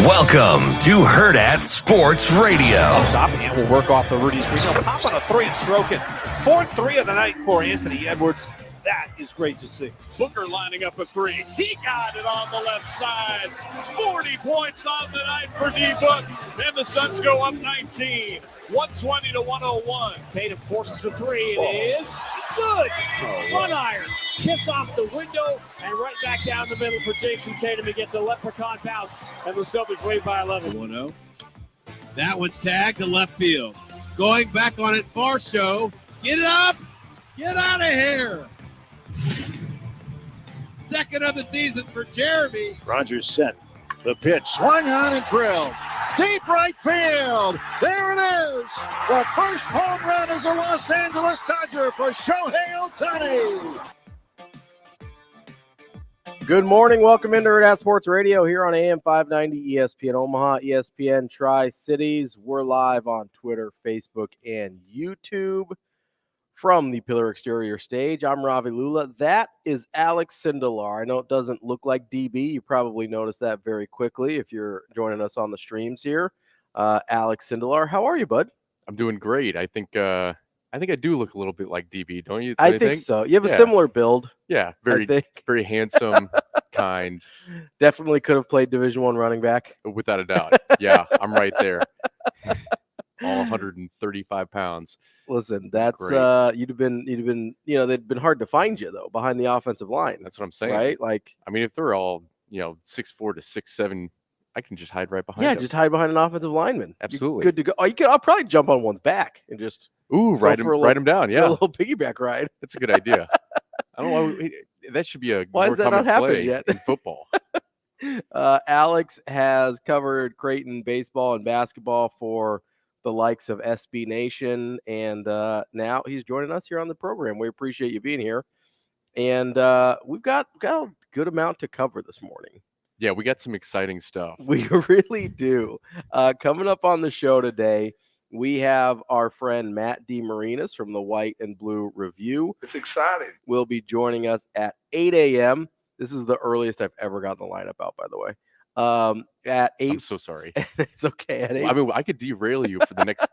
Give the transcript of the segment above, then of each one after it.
Welcome to Hurrdat Sports Radio. Top and will work off the Rudy screen. He'll pop on a three and stroke it. 4-3 of the night for Anthony Edwards. That is great to see. Booker lining up a three. He got it on the left side. 40 points on the night for D-Book. And the Suns go up 19. 120 to 101. Tatum forces a three. It is good. Front iron. Kiss off the window and right back down the middle for Jason Tatum. He gets a leprechaun bounce, and the Celtics lead by 11. 1-0. That one's tagged to left field. Going back on it, Varsho. Get it up. Get out of here. Second of the season for Jeremy. Rogers set. The pitch swung on and drilled. Deep right field. There it is. The first home run is a Los Angeles Dodger for Shohei Ohtani. Good morning. Welcome into Hurrdat Sports Radio here on AM 590 ESPN Omaha, ESPN Tri-Cities. We're live on Twitter, Facebook, and YouTube from the Pillar Exterior stage. I'm Ravi Lulla. That is Alex Sindelar. I know it doesn't look like DB. You probably noticed that very quickly if you're joining us on the streams here. Alex Sindelar, how are you, bud? I'm doing great. I think I do look a little bit like DB, don't you? I think so. You have a similar build. Yeah, very handsome, kind. Definitely could have played Division I running back. Without a doubt. Yeah, I'm right there. All 135 pounds. Listen, that's you'd have been, they'd been hard to find you though behind the offensive line. That's what I'm saying. Right? Like, I mean, if they're all, 6'4" to 6'7", I can just hide right behind them. Just hide behind an offensive lineman. Absolutely. You're good to go. I'll probably jump on one's back and just write him down. Yeah. A little piggyback ride. That's a good idea. I don't know. That should be a Why more has that common not happened play yet? in football. Alex has covered Creighton baseball and basketball for the likes of SB Nation, and now he's joining us here on the program. We appreciate you being here, and we've got a good amount to cover this morning. Yeah, we got some exciting stuff. We really do. Coming up on the show today, we have our friend Matt DeMarinis from the White and Blue Review. It's exciting. Will be joining us at 8 a.m. This is the earliest I've ever gotten the lineup out, by the way. At 8. I'm so sorry. It's okay. At 8. I mean, I could derail you for the next,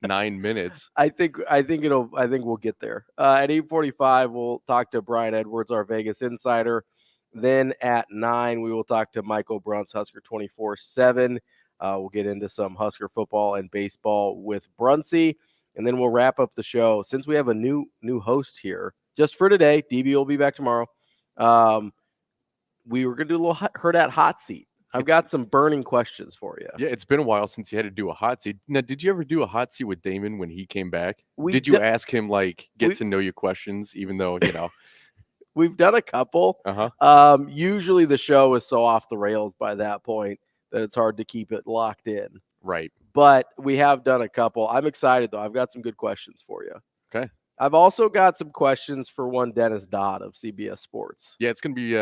9 minutes. I think we'll get there. At 8:45, we'll talk to Brian Edwards, our Vegas insider. Then at 9, we will talk to Michael Bruntz, Husker 24/7. We'll get into some Husker football and baseball with Bruntsy, and then we'll wrap up the show. Since we have a new host here, just for today, DB will be back tomorrow. We were going to do a little Hurrdat hot seat. I've got some burning questions for you. Yeah, it's been a while since you had to do a hot seat. Now, did you ever do a hot seat with Damon when he came back? Did you ask him, get to know you questions, even though, We've done a couple. Uh-huh. Usually the show is so off the rails by that point that it's hard to keep it locked in. Right. But we have done a couple. I'm excited, though. I've got some good questions for you. Okay. I've also got some questions for one Dennis Dodd of CBS Sports. Yeah, it's gonna be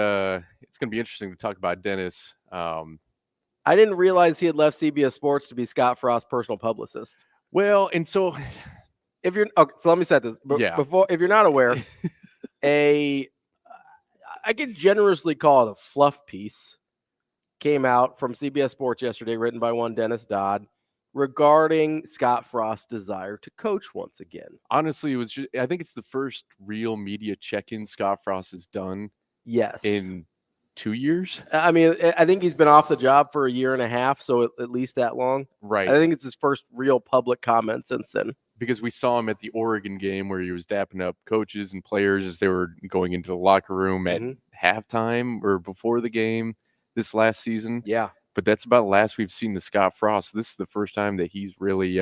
interesting to talk about Dennis. I didn't realize he had left CBS Sports to be Scott Frost's personal publicist. Well, and so so let me set this. Before, if you're not aware, I could generously call it a fluff piece came out from CBS Sports yesterday, written by one Dennis Dodd, regarding Scott Frost's desire to coach once again. Honestly, I think it's the first real media check-in Scott Frost has done. Yes. In 2 years. I mean, I think he's been off the job for a year and a half, so at least that long. Right. I think it's his first real public comment since then. Because we saw him at the Oregon game where he was dapping up coaches and players as they were going into the locker room at halftime or before the game this last season. Yeah. But that's about the last we've seen the Scott Frost. This is the first time that he's really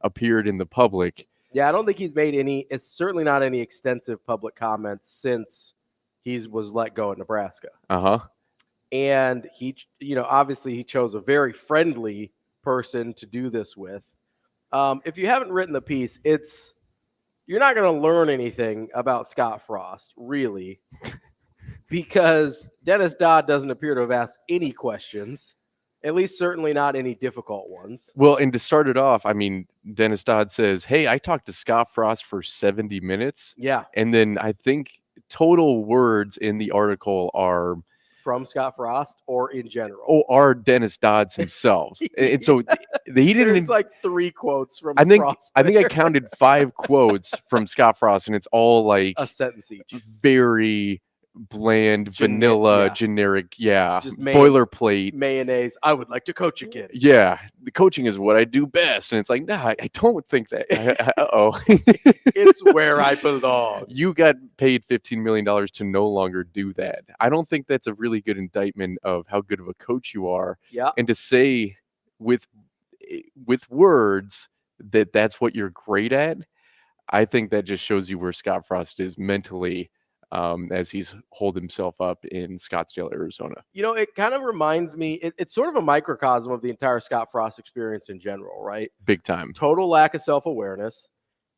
appeared in the public. Yeah, I don't think he's made it's certainly not any extensive public comments since he was let go in Nebraska. Uh-huh. And he, obviously he chose a very friendly person to do this with. If you haven't written the piece, you're not going to learn anything about Scott Frost, really, because Dennis Dodd doesn't appear to have asked any questions, at least certainly not any difficult ones. Well, and to start it off, I mean, Dennis Dodd says, hey, I talked to Scott Frost for 70 minutes. Yeah. And then I think total words in the article are from Scott Frost or in general? Or Dennis Dodds himself. And so he didn't. There's like 3 quotes from Frost. I think I counted 5 quotes from Scott Frost, and it's all like a sentence each. Very bland, vanilla, generic, just boilerplate. Mayonnaise. I would like to coach again. Yeah, the coaching is what I do best. And it's like, nah, I don't think that. Uh-oh. It's where I belong. You got paid $15 million to no longer do that. I don't think that's a really good indictment of how good of a coach you are. Yeah. And to say with words that that's what you're great at, I think that just shows you where Scott Frost is mentally as he's holed himself up in Scottsdale, Arizona. It kind of reminds me, it's sort of a microcosm of the entire Scott Frost experience in general, right? Big time. Total lack of self-awareness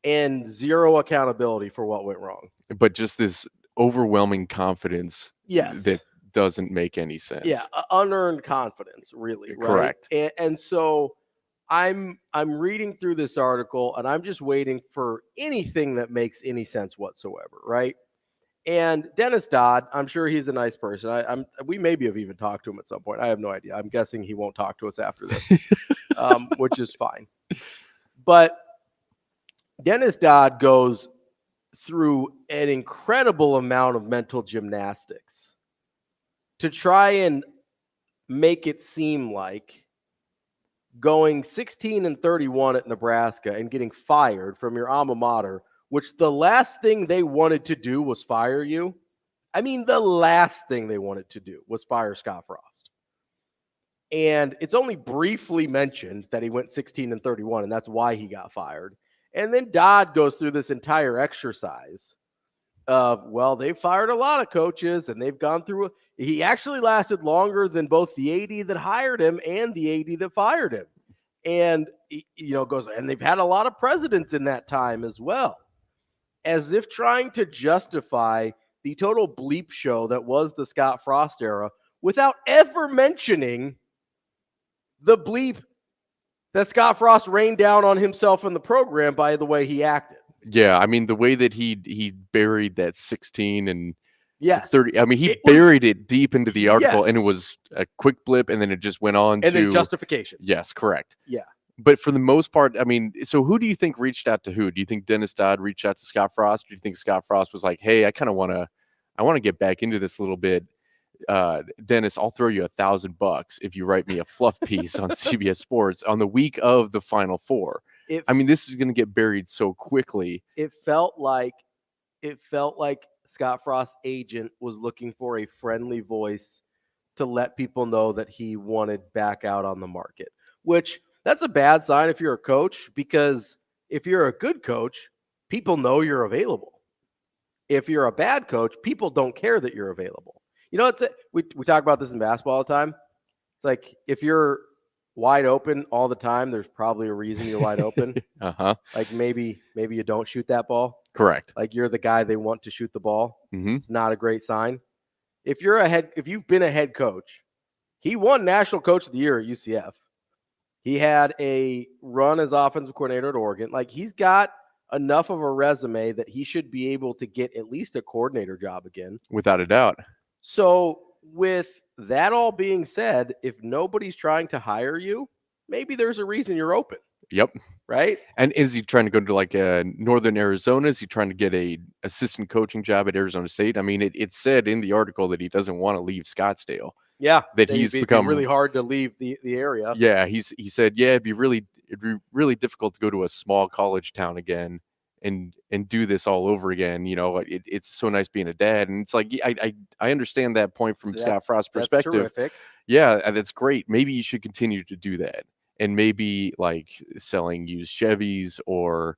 and zero accountability for what went wrong. But just this overwhelming confidence that doesn't make any sense. Yeah, unearned confidence, really. Correct. Right? And so I'm reading through this article, and I'm just waiting for anything that makes any sense whatsoever, right? And Dennis Dodd, I'm sure he's a nice person. We maybe have even talked to him at some point. I have no idea. I'm guessing he won't talk to us after this, which is fine. But Dennis Dodd goes through an incredible amount of mental gymnastics to try and make it seem like going 16-31 at Nebraska and getting fired from your alma mater, which the last thing they wanted to do was fire you. I mean, the last thing they wanted to do was fire Scott Frost. And it's only briefly mentioned that he went 16-31, and that's why he got fired. And then Dodd goes through this entire exercise of, well, they've fired a lot of coaches, and they've gone through. He actually lasted longer than both the AD that hired him and the AD that fired him. And, goes, and they've had a lot of presidents in that time as well. As if trying to justify the total bleep show that was the Scott Frost era without ever mentioning the bleep that Scott Frost rained down on himself in the program by the way he acted. Yeah, I mean, the way that he buried that 16 and 30. I mean, he buried it deep into the article, and it was a quick blip, and then it just went on and then justification. Yes, correct. Yeah. But for the most part, I mean, so who do you think reached out to who? Do you think Dennis Dodd reached out to Scott Frost? Do you think Scott Frost was like, hey, I want to get back into this a little bit. Dennis, I'll throw you $1,000 if you write me a fluff piece on CBS Sports on the week of the Final Four. This is going to get buried so quickly. It felt like Scott Frost's agent was looking for a friendly voice to let people know that he wanted back out on the market, which that's a bad sign if you're a coach, because if you're a good coach, people know you're available. If you're a bad coach, people don't care that you're available. We talk about this in basketball all the time. It's like if you're wide open all the time, there's probably a reason you're wide open. Like maybe you don't shoot that ball. Correct. Like you're the guy they want to shoot the ball. Mm-hmm. It's not a great sign. If you've been a head coach, he won National Coach of the Year at UCF. He had a run as offensive coordinator at Oregon. Like he's got enough of a resume that he should be able to get at least a coordinator job again. Without a doubt. So with that all being said, if nobody's trying to hire you, maybe there's a reason you're open. Yep. Right. And is he trying to go to like Northern Arizona? Is he trying to get a assistant coaching job at Arizona State? I mean, it said in the article that he doesn't want to leave Scottsdale. Yeah. That he's become really hard to leave the area. Yeah. He said, yeah, it'd be really difficult to go to a small college town again and do this all over again. It's so nice being a dad. And it's like, I understand that point from Scott Frost's perspective. That's terrific. Yeah, that's great. Maybe you should continue to do that. And maybe like selling used Chevys or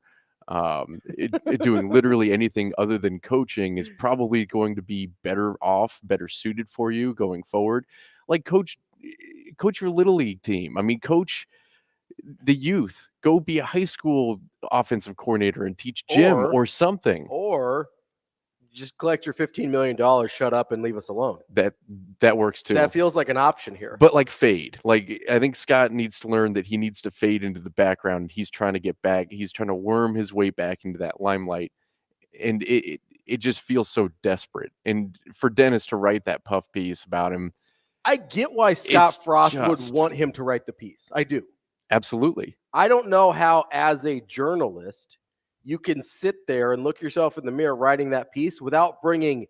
doing literally anything other than coaching is probably going to be better suited for you going forward. Like coach your little league team. I mean, coach the youth. Go be a high school offensive coordinator and teach gym or something. Or just collect your $15 million, shut up and leave us alone. That works too. That feels like an option here. But like fade. Like I think Scott needs to learn that he needs to fade into the background. He's trying to get back. He's trying to worm his way back into that limelight. And it just feels so desperate. And for Dennis to write that puff piece about him, I get why Scott Frost would want him to write the piece. I do. Absolutely. I don't know how, as a journalist, you can sit there and look yourself in the mirror writing that piece without bringing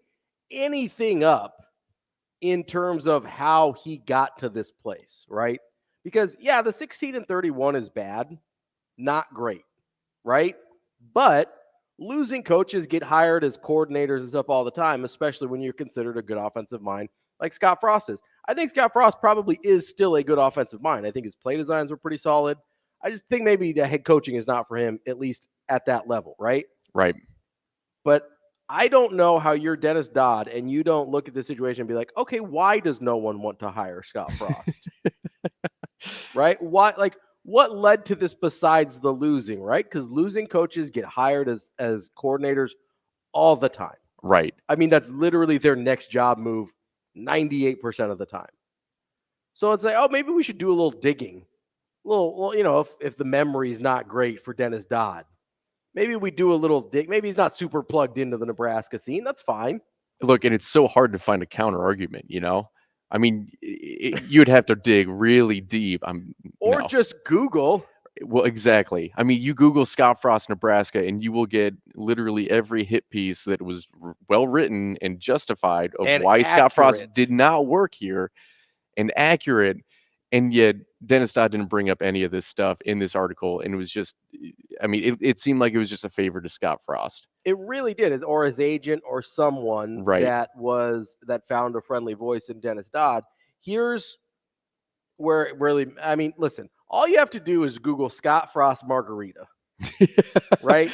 anything up in terms of how he got to this place, right? Because, yeah, the 16-31 is bad, not great, right? But losing coaches get hired as coordinators and stuff all the time, especially when you're considered a good offensive mind like Scott Frost is. I think Scott Frost probably is still a good offensive mind. I think his play designs were pretty solid. I just think maybe the head coaching is not for him, at least at that level, right? Right. But I don't know how you're Dennis Dodd and you don't look at the situation and be like, okay, why does no one want to hire Scott Frost? Right? Why? Like, what led to this besides the losing, right? Because losing coaches get hired as coordinators all the time. Right. I mean, that's literally their next job move 98% of the time. So it's like, oh, maybe we should do a little digging. Well, if the memory is not great for Dennis Dodd, maybe we do a little dig. Maybe he's not super plugged into the Nebraska scene. That's fine. Look, and it's so hard to find a counter argument, I mean, you'd have to dig really deep. Or just Google. Well, exactly. I mean, you Google Scott Frost, Nebraska, and you will get literally every hit piece that was well written and justified of and why accurate. Scott Frost did not work here, and accurate. And yet Dennis Dodd didn't bring up any of this stuff in this article. And it was just, I mean, it seemed like it was just a favor to Scott Frost. It really did. Or his agent or someone that found a friendly voice in Dennis Dodd. Here's where it really, I mean, listen, all you have to do is Google Scott Frost margarita, right?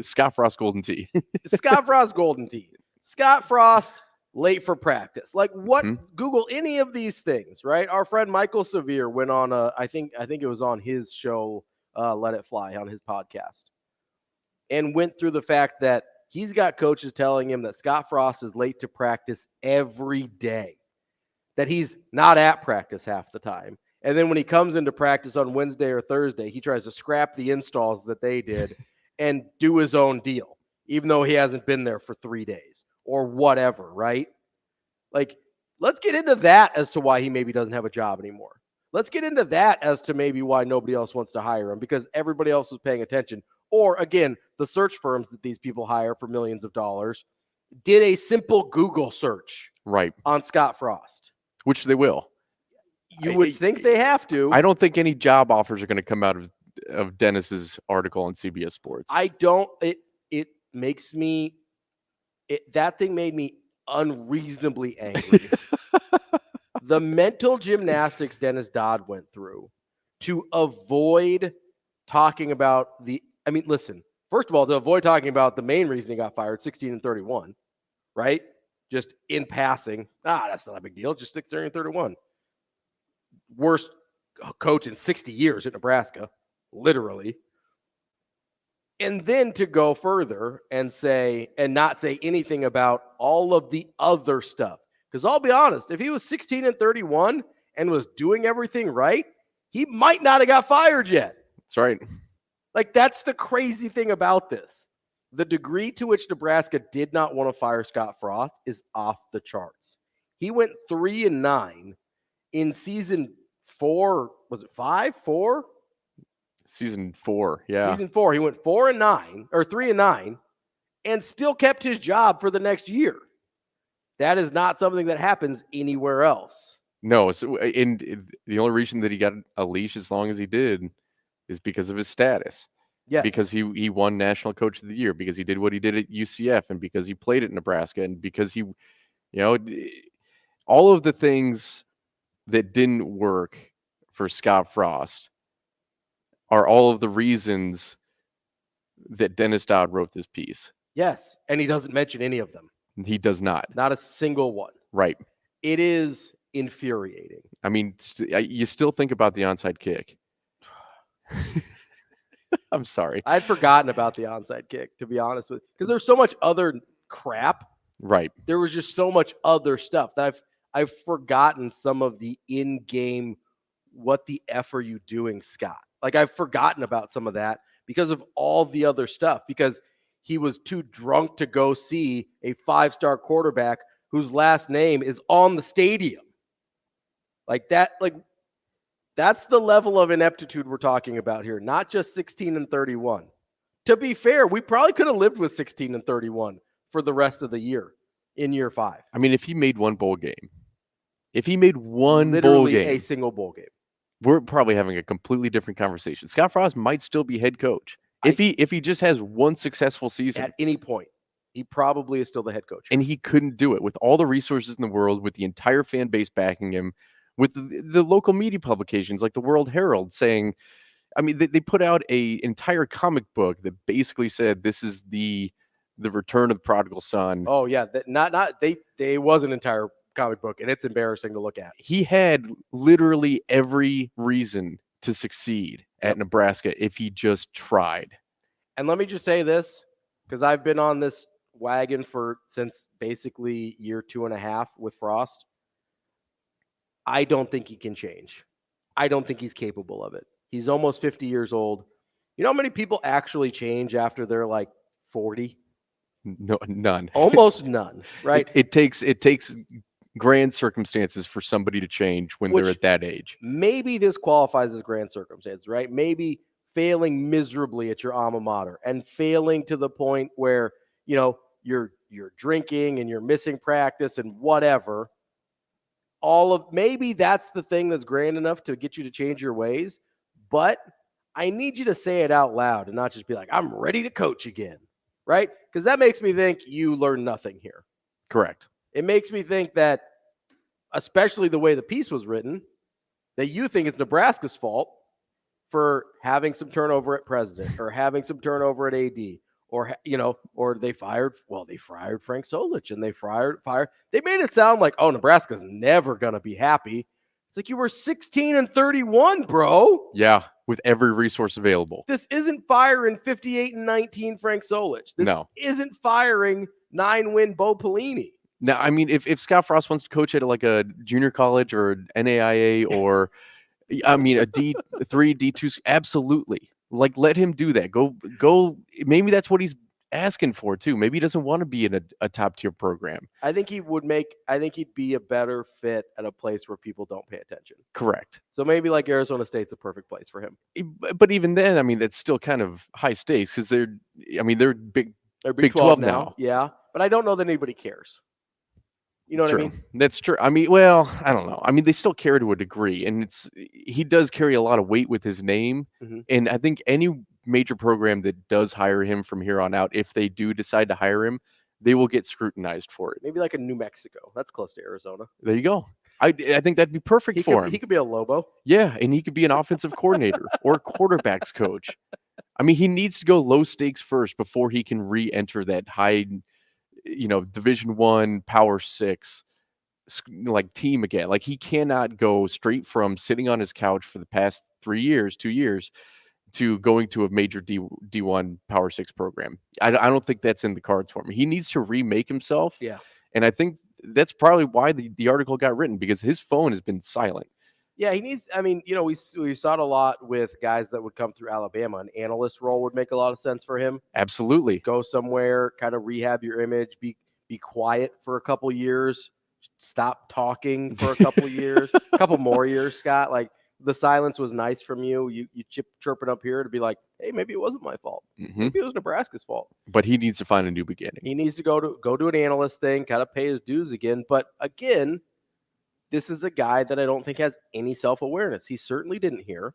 Scott Frost golden tea. Scott Frost golden tea. Scott Frost late for practice. Like what? Google any of these things, right? Our friend Michael Severe went on I think it was on his show, Let It Fly, on his podcast, and went through the fact that he's got coaches telling him that Scott Frost is late to practice every day, that he's not at practice half the time. And then when he comes into practice on Wednesday or Thursday, he tries to scrap the installs that they did and do his own deal, even though he hasn't been there for 3 days. Or whatever, right? Like, let's get into that as to why he maybe doesn't have a job anymore. Let's get into that as to maybe why nobody else wants to hire him, because everybody else was paying attention. Or, again, the search firms that these people hire for millions of dollars did a simple Google search on Scott Frost. Which they will. You would think they have to. I don't think any job offers are going to come out of Dennis's article on CBS Sports. I don't. It makes me... that thing made me unreasonably angry. The mental gymnastics Dennis Dodd went through to avoid talking about listen, first of all, to avoid talking about the main reason he got fired, 16-31, right? Just in passing. That's not a big deal. Just 16-31. Worst coach in 60 years at Nebraska, literally. And then to go further and not say anything about all of the other stuff. Because I'll be honest, if he was 16-31 and was doing everything right, he might not have got fired yet. That's right. Like, that's the crazy thing about this. The degree to which Nebraska did not want to fire Scott Frost is off the charts. He went 3-9 in season 4. Was it 5? 4? Season 4, yeah. Season 4, he went 4-9 or 3-9 and still kept his job for the next year. That is not something that happens anywhere else. No, and the only reason that he got a leash as long as he did is because of his status. Yes. Because he won National Coach of the Year, because he did what he did at UCF, and because he played at Nebraska, and because he, all of the things that didn't work for Scott Frost are all of the reasons that Dennis Dodd wrote this piece. Yes, and he doesn't mention any of them. He does not. Not a single one. Right. It is infuriating. I mean, you still think about the onside kick. I'm sorry. I'd forgotten about the onside kick, to be honest with you, because there's so much other crap. Right. There was just so much other stuff that I've forgotten some of the in-game, what the F are you doing, Scott? Like, I've forgotten about some of that because of all the other stuff, because he was too drunk to go see a 5-star quarterback whose last name is on the stadium. Like that, that's the level of ineptitude we're talking about here, not just 16-31. To be fair, we probably could have lived with 16-31 for the rest of the year in year 5. I mean, if he made one bowl game, literally bowl game, a single bowl game, we're probably having a completely different conversation. Scott Frost might still be head coach if he just has one successful season. At any point, he probably is still the head coach. And he couldn't do it with all the resources in the world, with the entire fan base backing him, with the local media publications like the World Herald saying, I mean, they put out a entire comic book that basically said this is the return of the prodigal son. Oh yeah, they was an entire comic book, and it's embarrassing to look at. He had literally every reason to succeed at Nebraska if he just tried. And let me just say this, because I've been on this wagon since basically year 2.5 with Frost. I don't think he can change. I don't think he's capable of it. He's almost 50 years old. You know how many people actually change after they're like 40? No, none. Almost none, right? It takes grand circumstances for somebody to change when they're at that age. Maybe this qualifies as grand circumstances, right? Maybe failing miserably at your alma mater and failing to the point where, you know, you're drinking and you're missing practice and whatever. Maybe that's the thing that's grand enough to get you to change your ways. But I need you to say it out loud and not just be like, I'm ready to coach again, right? Because that makes me think you learned nothing here. Correct. It makes me think that, especially the way the piece was written, that you think it's Nebraska's fault for having some turnover at president or having some turnover at AD or they fired Frank Solich and they made it sound like, oh, Nebraska's never going to be happy. It's like you were 16-31, bro. Yeah, with every resource available. This isn't firing 58-19 Frank Solich. This isn't firing 9-win Bo Pelini. Now, I mean, if Scott Frost wants to coach at like a junior college or an NAIA or, I mean, a D3, D2, absolutely. Like, let him do that. Go. Maybe that's what he's asking for too. Maybe he doesn't want to be in a top tier program. I think he'd be a better fit at a place where people don't pay attention. Correct. So maybe like Arizona State's a perfect place for him. But even then, I mean, that's still kind of high stakes because they're Big 12 now. Yeah, but I don't know that anybody cares. You know what I mean? That's true. I mean, well, I don't know. I mean, they still care to a degree, and he does carry a lot of weight with his name. Mm-hmm. And I think any major program that does hire him from here on out, if they do decide to hire him, they will get scrutinized for it. Maybe like a New Mexico. That's close to Arizona. There you go. I think that'd be perfect for him. He could be a Lobo. Yeah, and he could be an offensive coordinator or a quarterbacks coach. I mean, he needs to go low stakes first before he can re-enter that high, Division I, Power 6 like team again. Like, he cannot go straight from sitting on his couch for the past 2 years to going to a major D1 Power 6 program. I don't think that's in the cards for him. He needs to remake himself. Yeah. And I think that's probably why the article got written, because his phone has been silent. Yeah, he needs. I mean, we saw it a lot with guys that would come through Alabama. An analyst role would make a lot of sense for him. Absolutely. Go somewhere, kind of rehab your image, be quiet for a couple years, stop talking for a couple years, a couple more years, Scott. Like, the silence was nice from you. You chirping up here to be like, hey, maybe it wasn't my fault. Mm-hmm. Maybe it was Nebraska's fault. But he needs to find a new beginning. He needs to go to an analyst thing, kind of pay his dues again. But again, this is a guy that I don't think has any self-awareness. He certainly didn't here.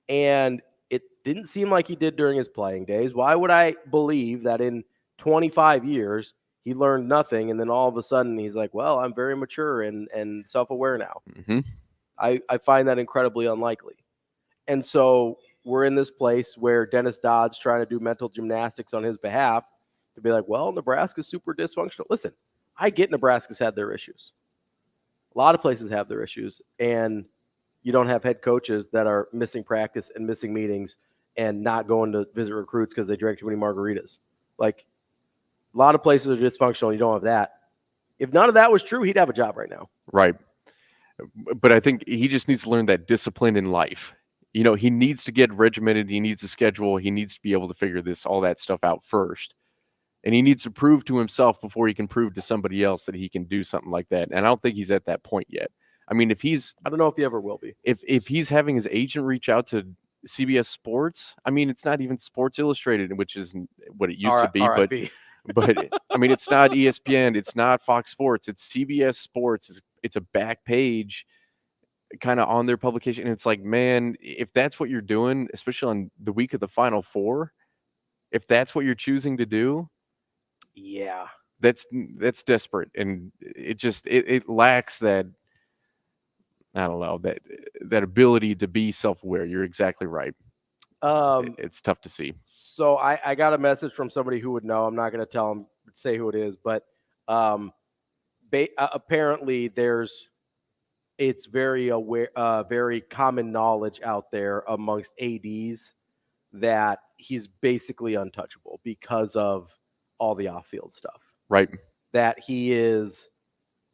And it didn't seem like he did during his playing days. Why would I believe that in 25 years he learned nothing and then all of a sudden he's like, well, I'm very mature and self-aware now? Mm-hmm. I find that incredibly unlikely. And so we're in this place where Dennis Dodd's trying to do mental gymnastics on his behalf to be like, well, Nebraska's super dysfunctional. Listen, I get Nebraska's had their issues. A lot of places have their issues, and you don't have head coaches that are missing practice and missing meetings and not going to visit recruits because they drank too many margaritas. Like, a lot of places are dysfunctional, and you don't have that. If none of that was true, he'd have a job right now. Right. But I think he just needs to learn that discipline in life. He needs to get regimented. He needs a schedule. He needs to be able to figure all that stuff out first. And he needs to prove to himself before he can prove to somebody else that he can do something like that. And I don't think he's at that point yet. I mean, I don't know if he ever will be. If he's having his agent reach out to CBS Sports, I mean, it's not even Sports Illustrated, which is what it used to be, but I mean, it's not ESPN, it's not Fox Sports, it's CBS Sports. It's a back page kind of on their publication. And it's like, man, if that's what you're doing, especially on the week of the Final Four, if that's what you're choosing to do, yeah, that's desperate. And it lacks that, I don't know, that ability to be self-aware. You're exactly right. It's tough to see. So I got a message from somebody who would know. I'm not going to say who it is, but apparently it's very very common knowledge out there amongst ADs that he's basically untouchable because of all the off-field stuff. Right. That he is,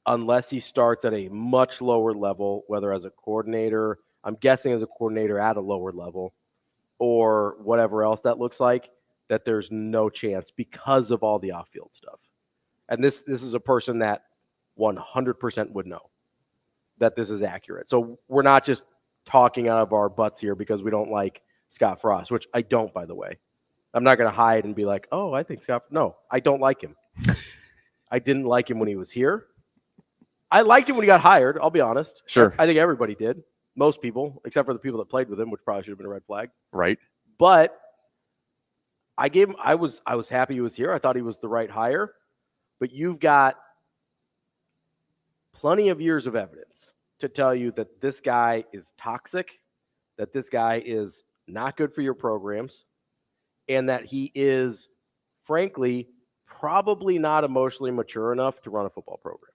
unless he starts at a much lower level, whether as a coordinator, I'm guessing as a coordinator at a lower level, or whatever else that looks like, that there's no chance because of all the off-field stuff. And this is a person that 100% would know that this is accurate. So we're not just talking out of our butts here because we don't like Scott Frost, which I don't, by the way. I'm not going to hide and be like, oh, I think Scott. No, I don't like him. I didn't like him when he was here. I liked him when he got hired. I'll be honest. Sure. I think everybody did. Most people, except for the people that played with him, which probably should have been a red flag. Right. But I was happy he was here. I thought he was the right hire. But you've got plenty of years of evidence to tell you that this guy is toxic, that this guy is not good for your programs, and that he is, frankly, probably not emotionally mature enough to run a football program.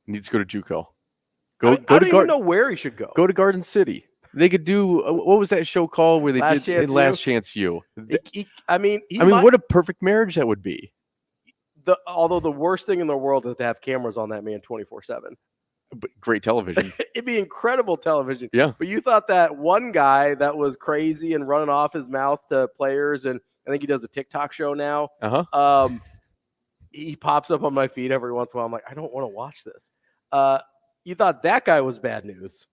Needs to go to JUCO. I don't even know where he should go. Go to Garden City. They could do, what was that show called where they did Last Chance U? What a perfect marriage that would be. Although the worst thing in the world is to have cameras on that man 24/7. But great television. It'd be incredible television. Yeah. But you thought that one guy that was crazy and running off his mouth to players, and I think he does a TikTok show now. He pops up on my feed every once in a while. I'm like, I don't want to watch this. You thought that guy was bad news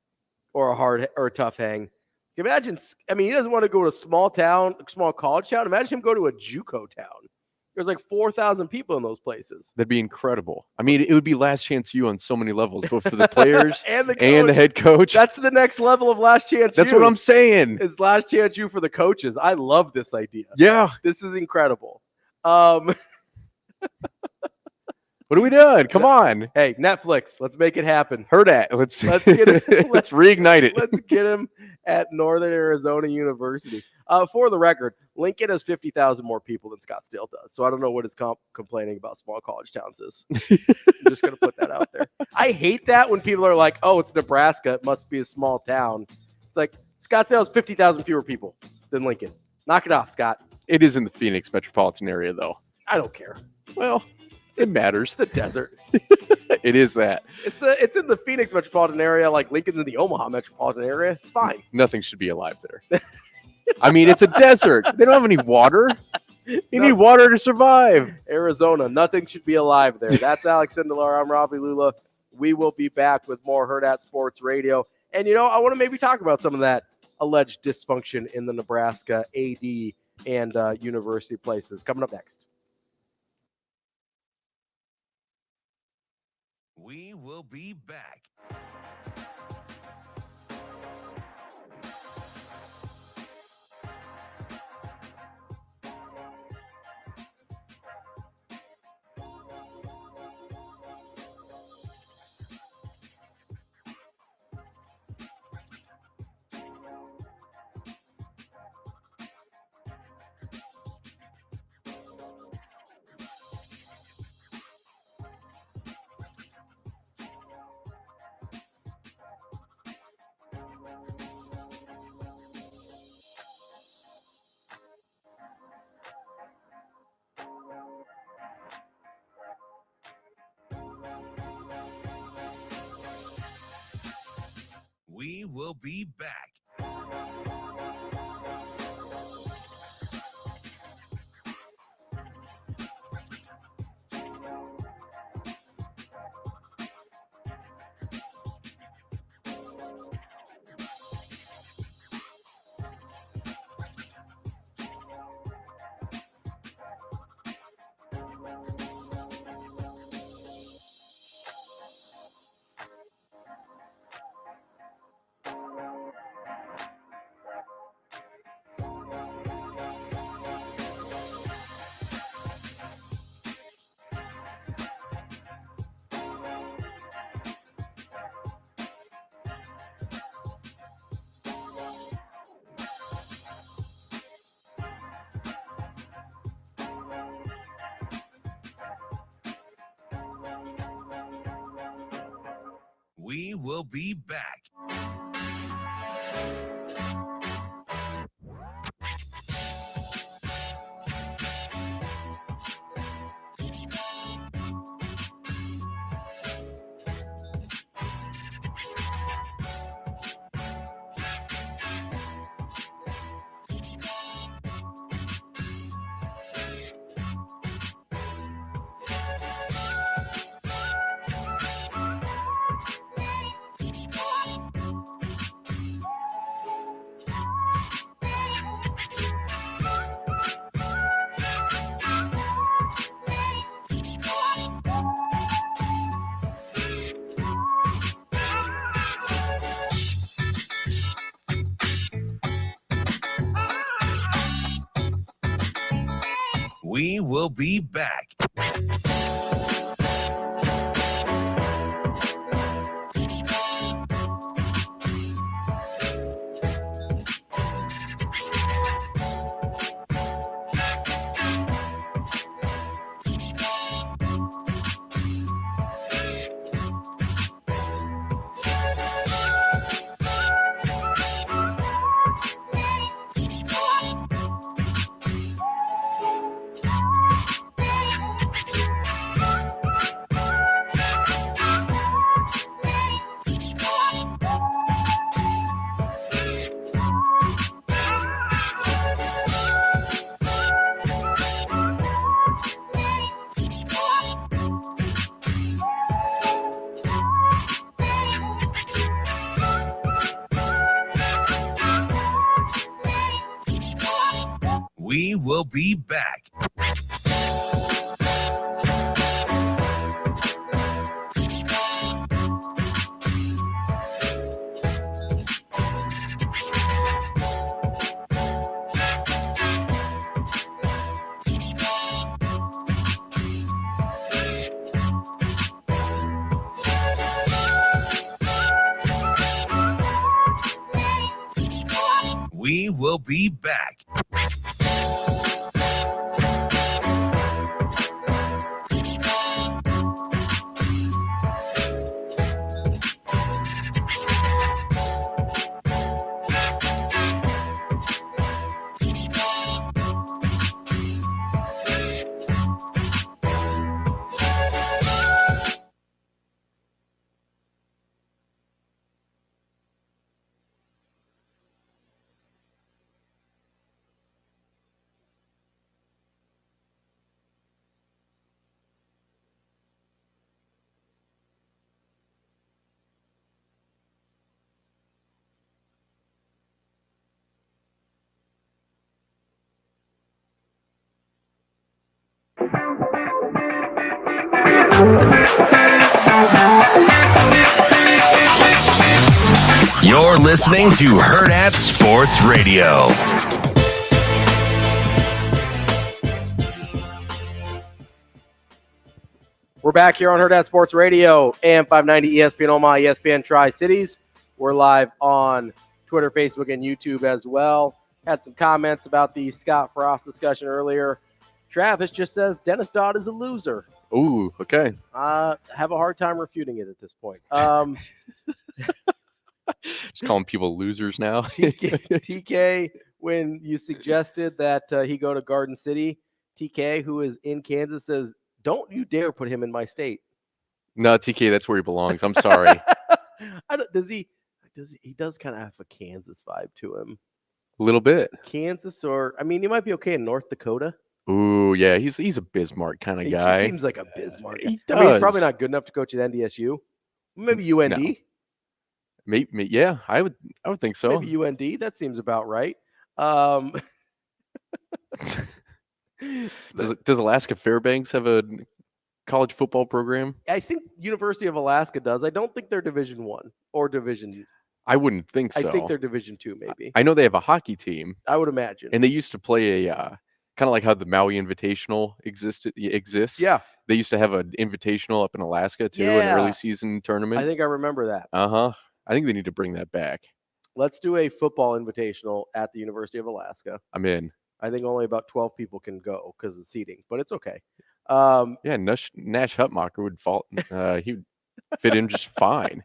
or a hard or a tough hang. Imagine, he doesn't want to go to a small college town. Imagine him go to a JUCO town. There's like 4,000 people in those places. That'd be incredible. I mean, it would be Last Chance U on so many levels, both for the players and the head coach. That's the next level of Last Chance U. That's what I'm saying. It's Last Chance U for the coaches. I love this idea. Yeah. This is incredible. What are we doing? Come on. Hey, Netflix, let's make it happen. Hurrdat. Let's get it. Let's reignite it. Let's get him at Northern Arizona University. For the record, Lincoln has 50,000 more people than Scottsdale does. So I don't know what his complaining about small college towns is. I'm just going to put that out there. I hate that when people are like, oh, it's Nebraska. It must be a small town. It's like Scottsdale has 50,000 fewer people than Lincoln. Knock it off, Scott. It is in the Phoenix metropolitan area, though. I don't care. Well, it matters. It's a desert. It is that. It's in the Phoenix metropolitan area, like Lincoln's in the Omaha metropolitan area. It's fine. Nothing should be alive there. I mean, it's a desert. They don't have any water. You need water to survive. Arizona, nothing should be alive there. That's Alex Sindelar. I'm Ravi Lulla. We will be back with more Hurrdat Sports Radio. And, I want to maybe talk about some of that alleged dysfunction in the Nebraska AD and university places. Coming up next. We will be back. We will be back. We will be back. We will be back. We will be back. We will be back. You're listening to Hurrdat Sports Radio. We're back here on Hurrdat Sports Radio, AM 590, ESPN Omaha, ESPN Tri-Cities. We're live on Twitter, Facebook, and YouTube as well. Had some comments about the Scott Frost discussion earlier. Travis just says Dennis Dodd is a loser. Ooh, okay. Have a hard time refuting it at this point. Just calling people losers now. TK, when you suggested that he go to Garden City, TK, who is in Kansas, says, don't you dare put him in my state. No, TK, that's where he belongs. I'm sorry. He does kind of have a Kansas vibe to him. A little bit. Kansas, or, I mean, you might be okay in North Dakota. Ooh, yeah, he's a Bismarck kind of guy. He seems like a Bismarck. He does. I mean, he's probably not good enough to coach at NDSU. Maybe UND. No. Maybe, yeah, I would think so. Maybe UND. That seems about right. Does Alaska Fairbanks have a college football program? I think University of Alaska does. I don't think they're Division I or Division. I wouldn't think so. I think they're Division II, maybe. I know they have a hockey team. I would imagine. And they used to play a kind of like how the Maui Invitational exists. Yeah. They used to have an invitational up in Alaska too, Yeah. an early season tournament. I think I remember that. I think they need to bring that back. Let's do a football invitational at the University of Alaska. I'm in. I think only about 12 people can go because of seating, but it's okay. Yeah, Nash Hutmacher would fall. He would fit in just fine.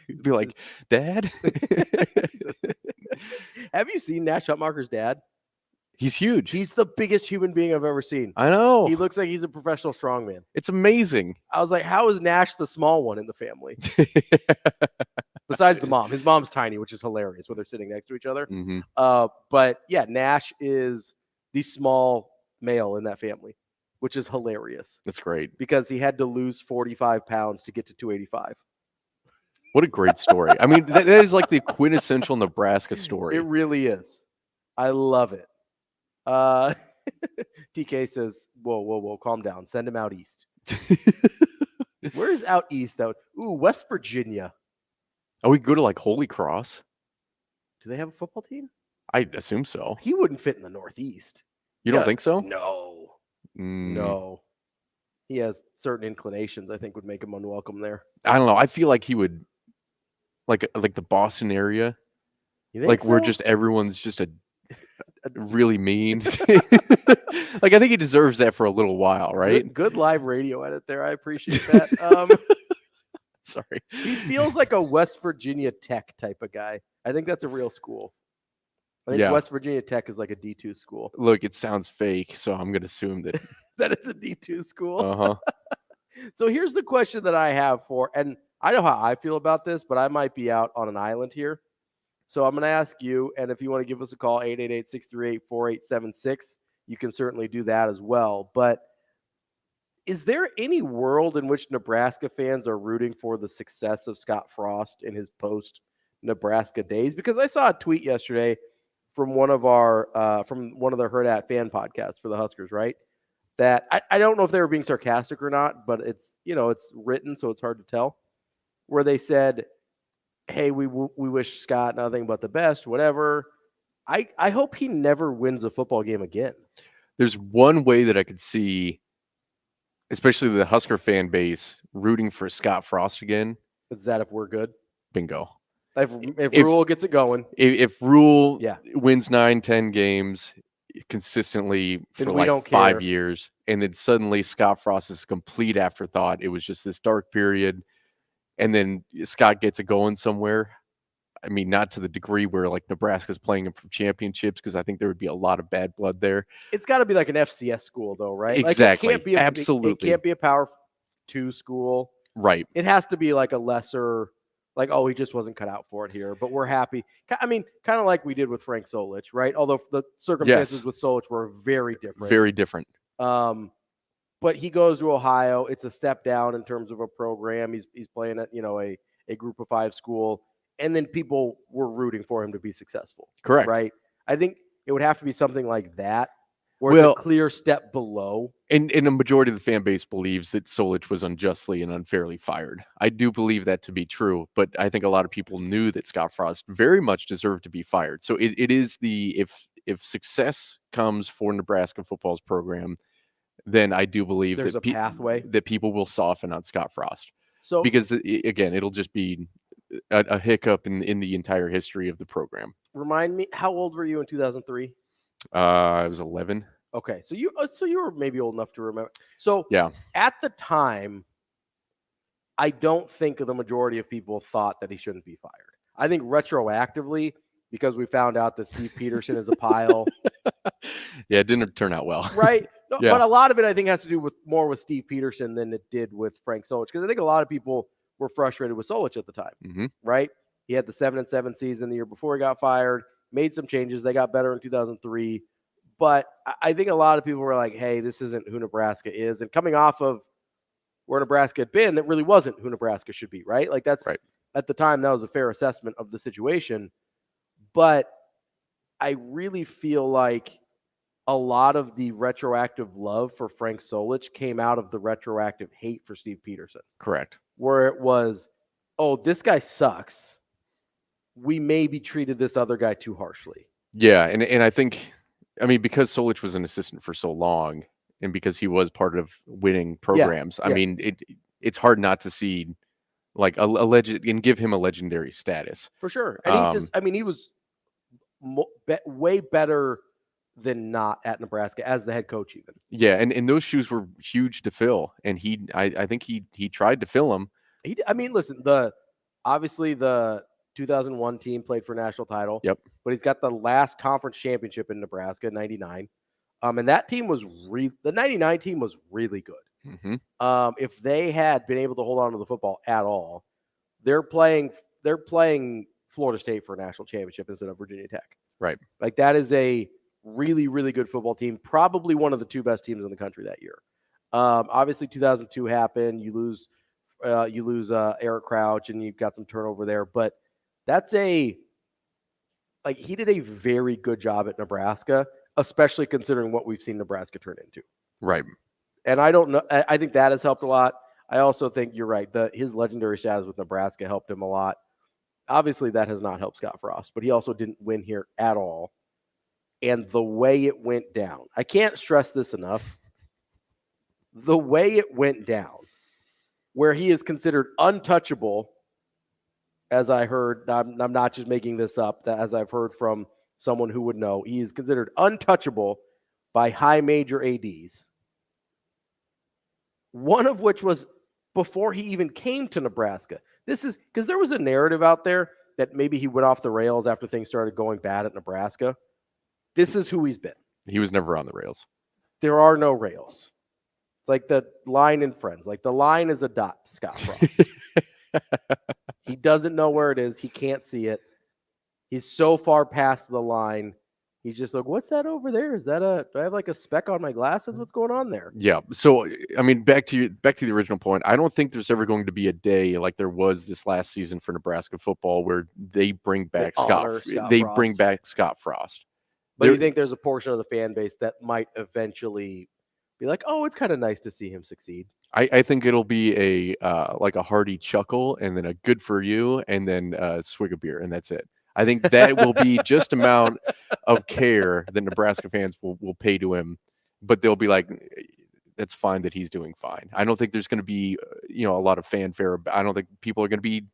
He'd be like, Dad? Have you seen Nash Hutmacher's dad? He's huge. He's the biggest human being I've ever seen. I know. He looks like he's a professional strongman. It's amazing. I was like, how is Nash the small one in the family? Besides the mom. His mom's tiny, which is hilarious when they're sitting next to each other. Mm-hmm. But yeah, Nash is the small male in that family, which is hilarious. That's great. Because he had to lose 45 pounds to get to 285. What a great story. I mean, that is like the quintessential Nebraska story. It really is. I love it. TK says, whoa, calm down. Send him out east. Where's out east, though? Ooh, West Virginia. Oh, we go to like Holy Cross? Do they have a football team? I assume so. He wouldn't fit in the Northeast. You don't think so? No. No. He has certain inclinations I think would make him unwelcome there. I don't know. I feel like he would, like the Boston area. You think like so? where just everyone's just a really mean. Like I think he deserves that for a little while, right? Good live radio edit there. I appreciate that. Sorry. He feels like a West Virginia Tech type of guy. I think that's a real school. I think West Virginia Tech is like a D2 school. Look, it sounds fake, so I'm going to assume that that it's a D2 school. Uh-huh. So here's the question that I have and I know how I feel about this, but I might be out on an island here. So I'm going to ask you, and if you want to give us a call, 888-638-4876, you can certainly do that as well. But is there any world in which Nebraska fans are rooting for the success of Scott Frost in his post-Nebraska days? Because I saw a tweet yesterday from one of the Hurrdat fan podcasts for the Huskers, right? That I don't know if they were being sarcastic or not, but it's written, so it's hard to tell. Where they said, hey, we wish Scott nothing but the best, whatever. I hope he never wins a football game again. There's one way that I could see, especially the Husker fan base, rooting for Scott Frost again. Is that if we're good? Bingo. If Rule gets it going. If Rule wins 9-10 games consistently for like 5 years, and then suddenly Scott Frost is a complete afterthought. It was just this dark period. And then Scott gets it going somewhere. I mean, not to the degree where like Nebraska's playing him for championships, because I think there would be a lot of bad blood there. It's got to be like an FCS school, though, right? Exactly. Like it can't be absolutely. It can't be a Power 2 school, right? It has to be like a lesser, like, oh, he just wasn't cut out for it here. But we're happy. I mean, kind of like we did with Frank Solich, right? Although the circumstances with Solich were very different. Very different. But he goes to Ohio. It's a step down in terms of a program. He's playing at a Group of 5 school, and then people were rooting for him to be successful. Correct. Right. I think it would have to be something like that, where it's a clear step below. And a majority of the fan base believes that Solich was unjustly and unfairly fired. I do believe that to be true, but I think a lot of people knew that Scott Frost very much deserved to be fired. So it is if success comes for Nebraska football's program, then I do believe there's a pathway that people will soften on Scott Frost. So because again, it'll just be a hiccup in the entire history of the program. Remind me, how old were you in 2003? I was 11. Okay, so you were maybe old enough to remember. So yeah, at the time, I don't think the majority of people thought that he shouldn't be fired. I think retroactively, because we found out that Steve Peterson is a pile. Yeah, it didn't turn out well. Right. No, yeah. But a lot of it, I think, has to do more with Steve Peterson than it did with Frank Solich, because I think a lot of people were frustrated with Solich at the time. Mm-hmm. Right. He had the 7-7 season the year before he got fired, made some changes. They got better in 2003. But I think a lot of people were like, hey, this isn't who Nebraska is. And coming off of where Nebraska had been, that really wasn't who Nebraska should be, right? Like that's right. At the time, that was a fair assessment of the situation. But I really feel like a lot of the retroactive love for Frank Solich came out of the retroactive hate for Steve Peterson. Correct. Where it was, oh, this guy sucks. We maybe treated this other guy too harshly. Yeah, and I think, I mean, because Solich was an assistant for so long, and because he was part of winning programs, I mean, it's hard not to see like a legend and give him a legendary status. For sure. And he was way better than not at Nebraska as the head coach even. Yeah, and those shoes were huge to fill, and I think he tried to fill them. Listen, the obviously the 2001 team played for a national title. Yep. But he's got the last conference championship in Nebraska, 99. And that team was the 99 team was really good. Mm-hmm. If they had been able to hold on to the football at all, they're playing Florida State for a national championship instead of Virginia Tech. Right. Like that is a really, really good football team. Probably one of the 2 best teams in the country that year. Obviously 2002 happened. You lose Eric Crouch and you've got some turnover there, but he did a very good job at Nebraska, especially considering what we've seen Nebraska turn into. Right. And I don't know. I think that has helped a lot. I also think you're right. His legendary status with Nebraska helped him a lot. Obviously, that has not helped Scott Frost, but he also didn't win here at all. And the way it went down, I can't stress this enough. The way it went down, where he is considered untouchable, as I heard, I'm not just making this up, as I've heard from someone who would know, he is considered untouchable by high major ADs. One of which was before he even came to Nebraska. This is because there was a narrative out there that maybe he went off the rails after things started going bad at Nebraska. This is who he's been. He was never on the rails. There are no rails. It's like the line in Friends. Like the line is a dot to Scott Frost. He doesn't know where it is. He can't see it. He's so far past the line. He's just like, what's that over there? Is that do I have like a speck on my glasses? What's going on there? Yeah. So, I mean, back to the original point. I don't think there's ever going to be a day like there was this last season for Nebraska football where they bring back Scott Frost. But you think there's a portion of the fan base that might eventually be like, oh, it's kind of nice to see him succeed. I think it'll be like a hearty chuckle and then a good for you and then a swig of beer and that's it. I think that will be just amount of care that Nebraska fans will pay to him, but they'll be like, that's fine that he's doing fine. I don't think there's going to be, a lot of fanfare. I don't think people are going to be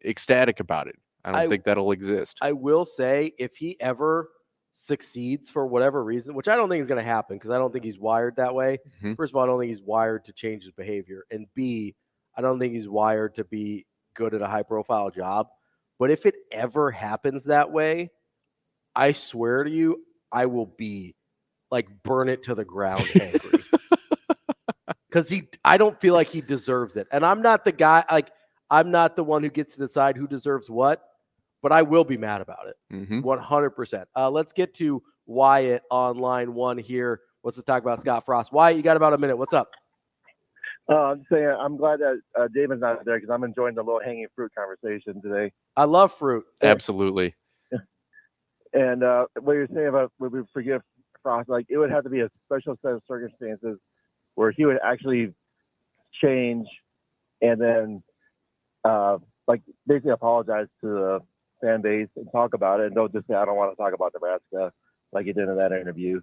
ecstatic about it. I don't think that'll exist. I will say if he ever succeeds for whatever reason, which I don't think is going to happen because I don't think he's wired that way. Mm-hmm. First of all, I don't think he's wired to change his behavior. And B, I don't think he's wired to be good at a high-profile job. But if it ever happens that way, I swear to you, I will be like burn it to the ground angry. Because I don't feel like he deserves it. And I'm not the guy, I'm not the one who gets to decide who deserves what, but I will be mad about it. Mm-hmm. 100%. Let's get to Wyatt on line 1 here. Let's talk about Scott Frost. Wyatt, you got about a minute. What's up? I'm saying I'm glad that Damon's not there because I'm enjoying the low-hanging fruit conversation today. I love fruit. Absolutely. And what you're saying about when we forgive Frost, like it would have to be a special set of circumstances where he would actually change and then basically apologize to the fan base and talk about it and don't just say, I don't want to talk about Nebraska like he did in that interview.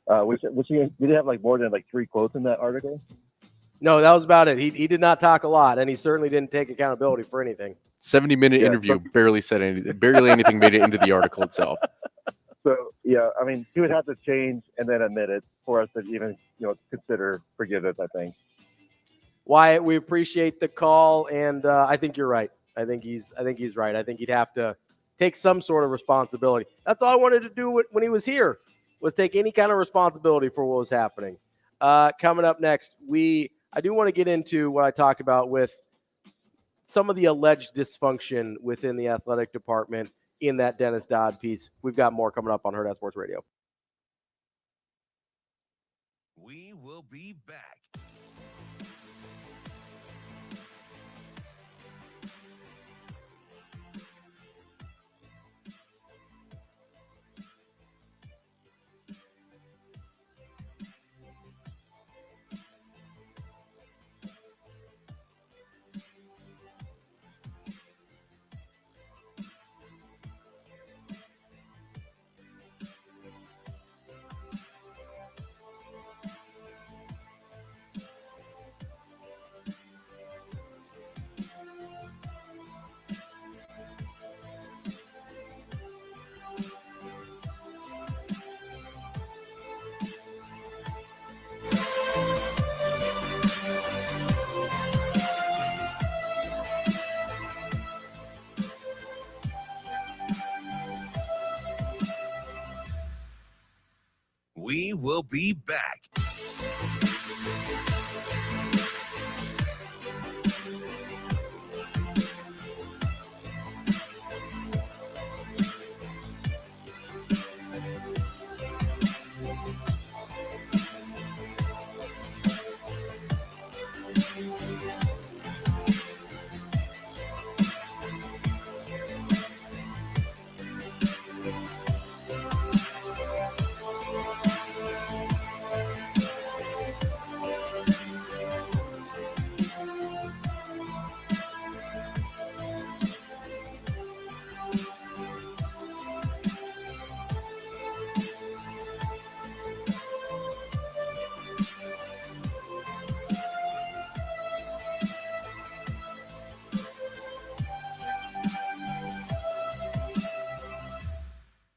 Which did he have like more than like 3 quotes in that article? No, that was about it. He did not talk a lot, and he certainly didn't take accountability for anything. 70-minute interview, barely said anything. Barely anything made it into the article itself. So, yeah, I mean, he would have to change and then admit it for us to even, consider forgiveness, I think. Wyatt, we appreciate the call, and I think you're right. I think he's right. I think he'd have to take some sort of responsibility. That's all I wanted to do when he was here, was take any kind of responsibility for what was happening. Coming up next, I do want to get into what I talked about with some of the alleged dysfunction within the athletic department in that Dennis Dodd piece. We've got more coming up on Hurrdat Sports Radio. We will be back. We will be back.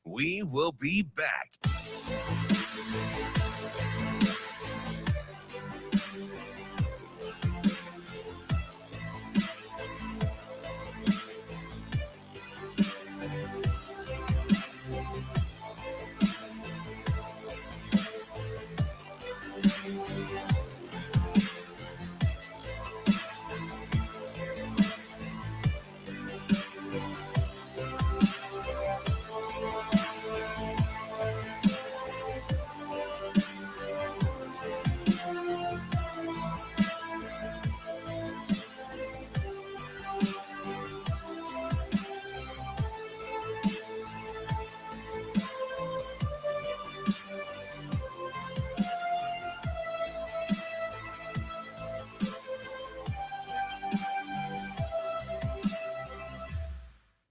We will be back.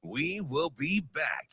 We will be back.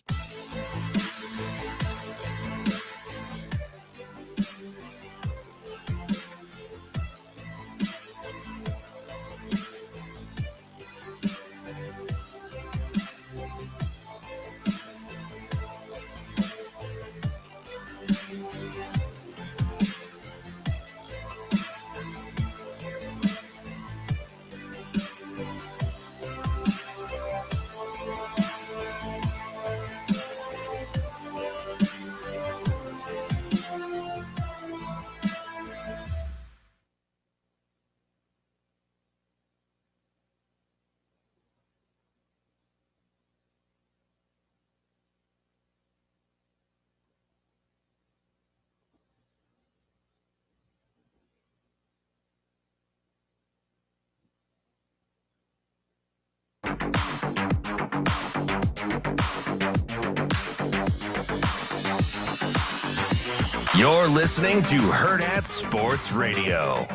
You're listening to Hurrdat Sports Radio.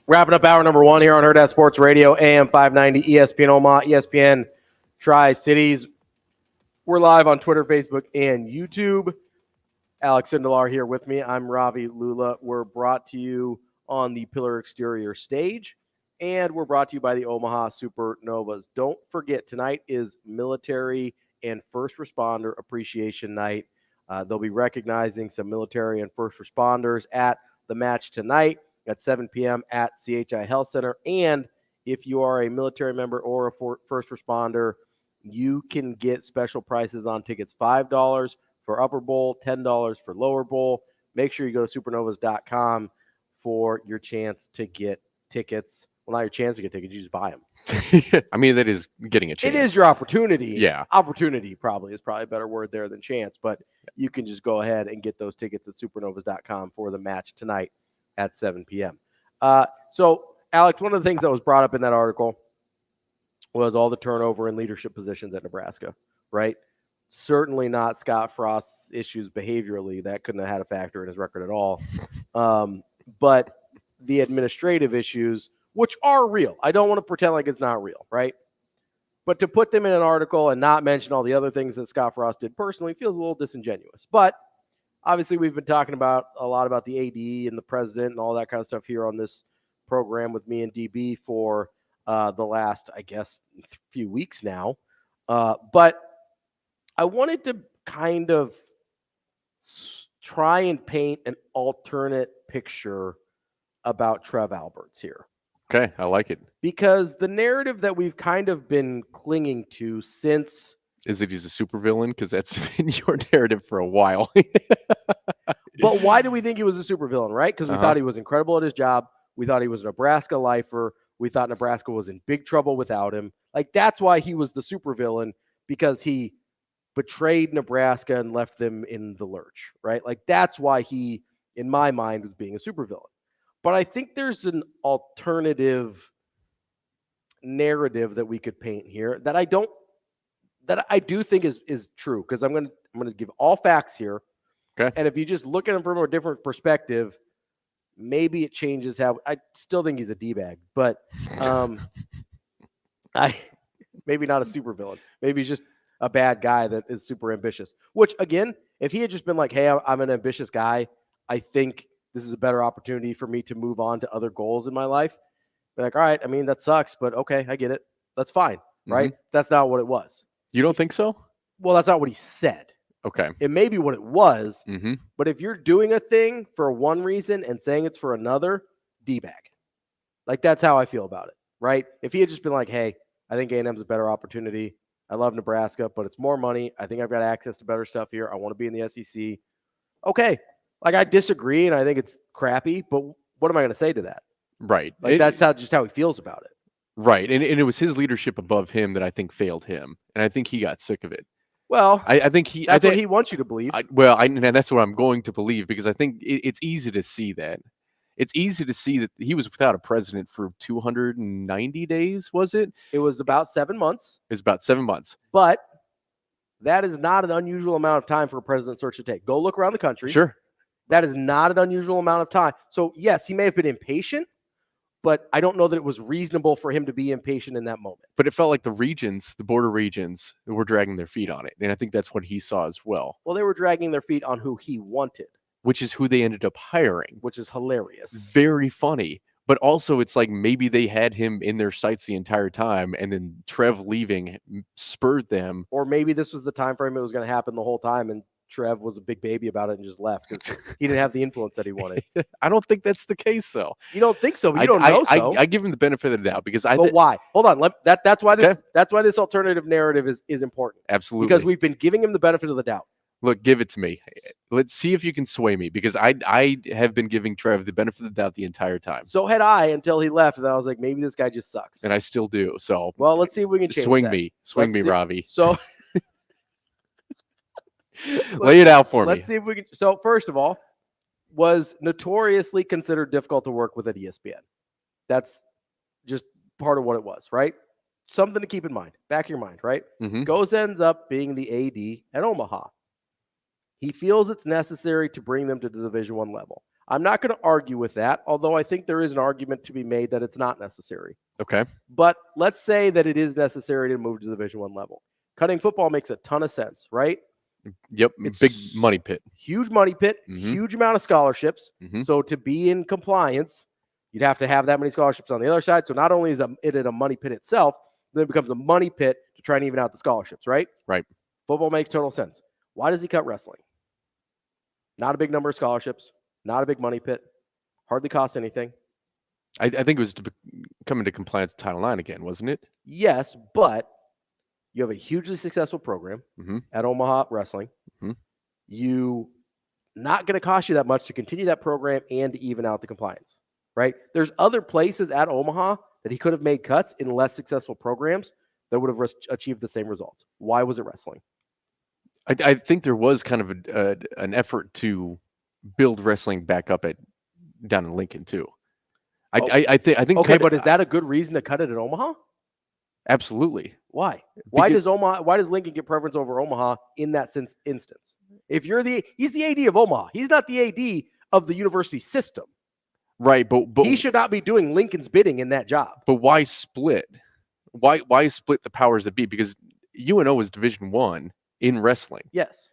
Wrapping up hour number one here on Hurrdat Sports Radio, AM 590, ESPN Omaha, ESPN Tri-Cities. We're live on Twitter, Facebook, and YouTube. Alex Sindelar here with me. I'm Ravi Lulla. We're brought to you on the Pillar Exterior stage, and we're brought to you by the Omaha Supernovas. Don't forget, tonight is Military and First Responder Appreciation Night. They'll be recognizing some military and first responders at the match tonight at 7 p.m. at CHI Health Center. And if you are a military member or a first responder, you can get special prices on tickets, $5 for upper bowl, $10 for lower bowl. Make sure you go to supernovas.com for your chance to get tickets. Well, not your chance to get tickets, you just buy them. I mean, that is getting a chance. It is your opportunity. Yeah. Opportunity is probably a better word there than chance, but you can just go ahead and get those tickets at supernovas.com for the match tonight at 7 p.m. So, Alex, one of the things that was brought up in that article was all the turnover in leadership positions at Nebraska, right? Certainly not Scott Frost's issues behaviorally. That couldn't have had a factor in his record at all. But the administrative issues, which are real. I don't want to pretend like it's not real, right? But to put them in an article and not mention all the other things that Scott Frost did personally feels a little disingenuous. But obviously we've been talking about a lot about the AD and the president and all that kind of stuff here on this program with me and DB for the last, I guess, few weeks now. But I wanted to kind of try and paint an alternate picture about Trev Alberts here. Okay, I like it. Because the narrative that we've kind of been clinging to since Is that he's a supervillain? Because that's been your narrative for a while. But why do we think he was a supervillain, right? Because we thought he was incredible at his job. We thought he was a Nebraska lifer. We thought Nebraska was in big trouble without him. Like, that's why he was the supervillain, because he betrayed Nebraska and left them in the lurch, right? Like, that's why he, in my mind, was being a supervillain. But I think there's an alternative narrative that we could paint here that I do think is true, because I'm going to give all facts here. Okay. And if you just look at him from a different perspective, maybe it changes how. I still think he's a D-bag, but maybe not a supervillain. Maybe he's just a bad guy that is super ambitious. Which, again, if he had just been like, "Hey, I'm an ambitious guy. I think this is a better opportunity for me to move on to other goals in my life." Be like, all right, I mean, that sucks, but okay, I get it. That's fine, right? That's not what it was. You don't think so? Well, that's not what he said. Okay. It may be what it was, but if you're doing a thing for one reason and saying it's for another, D-bag. Like, that's how I feel about it, right? If he had just been like, hey, I think A&M's a better opportunity. I love Nebraska, but it's more money. I think I've got access to better stuff here. I want to be in the SEC. Okay. Like, I disagree, and I think it's crappy, but what am I going to say to that? Right. Like, that's just how he feels about it. Right. And it was his leadership above him that I think failed him. And I think he got sick of it. Well, I think what he wants you to believe. And that's what I'm going to believe, because I think it's easy to see that. It's easy to see that he was without a president for 290 days, was it? It was about 7 months. It was about 7 months. But that is not an unusual amount of time for a president search to take. Go look around the country. Sure. That is not an unusual amount of time. So, yes, he may have been impatient, but I don't know that it was reasonable for him to be impatient in that moment. But it felt like the border regions, were dragging their feet on it. And I think that's what he saw as well. Well, they were dragging their feet on who he wanted. Which is who they ended up hiring. Which is hilarious. Very funny. But also, it's like maybe they had him in their sights the entire time, and then Trev leaving spurred them. Or maybe this was the time frame it was going to happen the whole time, and Trev was a big baby about it and just left because he didn't have the influence that he wanted. I don't think that's the case, though. You don't think so, but you don't know so. I give him the benefit of the doubt because But why? Hold on. That's why this alternative narrative is important. Absolutely. Because we've been giving him the benefit of the doubt. Look, give it to me. Let's see if you can sway me, because I have been giving Trev the benefit of the doubt the entire time. So had I until he left, and I was like, maybe this guy just sucks. And I still do. So well, let's see if we can change that. Swing me, Ravi. So lay it out for me. Let's see if we can. So first of all, was notoriously considered difficult to work with at ESPN. That's just part of what it was, right? Something to keep in mind, back of your mind, right? Ends up being the AD at Omaha. He feels it's necessary to bring them to the Division I level. I'm not going to argue with that, although I think there is an argument to be made that it's not necessary. Okay. But let's say that it is necessary to move to the Division I level. Cutting football makes a ton of sense, right? Yep. It's big money pit. Huge money pit, huge amount of scholarships. So to be in compliance, you'd have to have that many scholarships on the other side. So not only is it a money pit itself, then it becomes a money pit to try and even out the scholarships, right? Right. Football makes total sense. Why does he cut wrestling? Not a big number of scholarships, not a big money pit, hardly costs anything. I think it was to come into compliance with Title IX again, wasn't it? Yes, but you have a hugely successful program at Omaha Wrestling. You not going to cost you that much to continue that program and to even out the compliance, right? There's other places at Omaha that he could have made cuts in less successful programs that would have achieved the same results. Why was it wrestling? I think there was kind of an effort to build wrestling back up down in Lincoln too. I think. Okay, but is that a good reason to cut it at Omaha? Absolutely. Why? Why does Lincoln get preference over Omaha in that instance? If he's the AD of Omaha. He's not the AD of the university system. Right, but he should not be doing Lincoln's bidding in that job. But why split? Why split the powers that be? Because UNO is Division I in wrestling. Yes.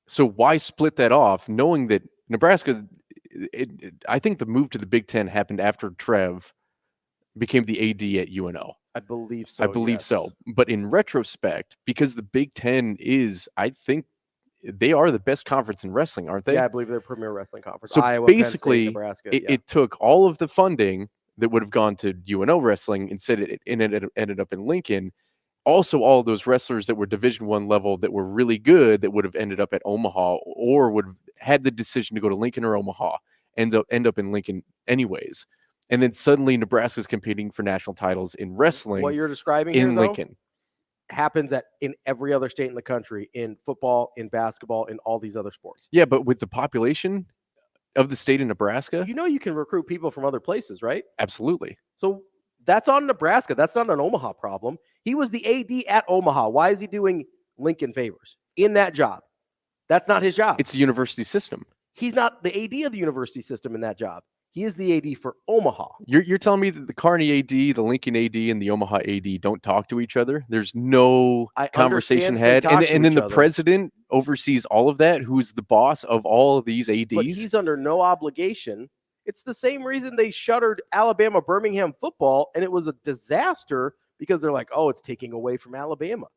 So why split that off, knowing that Nebraska? I think the move to the Big Ten happened after Trev became the AD at UNO. I believe so. So. But in retrospect, because the Big Ten is, I think they are the best conference in wrestling, aren't they? Yeah, I believe they're premier wrestling conference. So Iowa, basically, Penn State, Nebraska, it took all of the funding that would have gone to UNO wrestling. Instead, it ended up in Lincoln. also all of those wrestlers that were Division I level that were really good that would have ended up at Omaha or would have had the decision to go to Lincoln or Omaha, end up in Lincoln anyways. And then suddenly Nebraska's competing for national titles in wrestling. What you're describing in here, Lincoln happens in every other state in the country, in football, in basketball, in all these other sports. Yeah, but with the population of the state of Nebraska, you can recruit people from other places, right? Absolutely. So that's on Nebraska. That's not an Omaha problem. He was the AD at Omaha. Why is he doing Lincoln favors in that job? That's not his job. It's the university system. He's not the AD of the university system in that job. He is the AD for Omaha. You're telling me that the Kearney AD, the Lincoln AD, and the Omaha AD don't talk to each other? There's no conversation had, and then the president oversees all of that, who's the boss of all of these ADs. But he's under no obligation. It's the same reason they shuttered Alabama Birmingham football, and it was a disaster because they're like, oh, it's taking away from Alabama.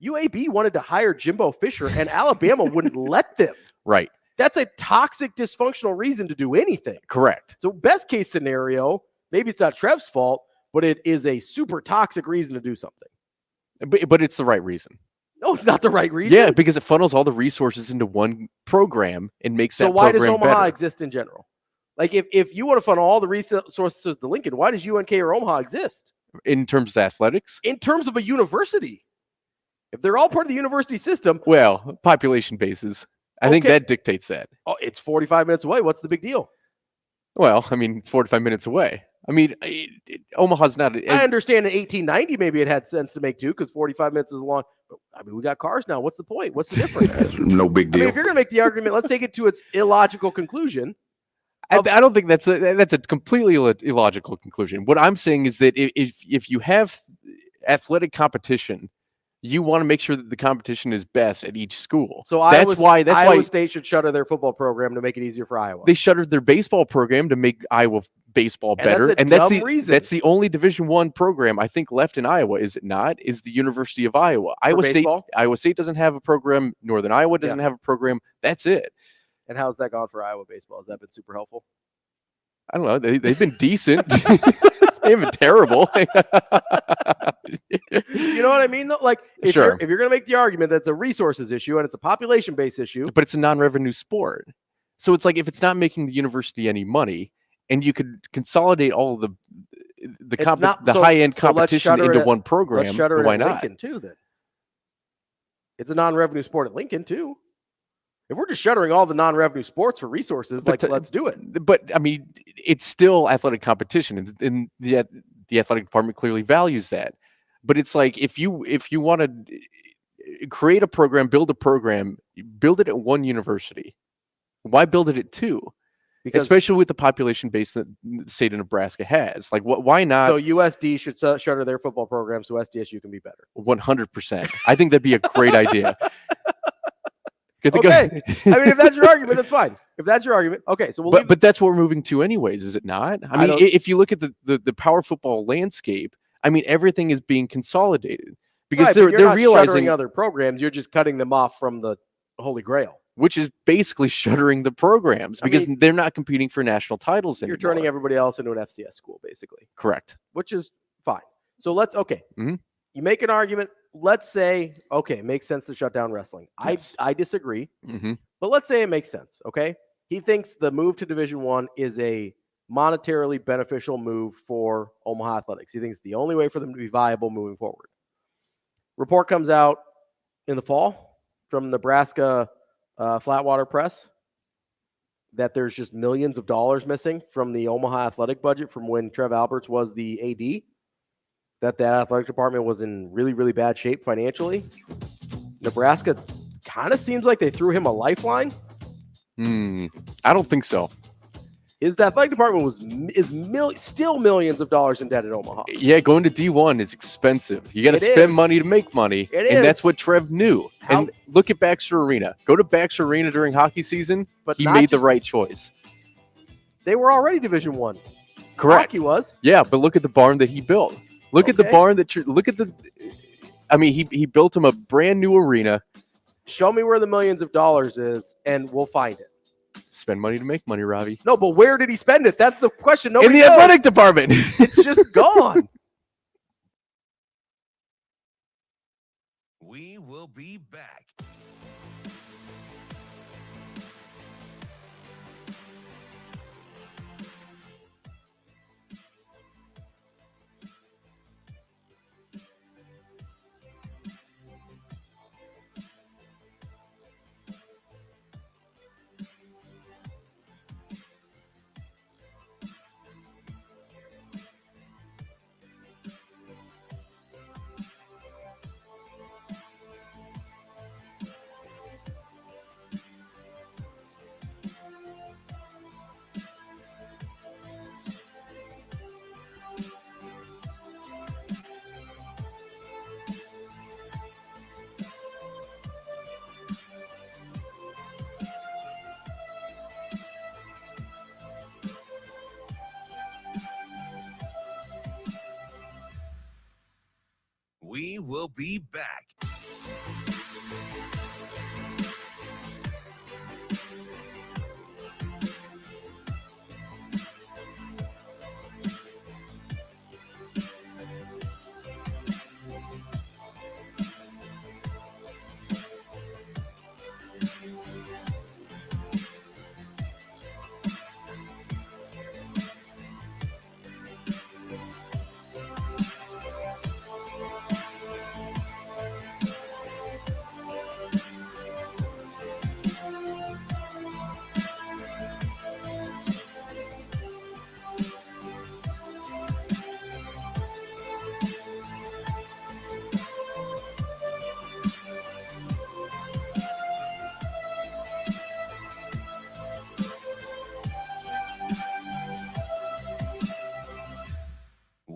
UAB wanted to hire Jimbo Fisher, and Alabama wouldn't let them. Right. That's a toxic, dysfunctional reason to do anything. Correct. So best case scenario, maybe it's not Trev's fault, but it is a super toxic reason to do something. But it's the right reason. No, it's not the right reason. Yeah, because it funnels all the resources into one program and makes that program better. So why does Omaha exist in general? Like if you want to funnel all the resources to Lincoln, why does UNK or Omaha exist? In terms of athletics? In terms of a university. If they're all part of the university system. Well, population bases. I think that dictates that. Oh, it's 45 minutes away. What's the big deal? Well, I mean, it's 45 minutes away. I mean, Omaha's not. I understand in 1890 maybe it had sense to make two because 45 minutes is long. But, I mean, we got cars now. What's the point? What's the difference? No big deal. I mean, if you're going to make the argument, let's take it to its illogical conclusion. I don't think that's a completely illogical conclusion. What I'm saying is that if you have athletic competition, you want to make sure that the competition is best at each school. So that's why Iowa State should shutter their football program to make it easier for Iowa. They shuttered their baseball program to make Iowa baseball better. And that's the only Division I program I think left in Iowa, is it not? Is the University of Iowa. Iowa State doesn't have a program. Northern Iowa doesn't have a program. That's it. And how's that gone for Iowa baseball? Has that been super helpful? I don't know. They've been decent. They haven't been terrible. You know what I mean, though? Like, if you're going to make the argument that's a resources issue and it's a population-based issue. But it's a non-revenue sport. So it's like if it's not making the university any money and you could consolidate all of the high-end competition into one program, let's shutter it why at not? Lincoln, too, then. It's a non-revenue sport at Lincoln, too. If we're just shuttering all the non-revenue sports for resources, let's do it. But I mean, it's still athletic competition, and the athletic department clearly values that. But it's like if you want to create a program, build it at one university. Why build it at two? Because, especially with the population base that the state of Nebraska has. Like, why not? So USD should shutter their football program so SDSU can be better. 100%. I think that'd be a great idea. Okay. I mean, if that's your argument, that's fine. If that's your argument, okay. So but that's what we're moving to anyways, is it not? I mean, if you look at the power football landscape, I mean, everything is being consolidated because they're realizing other programs. You're just cutting them off from the Holy Grail, which is basically shuttering the programs because they're not competing for national titles anymore. You're turning everybody else into an FCS school, basically. Correct. Which is fine. So you make an argument. Let's say, okay, it makes sense to shut down wrestling. Yes. I disagree, but let's say it makes sense, okay? He thinks the move to Division I is a monetarily beneficial move for Omaha Athletics. He thinks the only way for them to be viable moving forward. Report comes out in the fall from Nebraska Flatwater Press that there's just millions of dollars missing from the Omaha athletic budget from when Trev Alberts was the AD. That athletic department was in really, really bad shape financially. Nebraska kind of seems like they threw him a lifeline. I don't think so. His athletic department is still millions of dollars in debt at Omaha. Yeah, going to D1 is expensive. You got to spend money to make money, and that's what Trev knew. And look at Baxter Arena. Go to Baxter Arena during hockey season, but he made the right choice. They were already Division I. Correct. Hockey was. Yeah, but look at the barn that he built. Look at the barn he built him a brand new arena. Show me where the millions of dollars is, and we'll find it. Spend money to make money, Ravi. No, but where did he spend it? That's the question. In the athletic department. It's just gone. We will be back. We will be back.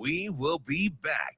We will be back.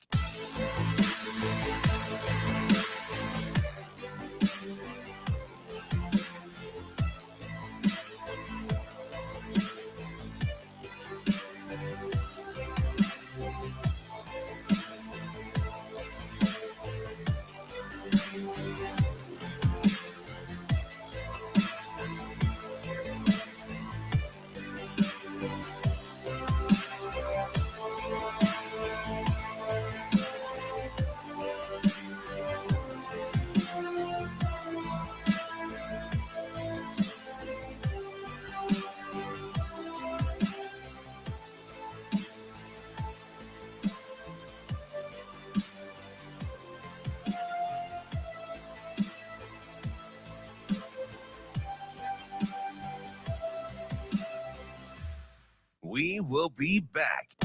We will be back.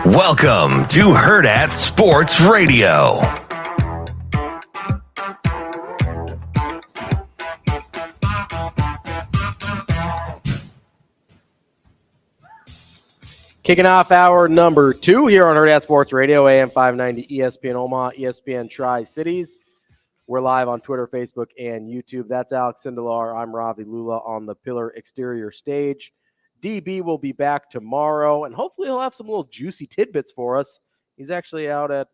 Welcome to Hurrdat Sports Radio. Kicking off hour number 2 here on Hurrdat Sports Radio, AM 590 ESPN Omaha, ESPN Tri-Cities. We're live on Twitter, Facebook, and YouTube. That's Alex Sindelar. I'm Ravi Lulla on the Pillar Exterior stage. DB will be back tomorrow, and hopefully he'll have some little juicy tidbits for us. He's actually out at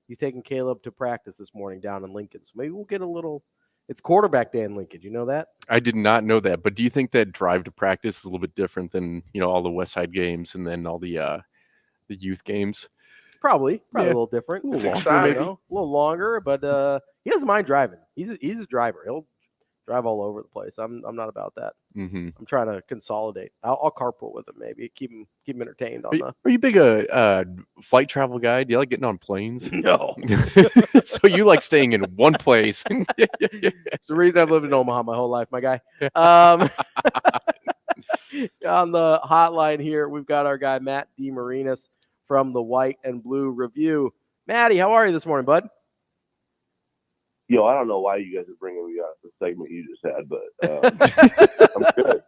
he's taking Caleb to practice this morning down in Lincoln. So maybe we'll get a little – it's quarterback day in Lincoln. You know that? I did not know that, but do you think that drive to practice is a little bit different than, all the West Side games and then all the youth games? Probably Yeah. a little different. It's exciting. A little longer, but he doesn't mind driving. He's a driver. He'll drive all over the place. I'm not about that. Mm-hmm. I'm trying to consolidate. I'll carpool with him, maybe keep him entertained on the. Are you big a flight travel guy? Do you like getting on planes? No, So you like staying in one place? it's the reason I've lived in Omaha my whole life, my guy. On the hotline here, we've got our guy Matt DeMarinis from the White and Blue Review. Matty, how are you this morning, bud? Yo, I don't know why you guys are bringing me up the segment you just had, but I'm good.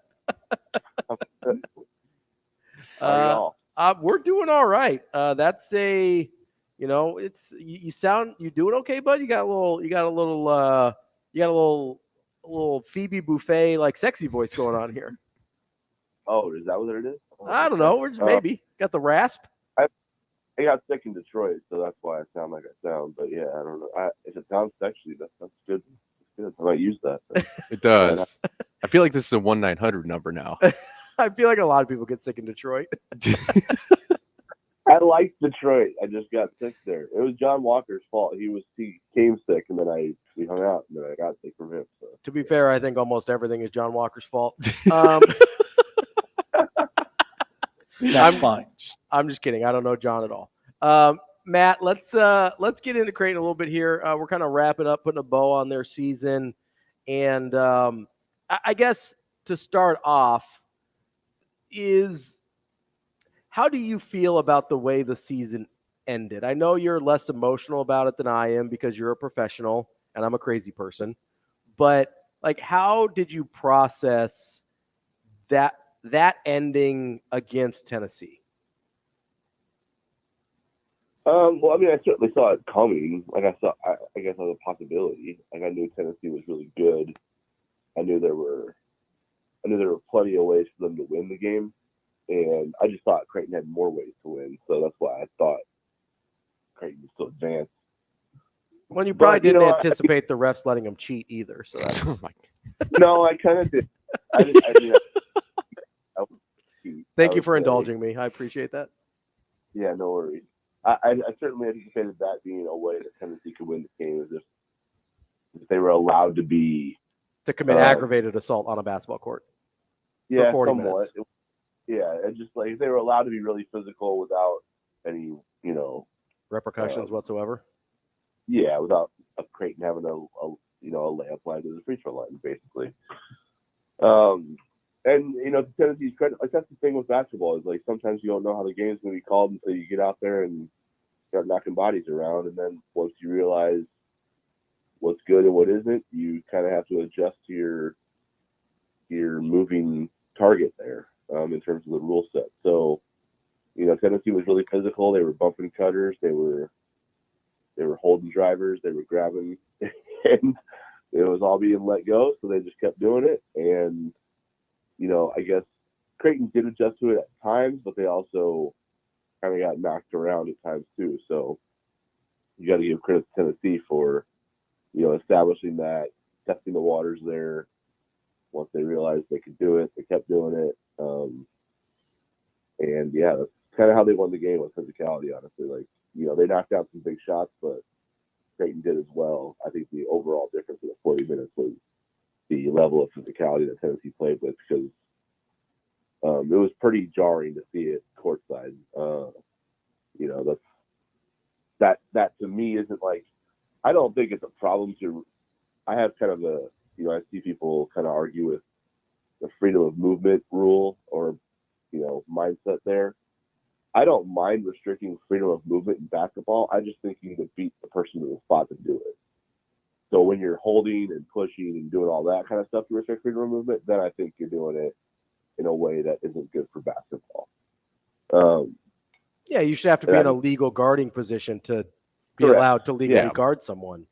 How are y'all? We're doing all right. That's a, it's you doing okay, bud? You got a little Phoebe Buffet like sexy voice going on here. Oh, is that what it is? I don't know. We're just maybe got the rasp. I got sick in Detroit, so that's why I sound like I sound. But yeah, I don't know. If it sounds sexy, that's good. That's good. I might use that. It does. I feel like this is a 1-900 number now. I feel like a lot of people get sick in Detroit. I like Detroit. I just got sick there. It was John Walker's fault. He came sick, and then we hung out, and then I got sick from him. So. To be fair, I think almost everything is John Walker's fault. That's fine. I'm just kidding. I don't know John at all. Matt, let's get into Creighton a little bit here. We're kind of wrapping up, putting a bow on their season, and I guess to start off is how do you feel about the way the season ended? I know you're less emotional about it than I am because you're a professional and I'm a crazy person, but like, how did you process that ending against Tennessee? Well, I mean, I certainly saw it coming. Like I guess as a possibility. Like I knew Tennessee was really good. I knew there were plenty of ways for them to win the game, and I just thought Creighton had more ways to win. So that's why I thought Creighton would still advance. Well, you probably didn't anticipate the refs letting them cheat either. So that's... No, I kind of did. Thank you for indulging me. I appreciate that. Yeah, no worries. I certainly anticipated that being a way that Tennessee could win the game, is if they were allowed to commit aggravated assault on a basketball court. Yeah, for 40 somewhat. minutes. And just like if they were allowed to be really physical without any, repercussions whatsoever. Yeah, without a Creighton having a layup line to the free throw line, basically. And to Tennessee's credit, like that's the thing with basketball, is like sometimes you don't know how the game's going to be called until you get out there and start knocking bodies around, and then once you realize what's good and what isn't, you kind of have to adjust to your moving target there in terms of the rule set. So, Tennessee was really physical. They were bumping cutters. They were holding drivers. They were grabbing, and it was all being let go. So they just kept doing it, and I guess Creighton did adjust to it at times, but they also kind of got knocked around at times too. So you got to give credit to Tennessee for, establishing that, testing the waters there. Once they realized they could do it, they kept doing it. And yeah, that's kind of how they won the game, with physicality, honestly. Like, they knocked out some big shots, but Creighton did as well. I think the overall difference in the 40 minutes was the level of physicality that Tennessee played with, because it was pretty jarring to see it courtside. That to me isn't like, I don't think it's a problem I have kind of I see people kind of argue with the freedom of movement rule or, mindset there. I don't mind restricting freedom of movement in basketball. I just think you need to beat the person to the spot to do it. So when you're holding and pushing and doing all that kind of stuff to restrict freedom of movement, then I think you're doing it in a way that isn't good for basketball. Yeah, you should have to be in a legal guarding position to be allowed to legally guard someone.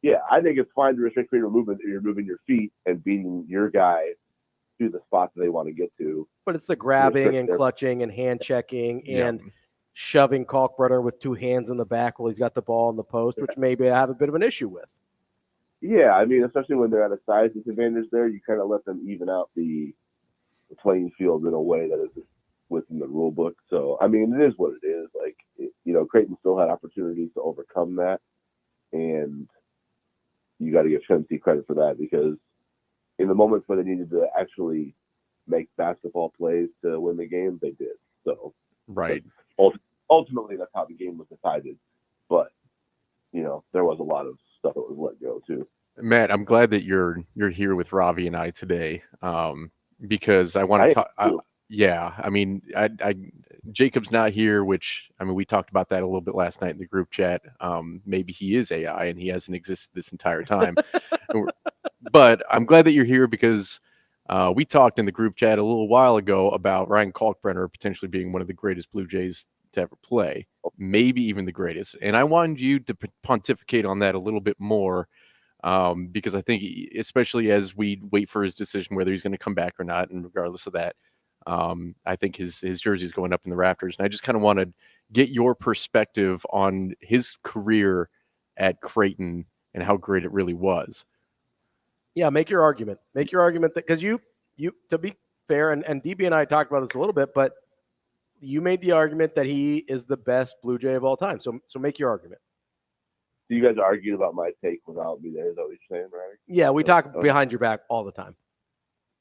Yeah, I think it's fine to restrict freedom of movement if you're moving your feet and beating your guy to the spot that they want to get to. But it's the grabbing and clutching and hand checking and shoving Kalkbrenner with two hands in the back while he's got the ball in the post, which maybe I have a bit of an issue with. Yeah, I mean, especially when they're at a size disadvantage there, you kind of let them even out the playing field in a way that is within the rule book. So, I mean, it is what it is. Like, Creighton still had opportunities to overcome that, and you got to give Tennessee credit for that, because in the moments where they needed to actually make basketball plays to win the game, they did. So, right. Ultimately, that's how the game was decided. But there was a lot of stuff that was let go too. Matt, I'm glad that you're here with Ravi and I today, because I want to talk. Yeah, I mean, Jacob's not here, which, I mean, we talked about that a little bit last night in the group chat. Maybe he is AI and he hasn't existed this entire time. But I'm glad that you're here, because we talked in the group chat a little while ago about Ryan Kalkbrenner potentially being one of the greatest Blue Jays to ever play, maybe even the greatest. And I wanted you to pontificate on that a little bit more, because I think, especially as we wait for his decision whether he's going to come back or not, and regardless of that, I think his jersey's going up in the rafters. And I just kind of want to get your perspective on his career at Creighton and how great it really was. Yeah, make your argument. Make your argument that, because you to be fair, and DB and I talked about this a little bit, but you made the argument that he is the best Blue Jay of all time. So make your argument. So you guys argued about my take without me there. Is that what you're saying, right? Yeah, we talk behind your back all the time.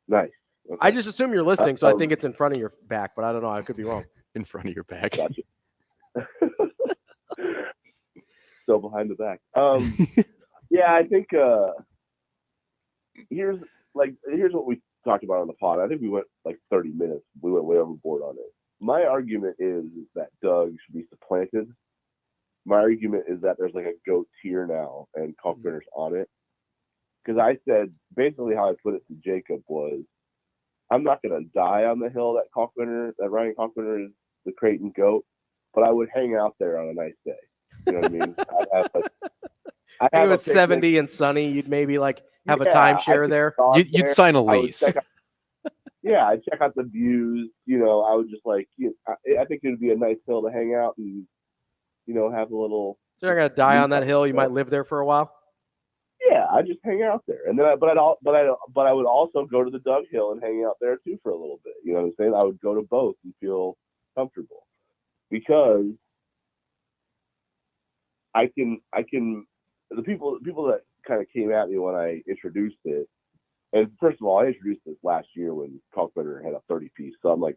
Nice. Okay. I just assume you're listening, so I think it's in front of your back, but I don't know. I could be wrong. In front of your back. Gotcha. So behind the back. Yeah, I think here's what we talked about on the pod. I think we went like 30 minutes. We went way overboard on it. My argument is that Doug should be supplanted. My argument is that there's like a GOAT tier now, and Kalkbrenner's on it. Because I said, basically how I put it to Jacob was, I'm not going to die on the hill that Ryan Kalkbrenner is the Creighton GOAT, but I would hang out there on a nice day. You know what I mean? I'd have it's 70 and sunny. You'd maybe like have a timeshare there. You'd sign a lease. I'd check out the views. I would just like, I think it would be a nice hill to hang out and, have a little. So you're not going to die on that hill. You might live there for a while. Yeah, I just hang out there, and then I would also go to the Doug Hill and hang out there too for a little bit. You know what I'm saying? I would go to both and feel comfortable, because I can the people that kind of came at me when I introduced it, and first of all, I introduced this last year when Kalkbrenner had a 30-piece. So I'm like,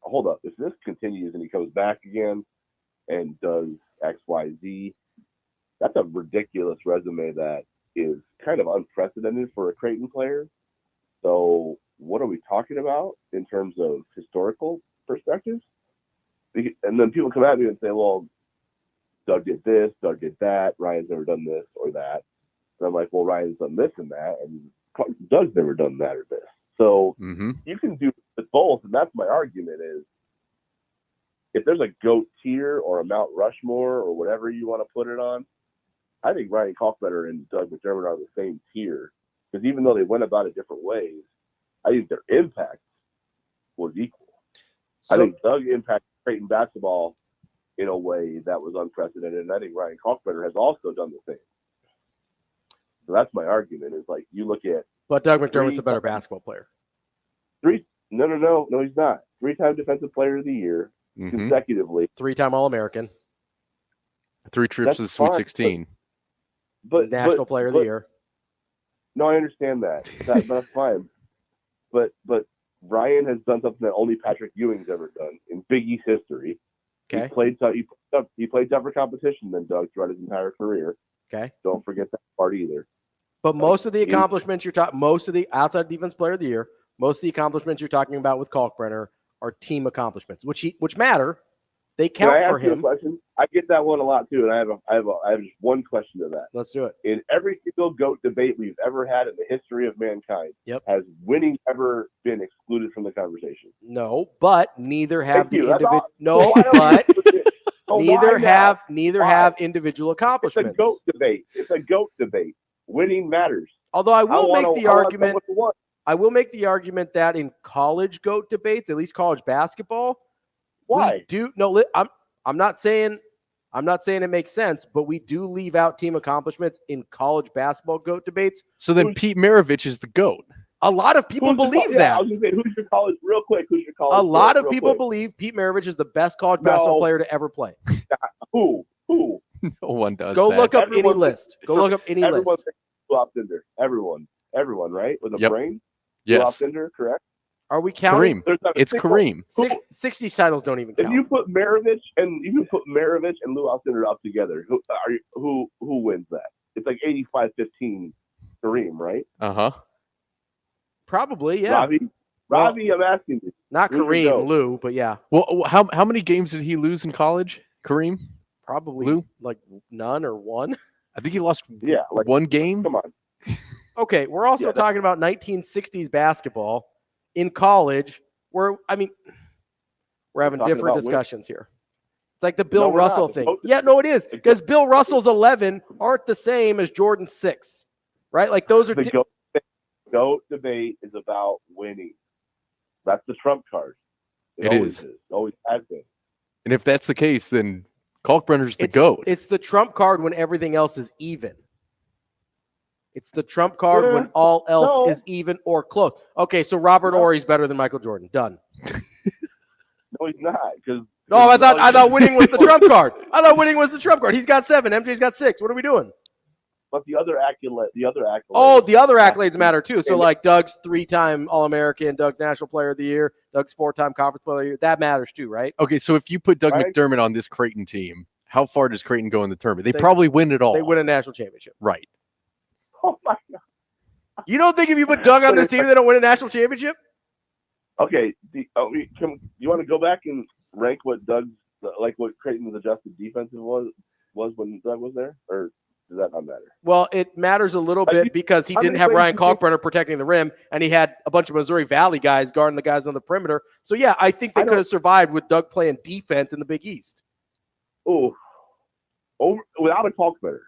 hold up, if this continues and he comes back again and does X, Y, Z. That's a ridiculous resume that is kind of unprecedented for a Creighton player. So what are we talking about in terms of historical perspectives? And then people come at me and say, well, Doug did this, Doug did that, Ryan's never done this or that. And I'm like, well, Ryan's done this and that, and Doug's never done that or this. So you can do both, and that's my argument is, if there's a GOAT tier or a Mount Rushmore or whatever you want to put it on, I think Ryan Kalkbrenner and Doug McDermott are the same tier, because even though they went about it different ways, I think their impact was equal. I think Doug impacted Creighton basketball in a way that was unprecedented, and I think Ryan Kalkbrenner has also done the same. So that's my argument. Is like, you look at, but Doug McDermott's a better basketball player. No, he's not. 3-time Defensive Player of the Year consecutively. 3-time All-American. 3 trips to the Sweet 16. But National Player of the Year. No, I understand that. That's fine. But Ryan has done something that only Patrick Ewing's ever done in Big East history. Okay. He played tougher competition than Doug throughout his entire career. Okay. Don't forget that part either. But most of the accomplishments outside Defense Player of the Year, most of the accomplishments you're talking about with Kalkbrenner are team accomplishments, which matter. They count for him. I get that one a lot too, and I have just one question to that. Let's do it. In every single GOAT debate we've ever had in the history of mankind, has winning ever been excluded from the conversation? No, but neither have neither have individual accomplishments. It's a GOAT debate. Winning matters. Although I will make the argument that in college GOAT debates, at least college basketball. Why? I'm not saying it makes sense, but we do leave out team accomplishments in college basketball GOAT debates. So then Pete Maravich is the GOAT. A lot of people believe that. I was going to say, who's your college? Real quick, who's your college? A lot of people believe Pete Maravich is the best college basketball player to ever play. Who? No one does. Go that. look up any list. Go look up any list. Everyone, right? With a brain. Yes. Correct. Are we counting? Kareem. It's Kareem. 60 titles don't even count. If you put Maravich and Lou Alcindor up together, who wins that? It's like 85-15 Kareem, right? Probably, yeah. Ravi, I'm asking you. Not Kareem, Lou, but yeah. Well, how many games did he lose in college, Kareem? Probably Lou? like none or one. I think he lost one game. Come on. Okay, we're also talking about 1960s basketball in college where, we're having different discussions here. It's like the Bill Russell thing. Yeah, no, it is. Because Bill Russell's 11 aren't the same as Jordan's 6, right? Like those are the GOAT debate is about winning. That's the trump card. It is. It always has been. And if that's the case, then Kalkbrenner's the GOAT. It's the trump card when everything else is even. It's the trump card when all else is even or close. Okay, so Robert Ory's better than Michael Jordan. Done. No, he's not. I thought winning was the trump card. I thought winning was the trump card. He's got 7. MJ's got 6. What are we doing? But the other accolades. Oh, the other accolades matter too. So like Doug's 3-time All-American, Doug's National Player of the Year, Doug's 4-time Conference Player of the Year. That matters too, right? Okay, so if you put Doug McDermott on this Creighton team, how far does Creighton go in the tournament? They probably win it all. They win a national championship. Right. Oh my God. You don't think if you put Doug on this team, they don't win a national championship? Okay. You want to go back and rank what what Creighton's adjusted defensive was when Doug was there, or does that not matter? Well, it matters a little bit because he didn't have Ryan Kalkbrenner protecting the rim, and he had a bunch of Missouri Valley guys guarding the guys on the perimeter. So, yeah, I think they could have survived with Doug playing defense in the Big East. Oh, without a Kalkbrenner.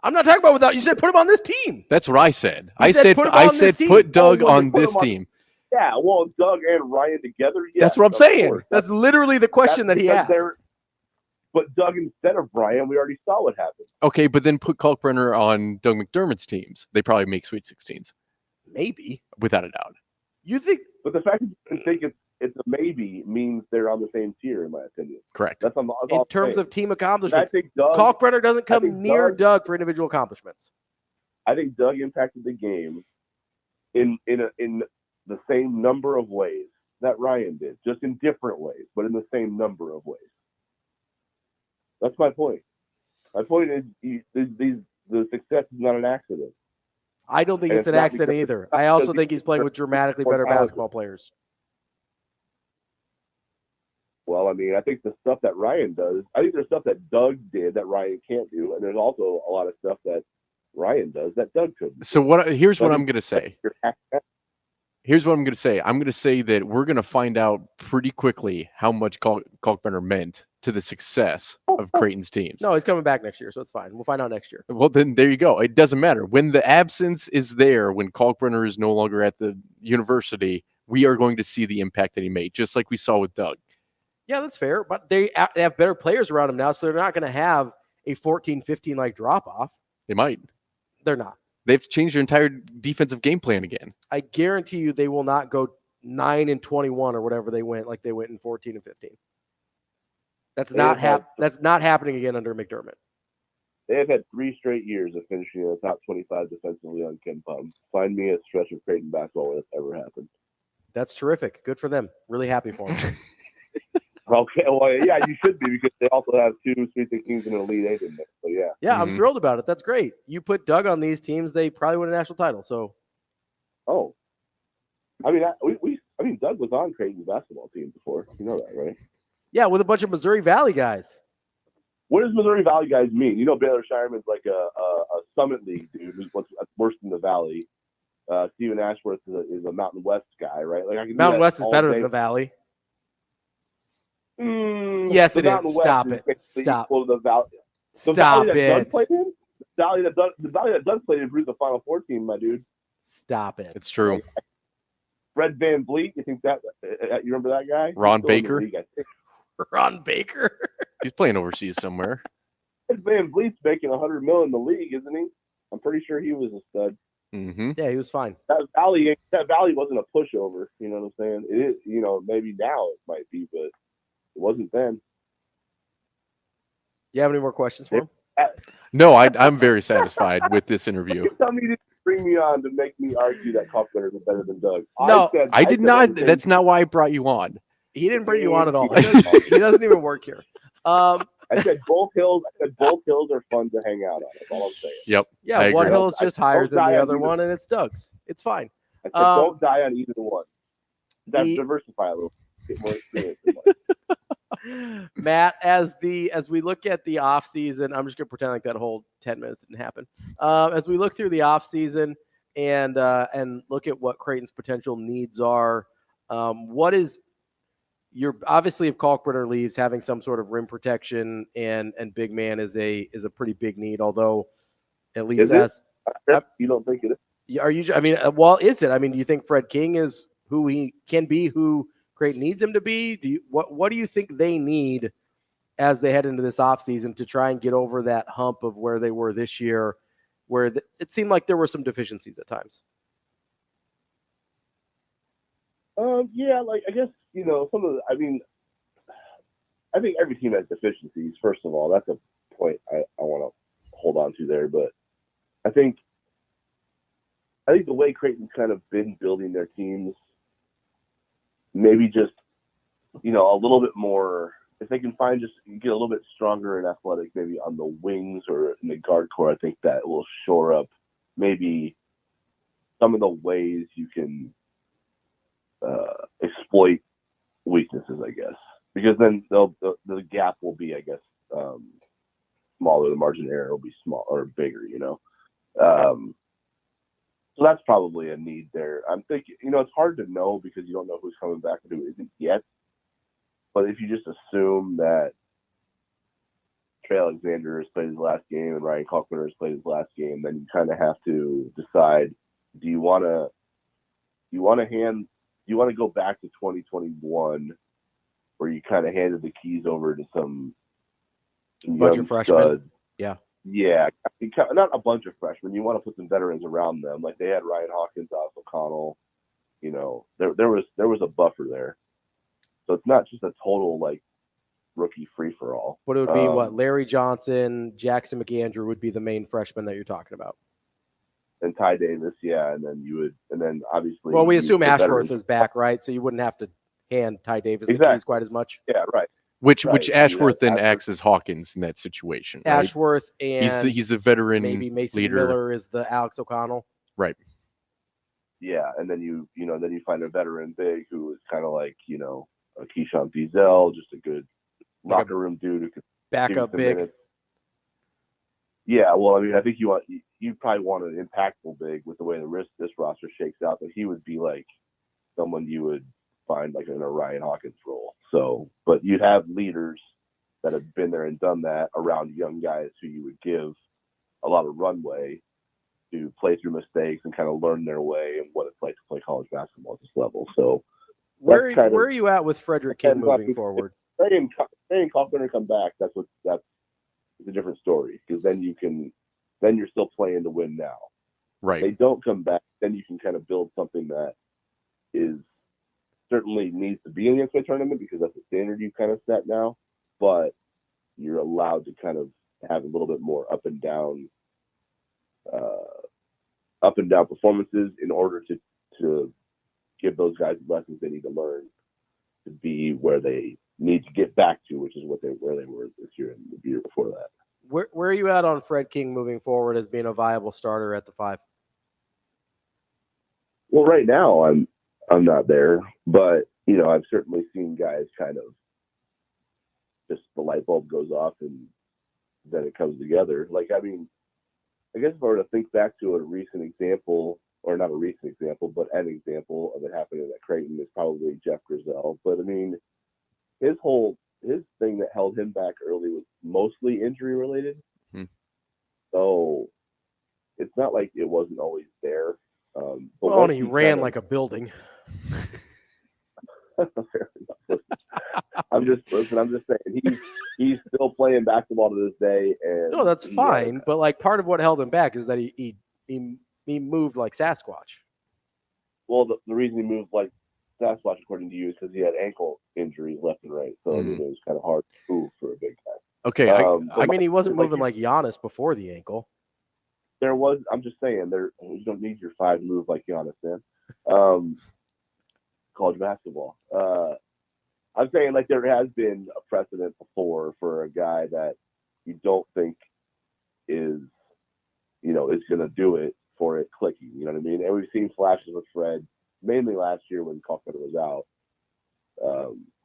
I'm not talking about without. You said put him on this team. That's what I said. I said put Doug on this team. Yeah, well, Doug and Ryan together. Yes, that's what I'm saying. That's literally the question that he asked. But Doug instead of Brian, we already saw what happened. Okay, but then put Kalkbrenner on Doug McDermott's teams. They probably make Sweet 16s. Maybe. Without a doubt. You think? But the fact that you think it's a maybe means they're on the same tier, in my opinion. Correct. That's in terms of team accomplishments. Kalkbrenner doesn't come near Doug for individual accomplishments. I think Doug impacted the game in the same number of ways that Ryan did, just in different ways, but in the same number of ways. That's my point. My point is the success is not an accident. I don't think it's an accident either. I also think he's playing with dramatically better basketball players. Well, I think the stuff that Ryan does, I think there's stuff that Doug did that Ryan can't do, and there's also a lot of stuff that Ryan does that Doug couldn't. So here's what I'm going to say. Here's what I'm going to say. I'm going to say that we're going to find out pretty quickly how much Kalkbrenner meant to the success of Creighton's teams. No, he's coming back next year, so it's fine. We'll find out next year. Well, then there you go. It doesn't matter. When the absence is there, when Kalkbrenner is no longer at the university, we are going to see the impact that he made, just like we saw with Doug. Yeah, that's fair. But they have better players around him now, so they're not going to have a 14-15 like drop-off. They might. They're not. They've changed their entire defensive game plan again. I guarantee you they will not go 9-21 or whatever they went like they went in 14 and 15. That's not happening again under McDermott. They have had 3 straight years of finishing in the top 25 defensively on Ken Palm. Find me a stretch of Creighton basketball where that's ever happened. That's terrific. Good for them. Really happy for them. Okay, well, yeah, you should be because they also have 2 Sweet 16s and an Elite 8 in there. So, yeah. Yeah, I'm thrilled about it. That's great. You put Doug on these teams, they probably win a national title. So, Doug was on Creighton's basketball team before. You know that, right? Yeah, with a bunch of Missouri Valley guys. What does Missouri Valley guys mean? You know, Baylor Shireman's like a Summit League dude who's worse than the Valley. Stephen Ashworth is a Mountain West guy, right? Like Mountain West is better than the Valley. Yes, it is. Stop it. Stop. Stop it. The Valley that Doug played in produced the Final Four team, my dude. Stop it. It's true. Fred Van Vliet, you think that? You remember that guy? Ron Baker. Ron Baker. He's playing overseas somewhere. Fred Van Vliet's making $100 million in the league, isn't he? I'm pretty sure he was a stud. Mm-hmm. Yeah, he was fine. That Valley wasn't a pushover. You know what I'm saying? It is. You know, maybe now it might be, but it wasn't then. You have any more questions for him? No, I'm very satisfied with this interview. You tell me to bring me on to make me argue that Kalkbrenner is better than Doug. No, I did not. That's not why I brought you on. He didn't bring you on at all. He doesn't even work here. I said both hills. Are fun to hang out on. That's all I'm saying. Yep. Yeah, one hill is just higher than the other one, and it's Doug's. It's fine. I said don't die on either one. Diversify a little. Get more experience in life. Matt, as we look at the off season, I'm just gonna pretend like that whole 10 minutes didn't happen. As we look through the off season and look at what Creighton's potential needs are, what is your obviously if Kalkbrenner leaves, having some sort of rim protection and big man is a pretty big need. Although at least you don't think it is? Are you? I mean, well, is it? I mean, do you think Fred King is who he can be? Who Creighton needs him to be? What do you think they need as they head into this offseason to try and get over that hump of where they were this year, where it seemed like there were some deficiencies at times? Yeah, like I guess, you know, I think every team has deficiencies, first of all. That's a point I want to hold on to there. But I think the way Creighton's kind of been building their teams, maybe just, you know, a little bit more, if they can get a little bit stronger and athletic, maybe on the wings or in the guard core, I think that will shore up maybe some of the ways you can exploit weaknesses, I guess. Because then the gap will be, I guess, smaller. The margin of error will be small or bigger, you know. So that's probably a need there. I'm thinking, you know, it's hard to know because you don't know who's coming back and who isn't yet. But if you just assume that Trey Alexander has played his last game and Ryan Kalkbrenner has played his last game, then you kind of have to decide: do you want to go back to 2021, where you kind of handed the keys over to some bunch of freshmen? Studs? Yeah, not a bunch of freshmen. You want to put some veterans around them, like they had Ryan Hawkins, Alex O'Connell. You know, there was a buffer there, so it's not just a total like rookie free for all. But it would be Larry Johnson, Jackson McAndrew would be the main freshmen that you're talking about, and Ty Davis, yeah, and then obviously. Well, we assume Ashworth is back, right? So you wouldn't have to hand Ty Davis the keys quite as much. Yeah, right. Which Ashworth then acts as Hawkins in that situation. Right? Ashworth and he's the veteran maybe Mason leader. Miller is the Alex O'Connell. Right. Yeah, and then you find a veteran big who is kind of like, you know, a Keyshawn Fizel, just a good locker room dude who could back up big. Minutes. Yeah, well, I mean, I think you probably want an impactful big with the way this roster shakes out, that he would be like someone you would find like in a Ryan Hawkins role. So, but you'd have leaders that have been there and done that around young guys who you would give a lot of runway to play through mistakes and kind of learn their way and what it's like to play college basketball at this level. So, where are you at with Frederick King moving forward? Saying Kalkbrenner come back, that's a different story, because then you're still playing to win now. Right. They don't come back, then you can kind of build something that is certainly needs to be in the NCAA tournament, because that's the standard you kind of set now, but you're allowed to kind of have a little bit more up and down performances in order to give those guys lessons they need to learn to be where they need to get back to, which is where they were this year and the year before that. Where are you at on Fred King moving forward as being a viable starter at the 5? Well, right now I'm not there, but you know, I've certainly seen guys kind of just the light bulb goes off and then it comes together. Like, I mean, I guess if I were to think back to a recent example, or not a recent example, but an example of it happening at Creighton, is probably Jeff Griselle. But I mean, his thing that held him back early was mostly injury related. So it's not like it wasn't always there. But he ran like a building. I'm just saying he's still playing basketball to this day, and no, that's fine. But like, part of what held him back is that he He moved like Sasquatch. Well, the reason he moved like Sasquatch, according to you, is because he had ankle injuries left and right. So I mean, it was kind of hard to move for a big guy. Okay. I mean, he wasn't moving like Giannis before the ankle. I'm just saying, you don't need your 5 to move like Giannis, man. College basketball. I'm saying, like, there has been a precedent before for a guy that you don't think is going to do it for it clicking. You know what I mean? And we've seen flashes with Fred, mainly last year when Kaufman was out.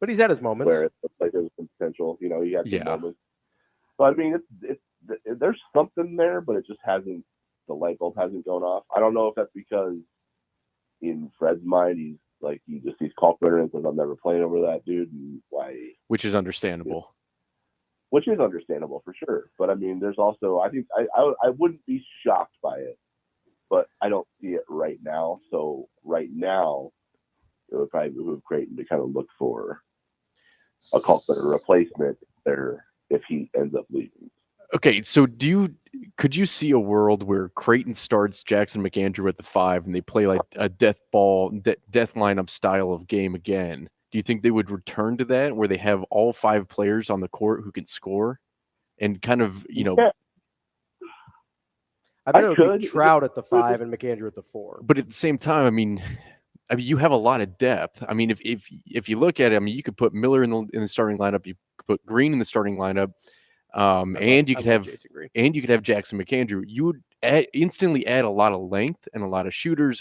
But he's had his moments. Where it looked like there was some potential. He had some moments. So, I mean, there's something there, but it just hasn't, the light bulb hasn't gone off. I don't know if that's because in Fred's mind, he just sees Kaufman and says, I'm never playing over that dude. And why? Which is understandable. Which is understandable for sure. But I mean, there's also, I think I wouldn't be shocked by it, but I don't see it right now. So right now, it would probably behoove Creighton to kind of look for a Kaufman replacement there if he ends up leaving. Okay, so could you see a world where Creighton starts Jackson McAndrew at the 5 and they play like a death lineup style of game again? Do you think they would return to that where they have all 5 players on the court who can score and kind of, I bet it would be Trout at the 5 and McAndrew at the 4. But at the same time, I mean, you have a lot of depth. I mean, if you look at it, I mean, you could put Miller in the starting lineup, you could put Green in the starting lineup, and you could have Jackson McAndrew. You would instantly add a lot of length and a lot of shooters,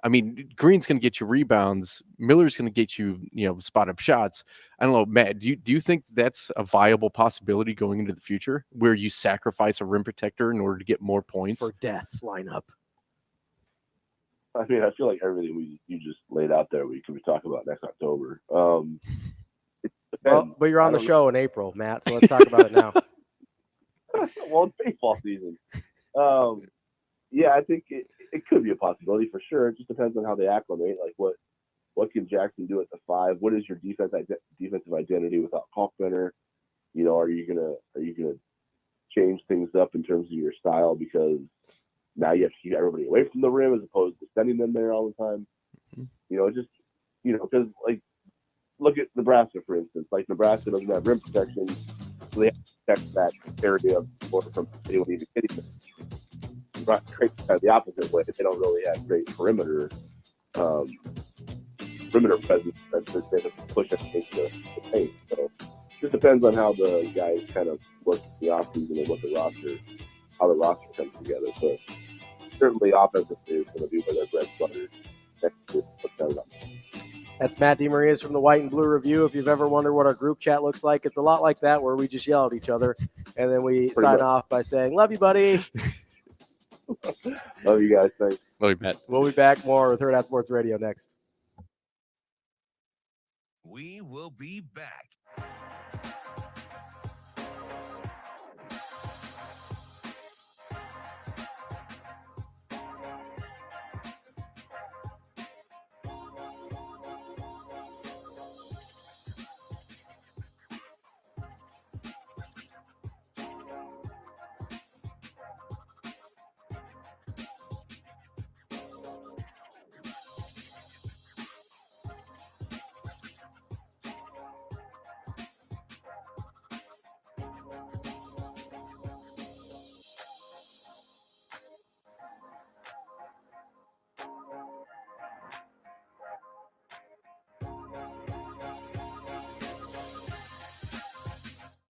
I mean, Green's going to get you rebounds. Miller's going to get you, spot up shots. I don't know, Matt, do you think that's a viable possibility going into the future where you sacrifice a rim protector in order to get more points? For death lineup. I mean, I feel like everything you just laid out there we could be talking about next October. Well, but you're on the show in April, Matt, so let's talk about it now. Well, it's baseball season. Yeah, I think it could be a possibility for sure. It just depends on how they acclimate. Like, what can Jackson do at the 5? What is your defensive identity without Kaufman? Are you gonna change things up in terms of your style because now you have to keep everybody away from the rim as opposed to sending them there all the time? Because like, look at Nebraska, for instance. Like, Nebraska doesn't have rim protection, so they have to protect that area of the floor from anyone even hitting them. Creighton kind of the opposite way. They don't really have great perimeter presence that they have to push everything to the paint. So it just depends on how the guys kind of work the offseason and how the roster comes together. But certainly offensively is going to be where their bread butter next year. That's Matt DeMarinis from the White and Blue Review. If you've ever wondered what our group chat looks like, it's a lot like that where we just yell at each other and then we sign off by saying, "Love you, buddy." Love you guys. Thanks. Love you, Matt. We'll be back more with Hurrdat Sports Radio next. We will be back.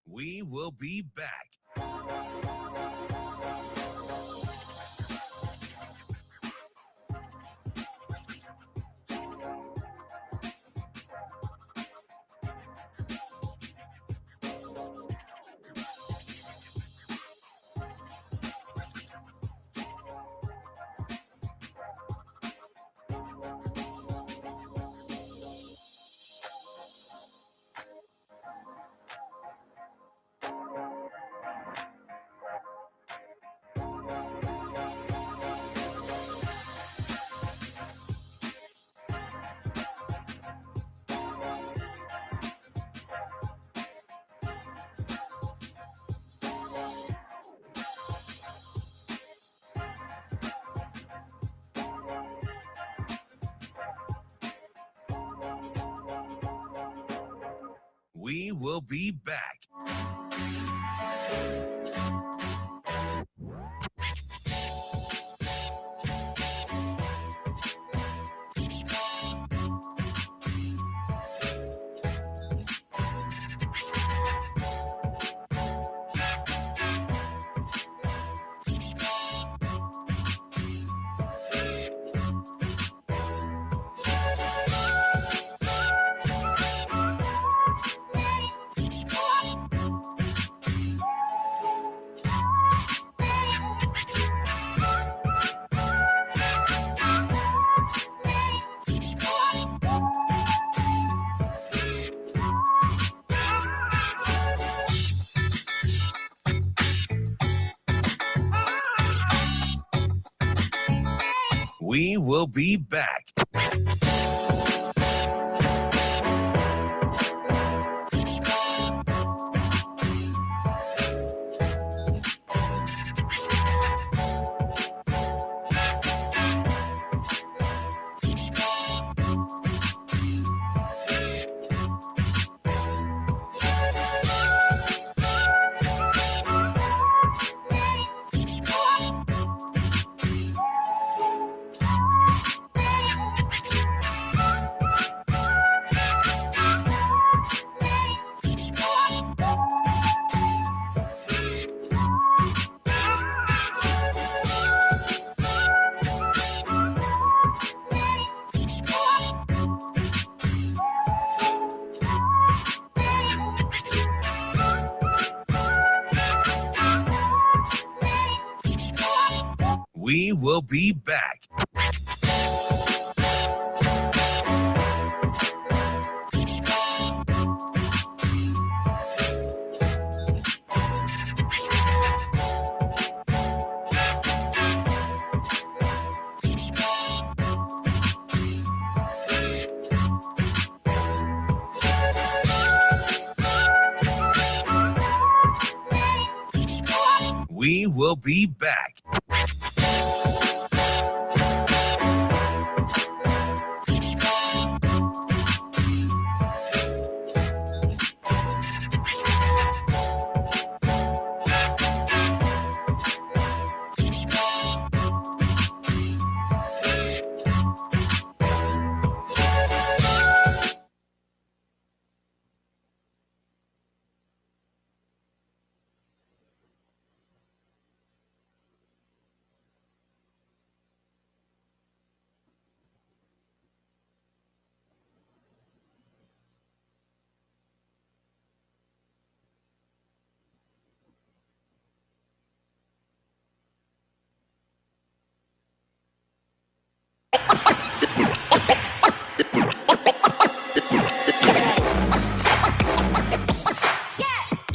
We will be back. We will be back. We will be back. We will be back. We will be back.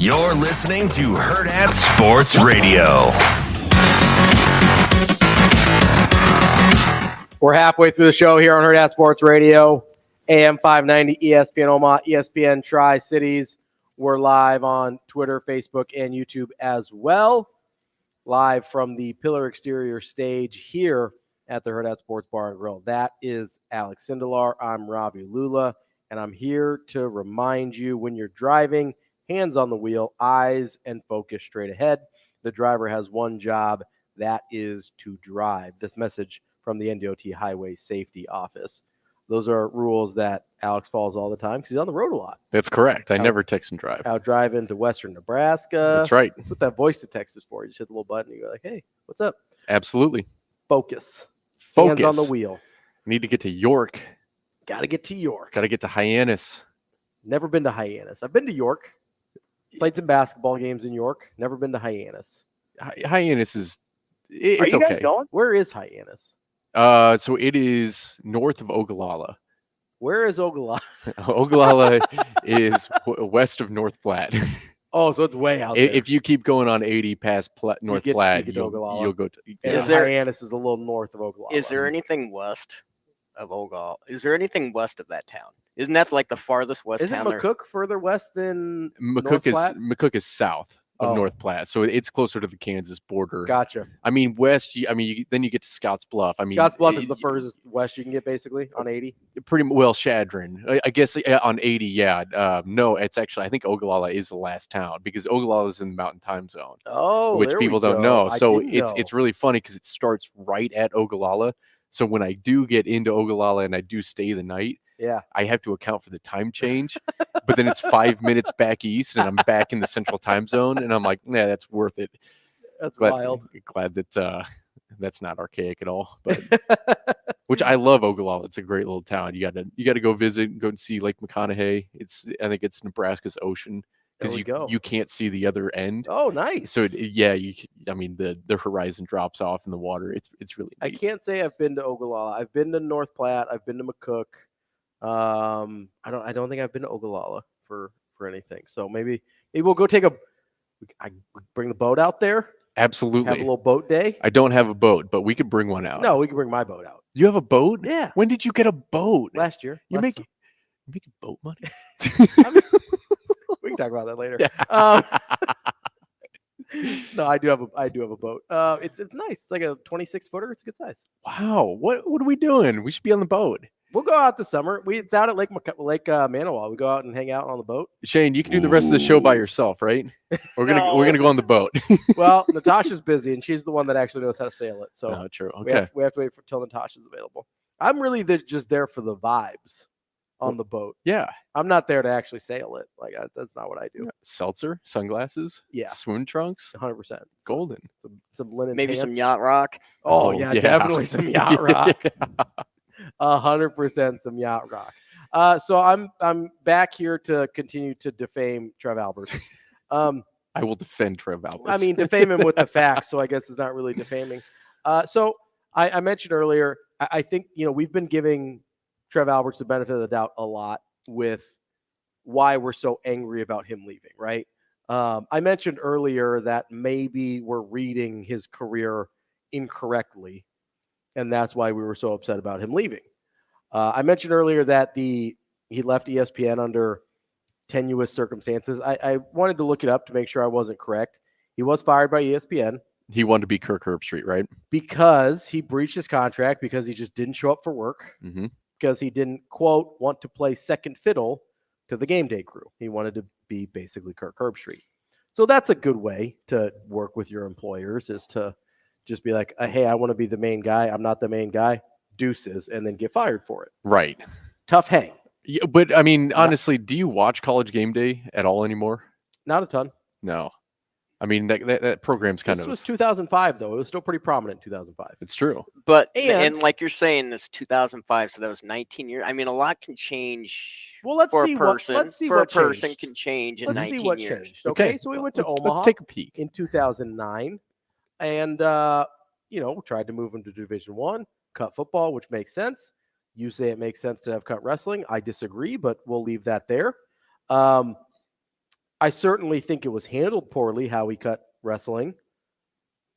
You're listening to Hurrdat Sports Radio. We're halfway through the show here on Hurrdat Sports Radio, AM 590, ESPN Omaha, ESPN Tri-Cities. We're live on Twitter, Facebook, and YouTube as well. Live from the Pillar Exterior stage here at the Hurrdat Sports Bar and Grill. That is Alex Sindelar. I'm Ravi Lulla, and I'm here to remind you when you're driving, hands on the wheel, eyes and focus straight ahead. The driver has one job, that is to drive. This message from the NDOT Highway Safety Office. Those are rules that Alex follows all the time because he's on the road a lot. That's correct. I never text and drive. Out driving to western Nebraska. That's right. That's what that voice to text is for. You just hit the little button and you're like, hey, what's up? Absolutely. Focus. Focus. Hands on the wheel. Need to get to York. Got to get to York. Got to get to Hyannis. Never been to Hyannis. I've been to York. Played some basketball games in York. Never been to Hyannis. Hyannis is it's Are you okay. guys going? Where is Hyannis? So it is north of Ogallala. Where is Ogallala? Ogallala is west of North Platte. Oh, so it's way out there. If you keep going on 80 past North Platte, you'll go to. And Hyannis is a little north of Ogallala. Is there anything west of Ogallala? Is there anything west of that town? Isn't that like the farthest west town? Isn't McCook further west than McCook North is Platte? McCook is south. of North Platte, so it's closer to the Kansas border. Gotcha. I mean, west. Then you get to Scotts Bluff. I mean, Scotts Bluff is the furthest west you can get, basically, on 80. Pretty well, Chadron. I guess on 80. Yeah. No, it's actually I think Ogallala is the last town because Ogallala is in the Mountain Time Zone. Oh, which there people we don't go. know. So know. it's really funny because it starts right at Ogallala. So when I do get into Ogallala and I do stay the night, yeah, I have to account for the time change. But then it's 5 minutes back east, and I'm back in the Central Time Zone, and I'm like, nah, that's worth it. That's wild. Glad that that's not archaic at all. But which I love Ogallala. It's a great little town. You gotta go visit, go and see Lake McConaughey. I think it's Nebraska's ocean. Because you can't see the other end. Oh, nice. So the horizon drops off in the water. It's really neat. I can't say I've been to Ogallala. I've been to North Platte. I've been to McCook. I don't think I've been to Ogallala for anything. So maybe we'll go bring the boat out there. Absolutely. Have a little boat day. I don't have a boat, but we could bring one out. No, we can bring my boat out. You have a boat? Yeah. When did you get a boat? Last year. You're making boat money? We can talk about that later. Yeah. No, I do have a boat. It's nice. It's like a 26-footer. It's a good size. Wow. What are we doing? We should be on the boat. We'll go out this summer. It's out at Lake Manawa. We go out and hang out on the boat. Shane, you can do the rest of the show by yourself, right? We're gonna go on the boat. Well, Natasha's busy, and she's the one that actually knows how to sail it. So true. Okay. We have to wait till Natasha's available. I'm really just there for the vibes on the boat. Yeah. I'm not there to actually sail it. That's not what I do. Yeah. Seltzer, sunglasses, yeah, swim trunks, 100%. golden, some linen, maybe pants. some yacht rock. Oh yeah, definitely some yacht rock. 100% some yacht rock. So I'm back here to continue to defame Trev Alberts. I will defend Trev Alberts. I mean, defame him with the facts, so I guess it's not really defaming. So I mentioned earlier, I think we've been giving Trev Alberts the benefit of the doubt a lot with why we're so angry about him leaving, right? I mentioned earlier that maybe we're reading his career incorrectly, and that's why we were so upset about him leaving. I mentioned earlier that he left ESPN under tenuous circumstances. I wanted to look it up to make sure I wasn't correct. He was fired by ESPN. He wanted to be Kirk Herbstreit, right? Because he breached his contract because he just didn't show up for work. Mm-hmm. Because he didn't, quote, want to play second fiddle to the game day crew. He wanted to be basically Kirk Herbstreit. So that's a good way to work with your employers, is to just be like, hey, I want to be the main guy. I'm not the main guy. Deuces. And then get fired for it. Right. Tough hang. Yeah, but, I mean, honestly, do you watch College Game Day at all anymore? Not a ton. No. I mean, that program's kind of... This was 2005, though. It was still pretty prominent in 2005. It's true. But, and like you're saying, it's 2005, so that was 19 years. I mean, a lot can change for a person. Let's see for what a person changed. Can change in let's 19 see what years. Changed. Okay, so we went to Omaha. Let's take a peek. In 2009, and, tried to move him to Division I, cut football, which makes sense. You say it makes sense to have cut wrestling. I disagree, but we'll leave that there. I certainly think it was handled poorly how he cut wrestling,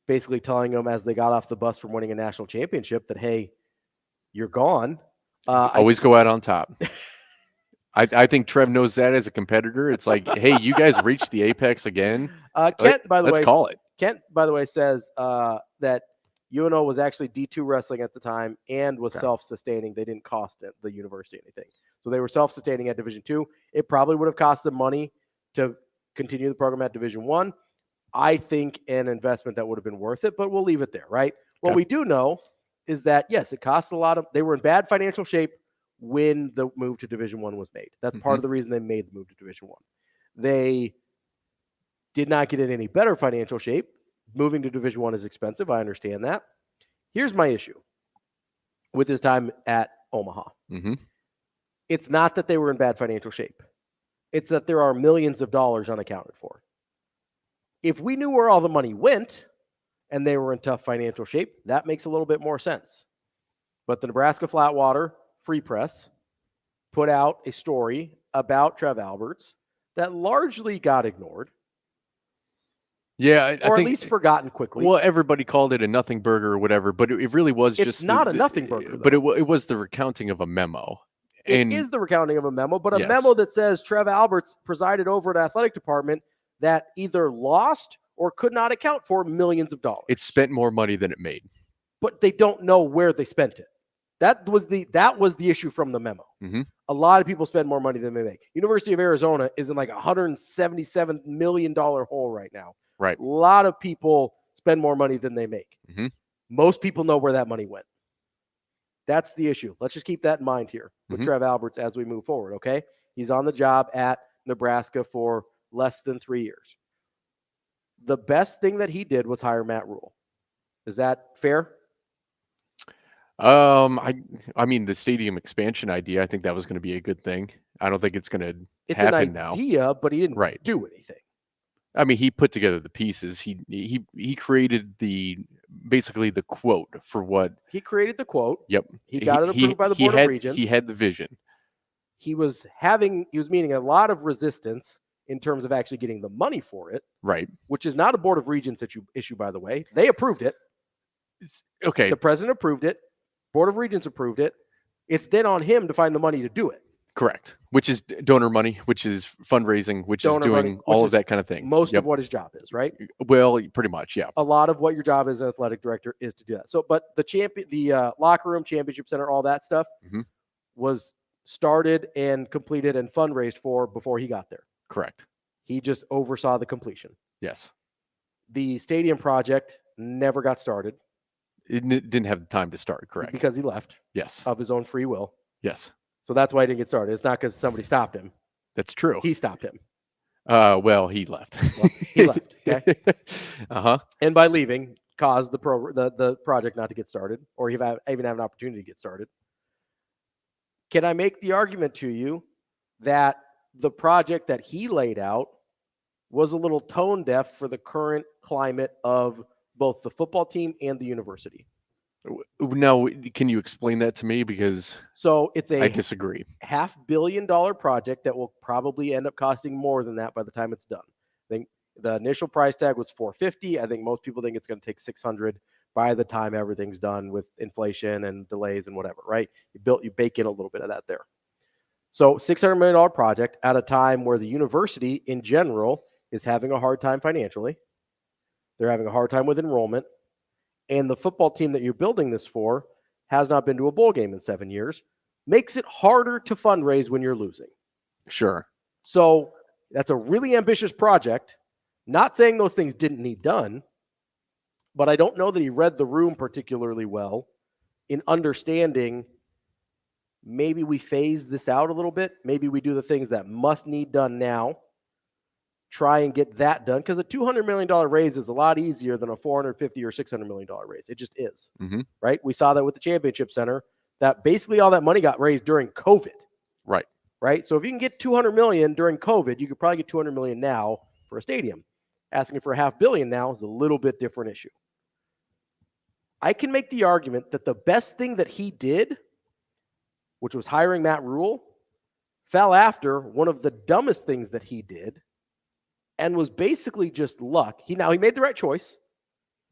basically telling them as they got off the bus from winning a national championship that, hey, you're gone. Always go out on top. I think Trev knows that as a competitor. It's like, hey, you guys reached the apex again. Kent, by the way, let's call it. Kent, by the way, says that UNO was actually D2 wrestling at the time and was self-sustaining. They didn't cost the university anything. So they were self-sustaining at Division II. It probably would have cost them money to continue the program at Division I. I think an investment that would have been worth it, but we'll leave it there, right? What we do know is that, yes, it costs a lot of – they were in bad financial shape when the move to Division I was made. That's part of the reason they made the move to Division I. They did not get in any better financial shape. Moving to Division I is expensive. I understand that. Here's my issue with his time at Omaha. Mm-hmm. It's not that they were in bad financial shape. It's that there are millions of dollars unaccounted for. If we knew where all the money went and they were in tough financial shape, that makes a little bit more sense. But the Nebraska Flatwater Free Press put out a story about Trev Alberts that largely got ignored. Yeah, I or think, at least forgotten quickly. Well, everybody called it a nothing burger or whatever, but it really was it's not a nothing burger. But it was the recounting of a memo. It is the recounting of a memo, but a memo that says Trev Alberts presided over an athletic department that either lost or could not account for millions of dollars. It spent more money than it made. But they don't know where they spent it. That was the issue from the memo. Mm-hmm. A lot of people spend more money than they make. University of Arizona is in like a $177 million hole right now. Right. A lot of people spend more money than they make. Mm-hmm. Most people know where that money went. That's the issue. Let's just keep that in mind here with Trev Alberts as we move forward, okay? He's on the job at Nebraska for less than 3 years. The best thing that he did was hire Matt Rule. Is that fair? I mean, the stadium expansion idea, I think that was going to be a good thing. I don't think it's going to happen now. It's an idea, but he didn't do anything. I mean, he put together the pieces. He created basically the quote for what he created the quote. Yep. He got it approved by the Board of Regents. He had the vision. He was meeting a lot of resistance in terms of actually getting the money for it. Right. Which is not a Board of Regents issue, by the way. They approved it. Okay. The president approved it. Board of Regents approved it. It's then on him to find the money to do it. Correct. Which is donor money, which is fundraising, which is doing all of that kind of thing. Most of what his job is, right? Well, pretty much, yeah. A lot of what your job as an athletic director is to do that. So, but the locker room, championship center, all that stuff was started and completed and fundraised for before he got there. Correct. He just oversaw the completion. Yes. The stadium project never got started. It didn't have the time to start, correct? Because he left. Yes. Of his own free will. Yes. So that's why he didn't get started. It's not because somebody stopped him. That's true. He stopped him. Well, he left. He left. Okay. And by leaving, caused the project not to get started, or even have an opportunity to get started. Can I make the argument to you that the project that he laid out was a little tone deaf for the current climate of both the football team and the university? Now, can you explain that to me? Because I disagree. $500 million project that will probably end up costing more than that by the time it's done. I think the initial price tag was $450. I think most people think it's going to take $600 by the time everything's done with inflation and delays and whatever, right? You bake in a little bit of that there. So $600 million project at a time where the university in general is having a hard time financially. They're having a hard time with enrollment. And the football team that you're building this for has not been to a bowl game in 7 years. Makes it harder to fundraise when you're losing. Sure. So that's a really ambitious project. Not saying those things didn't need done, but I don't know that he read the room particularly well in understanding maybe we phase this out a little bit. Maybe we do the things that must need done now. Try and get that done, because a $200 million raise is a lot easier than a $450 or $600 million raise. It just is, right? We saw that with the championship center, that basically all that money got raised during COVID. Right. So if you can get $200 million during COVID, you could probably get $200 million now for a stadium. Asking for $500 million now is a little bit different issue. I can make the argument that the best thing that he did, which was hiring Matt Rule, fell after one of the dumbest things that he did, and was basically just luck. He made the right choice.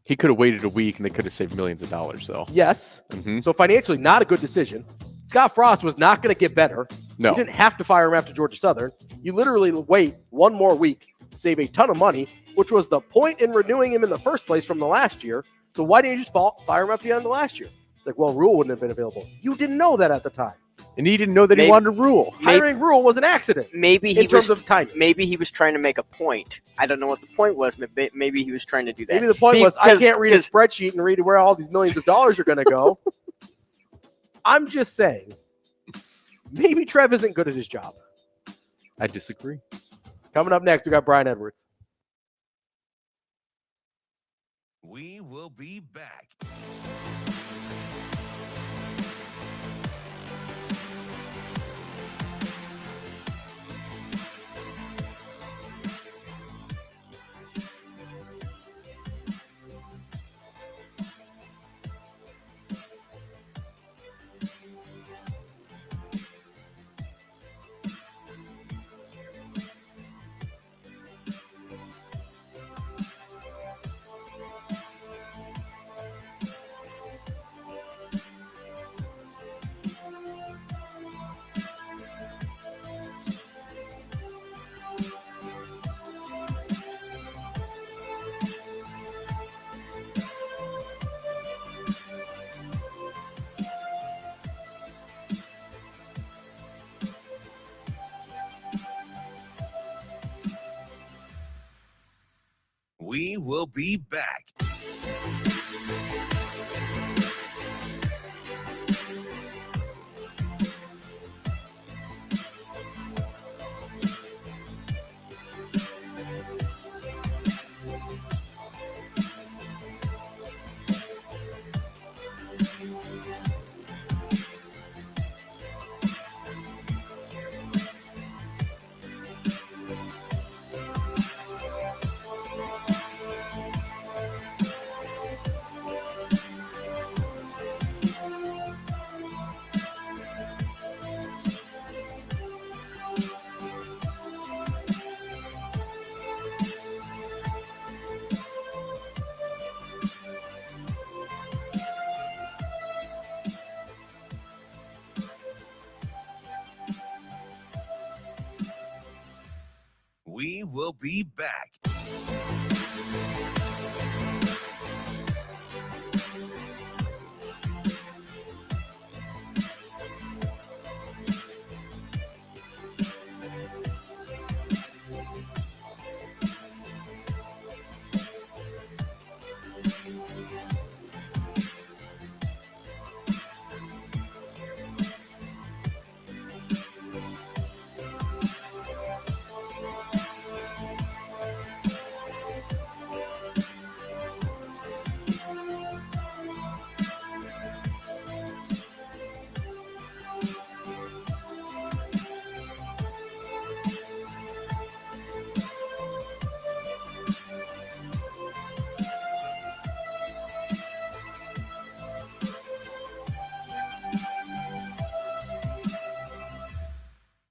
He could have waited a week and they could have saved millions of dollars, though. Yes. So financially, not a good decision. Scott Frost was not going to get better. No. You didn't have to fire him after Georgia Southern. You literally wait one more week, save a ton of money, which was the point in renewing him in the first place from the last year. So why didn't you just fire him at the end of the last year? It's like, well, Rule wouldn't have been available. You didn't know that at the time. And he didn't know that he wanted Rule. Hiring Rule was an accident. Maybe in terms of timing. Maybe he was trying to make a point. I don't know what the point was, but maybe he was trying to do that. Maybe the point was, I can't read a spreadsheet and read where all these millions of dollars are going to go. I'm just saying, maybe Trev isn't good at his job. I disagree. Coming up next, we got Brian Edwards. We will be back. We will be back. We will be back.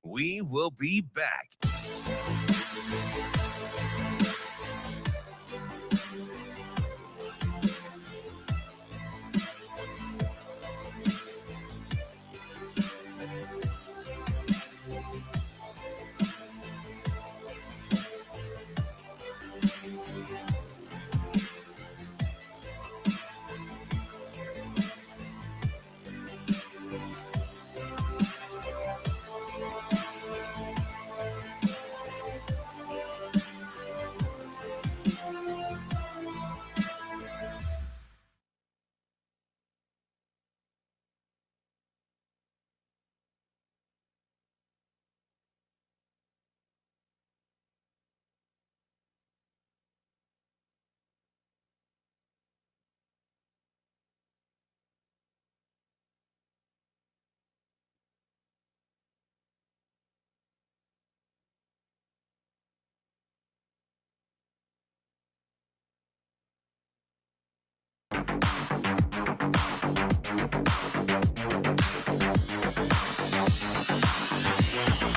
We will be back.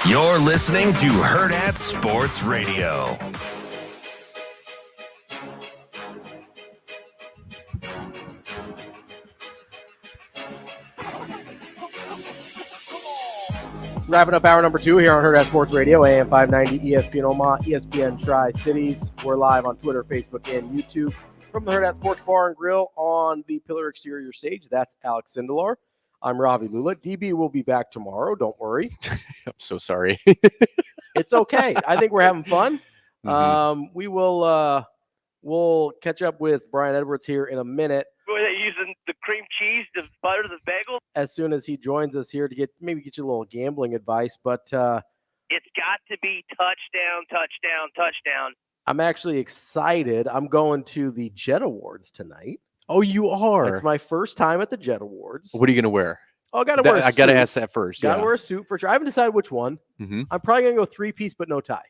You're listening to Hurrdat Sports Radio. Wrapping up hour number 2 here on Hurrdat Sports Radio, AM 590, ESPN Omaha, ESPN Tri-Cities. We're live on Twitter, Facebook, and YouTube from the Hurrdat Sports Bar and Grill on the Pillar Exterior stage. That's Alex Sindelar. I'm Ravi Lulla. DB will be back tomorrow. Don't worry. I'm so sorry. It's okay. I think we're having fun. We will we'll catch up with Brian Edwards here in a minute. Were they using the cream cheese to butter the bagel? As soon as he joins us here to get you a little gambling advice, but it's got to be touchdown, touchdown, touchdown. I'm actually excited. I'm going to the Jet Awards tonight. Oh, you are? It's my first time at the Jet Awards. What are you going to wear? Oh, I got to wear a suit. I got to ask that first. Got to wear a suit for sure. I haven't decided which one. I'm probably going to go 3-piece, but no tie.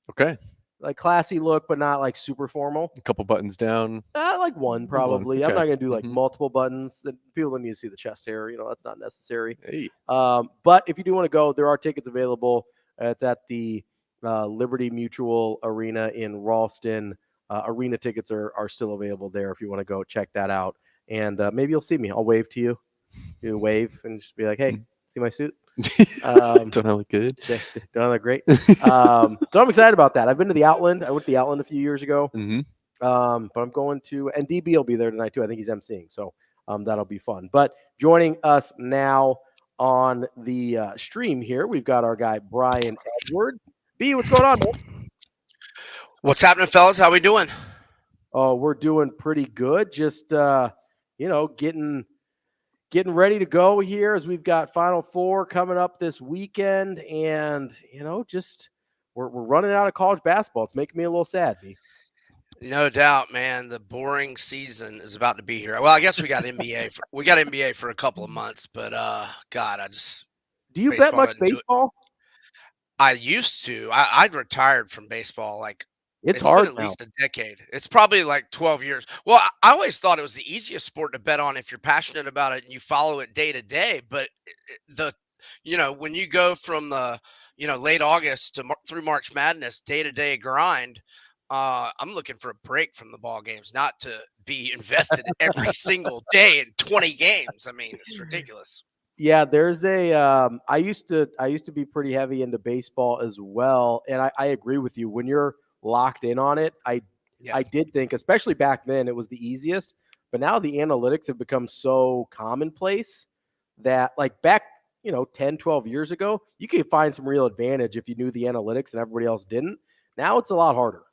Okay. Like classy look, but not like super formal. A couple buttons down. Like one probably. Okay. I'm not going to do like multiple buttons. That people don't need to see the chest hair. That's not necessary. Hey. But if you do want to go, there are tickets available. It's at the Liberty Mutual Arena in Ralston. Arena tickets are still available there if you want to go check that out. And maybe you'll see me. I'll wave to you. You wave and just be like, hey, see my suit? Don't I look good? Don't I look great? So I'm excited about that. I've been to the Outland. I went to the Outland a few years ago. But I'm going to, and DB will be there tonight too. I think he's emceeing. So that'll be fun. But joining us now on the stream here, we've got our guy, Brian Edwards. B, what's going on, man? What's happening, fellas? How we doing? Oh, we're doing pretty good. Just getting ready to go here as we've got Final Four coming up this weekend, and just we're running out of college basketball. It's making me a little sad, B. No doubt, man. The boring season is about to be here. Well, I guess we got NBA for a couple of months, but God, do you bet much baseball? I used to. I retired from baseball. Like it's hard been at least a decade. It's probably like 12 years. Well, I always thought it was the easiest sport to bet on if you're passionate about it and you follow it day to day. But when you go from the late August through March Madness, day to day grind. I'm looking for a break from the ball games, not to be invested every single day in 20 games. I mean, it's ridiculous. Yeah, there's I used to be pretty heavy into baseball as well, and I agree with you. When you're locked in on it, I did think, especially back then, it was the easiest. But now the analytics have become so commonplace that, like back 10, 12 years ago, you could find some real advantage if you knew the analytics and everybody else didn't. Now it's a lot harder.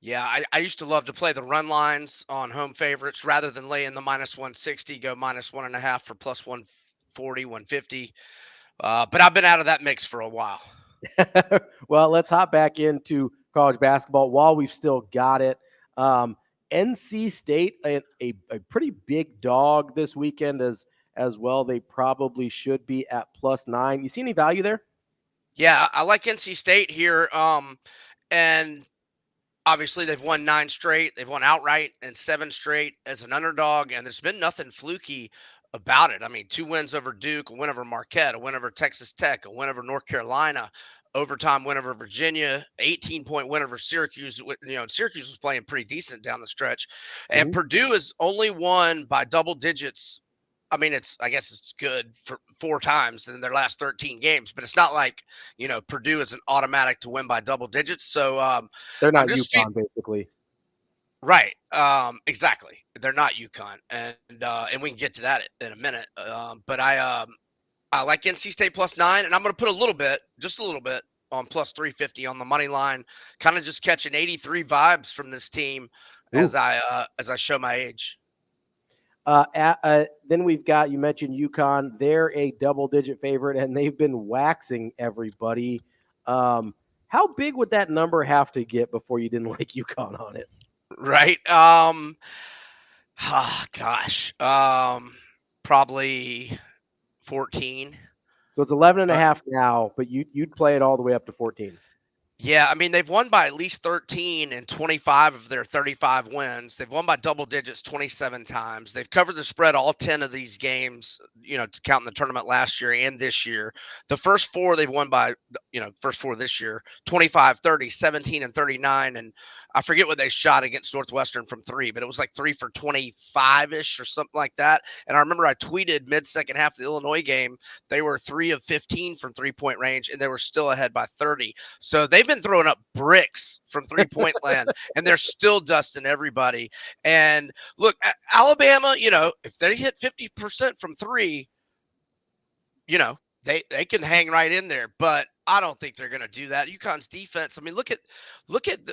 Yeah, I used to love to play the run lines on home favorites rather than lay in the minus 160, go minus 1.5 for plus 140, 150. But I've been out of that mix for a while. Well, let's hop back into college basketball while we've still got it. NC State, a pretty big dog this weekend as well. They probably should be at +9. You see any value there? Yeah, I like NC State here. And obviously, they've won 9 straight. They've won outright and 7 straight as an underdog, and there's been nothing fluky about it. I mean, 2 wins over Duke, a win over Marquette, a win over Texas Tech, a win over North Carolina, overtime win over Virginia, 18-point win over Syracuse. Syracuse was playing pretty decent down the stretch, and Purdue has only won by double digits. I mean, I guess it's good for 4 times in their last 13 games, but it's not like, Purdue is an automatic to win by double digits. So they're not UConn, basically. Right. Exactly. They're not UConn. And we can get to that in a minute. But I like NC State +9, and I'm going to put just a little bit on +350 on the money line, kind of just catching 83 vibes from this team as I show my age. Then we've got, you mentioned UConn. They're a double-digit favorite, and they've been waxing everybody. How big would that number have to get before you didn't like UConn on it? Right. Probably 14. So it's 11.5 now, but you'd play it all the way up to 14. Yeah, I mean, they've won by at least 13 in 25 of their 35 wins. They've won by double digits 27 times. They've covered the spread all 10 of these games, to count in the tournament last year and this year. The first 4 they've won by, first 4 this year, 25, 30, 17, and 39. And I forget what they shot against Northwestern from 3, but it was like 3 for 25-ish or something like that. And I remember I tweeted mid-second half of the Illinois game, they were 3 of 15 from 3-point range, and they were still ahead by 30. So they've been throwing up bricks from 3-point land, and they're still dusting everybody. And look, Alabama, if they hit 50% from 3, they can hang right in there, but I don't think they're going to do that. UConn's defense, I mean, look at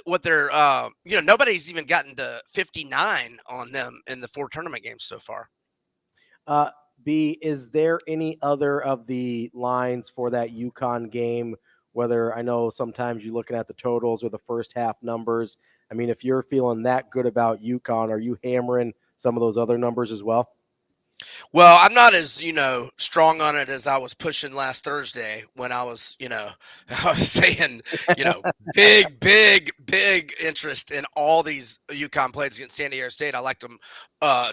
what they're, nobody's even gotten to 59 on them in the 4 tournament games so far. B, is there any other of the lines for that UConn game, whether, I know sometimes you're looking at the totals or the first half numbers? I mean, if you're feeling that good about UConn, are you hammering some of those other numbers as well? Well, I'm not as, strong on it as I was pushing last Thursday when I was, I was saying, big interest in all these UConn plays against San Diego State. I liked them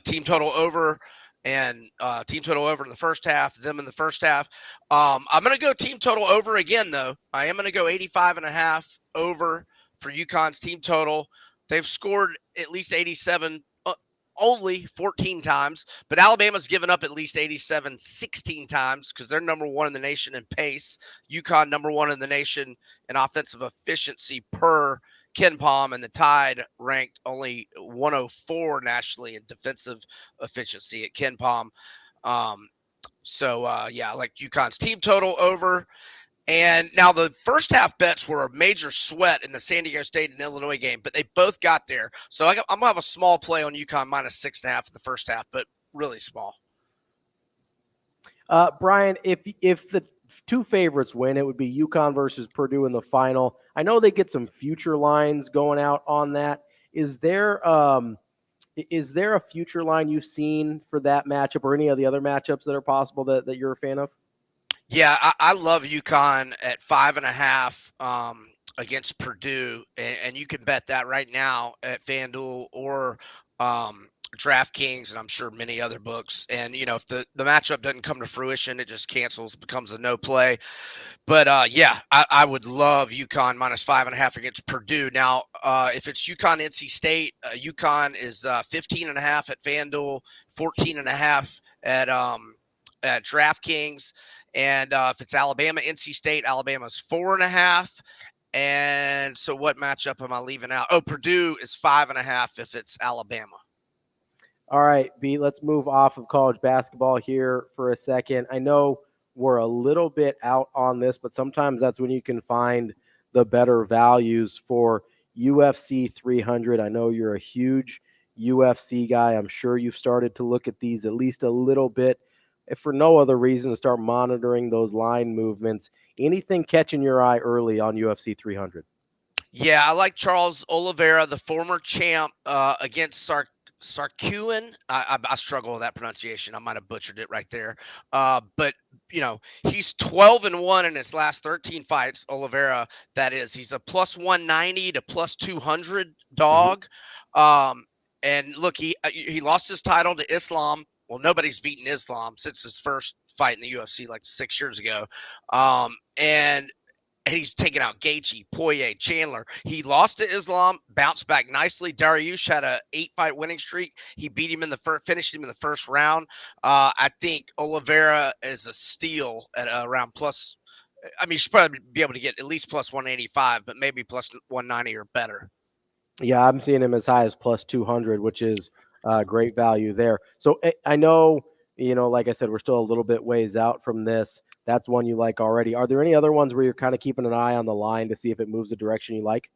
team total over and team total over in the first half, them in the first half. I'm going to go team total over again, though. I am going to go 85.5 over for UConn's team total. They've scored at least 87 only 14 times, but Alabama's given up at least 87 16 times because they're number 1 in the nation in pace. UConn number 1 in the nation in offensive efficiency per KenPom, and the Tide ranked only 104 nationally in defensive efficiency at KenPom. I like UConn's team total over. And now the first half bets were a major sweat in the San Diego State and Illinois game, but they both got there. So I'm going to have a small play on UConn minus 6.5 in the first half, but really small. Brian, if the two favorites win, it would be UConn versus Purdue in the final. I know they get some future lines going out on that. Is there a future line you've seen for that matchup or any of the other matchups that are possible that you're a fan of? Yeah, I love UConn at 5.5 against Purdue, and you can bet that right now at FanDuel or DraftKings, and I'm sure many other books. And, if the matchup doesn't come to fruition, it just cancels, becomes a no play. But, I would love UConn minus 5.5 against Purdue. Now, if it's UConn NC State, UConn is 15.5 at FanDuel, 14.5 at DraftKings. And if it's Alabama, NC State, Alabama's 4.5. And so what matchup am I leaving out? Oh, Purdue is 5.5 if it's Alabama. All right, B, let's move off of college basketball here for a second. I know we're a little bit out on this, but sometimes that's when you can find the better values for UFC 300. I know you're a huge UFC guy. I'm sure you've started to look at these at least a little bit. If for no other reason, to start monitoring those line movements. Anything catching your eye early on UFC 300? Yeah, I like Charles Oliveira, the former champ, against Sarkuin. I struggle with that pronunciation. I might have butchered it right there. But he's 12-1 in his last 13 fights. Oliveira, that is, he's a plus 190 to plus 200 dog. And look, he lost his title to Islam. Well, nobody's beaten Islam since his first fight in the UFC like 6 years ago. And he's taken out Gaethje, Poirier, Chandler. He lost to Islam, bounced back nicely. Dariush had a 8-fight winning streak. He beat him finished him in the first round. I think Oliveira is a steal at around plus. I mean, you should probably be able to get at least plus 185, but maybe plus 190 or better. Yeah, I'm seeing him as high as plus 200, which is great value there. So I know, like I said, we're still a little bit ways out from this. That's one you like already. Are there any other ones where you're kind of keeping an eye on the line to see if it moves the direction you like?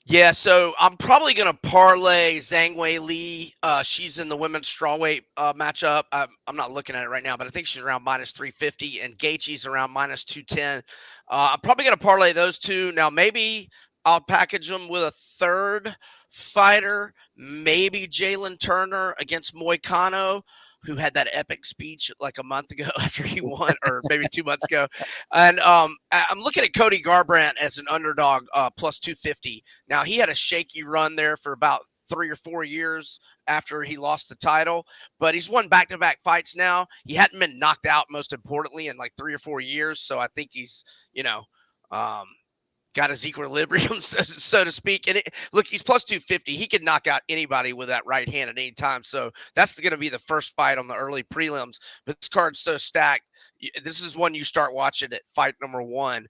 Yeah, so I'm probably going to parlay Zhang Wei Li. She's in the women's strawweight matchup. I'm not looking at it right now, but I think she's around minus 350, and Gaethje's around minus 210. I'm probably going to parlay those two. Now, maybe I'll package them with a third fighter, maybe Jalen Turner against Moicano, who had that epic speech like a month ago after he won, or maybe 2 months ago. And I'm looking at Cody Garbrandt as an underdog, plus 250. Now, he had a shaky run there for about 3 or 4 years after he lost the title, but he's won back-to-back fights now. He hadn't been knocked out, most importantly, in like 3 or 4 years. So I think he's, got his equilibrium, so to speak. And look, he's plus 250. He could knock out anybody with that right hand at any time. So that's going to be the first fight on the early prelims. But this card's so stacked. This is one you start watching at fight number 1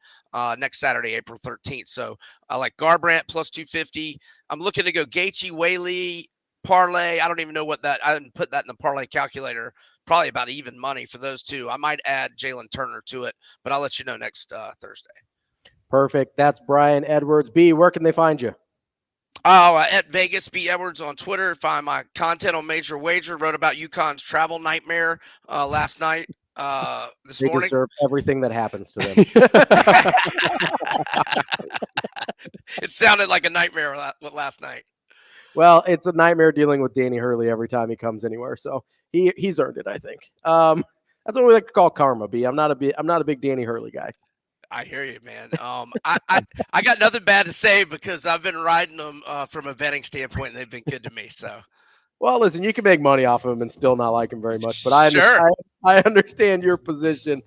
next Saturday, April 13th. So I like Garbrandt plus 250. I'm looking to go Gaethje, Weili, parlay. I don't even know what that – I didn't put that in the parlay calculator. Probably about even money for those two. I might add Jalen Turner to it, but I'll let you know next Thursday. Perfect. That's Brian Edwards. B, where can they find you? At Vegas B Edwards on Twitter. Find my content on Major Wager. Wrote about UConn's travel nightmare last night, this morning. They deserve everything that happens to them. It sounded like a nightmare last night. Well, it's a nightmare dealing with Danny Hurley every time he comes anywhere. So he's earned it, I think. That's what we like to call karma. B. I'm not a big Danny Hurley guy. I hear you, man. I got nothing bad to say because I've been riding them from a betting standpoint, and they've been good to me. So, well, listen, you can make money off of him and still not like him very much, but I understand your position.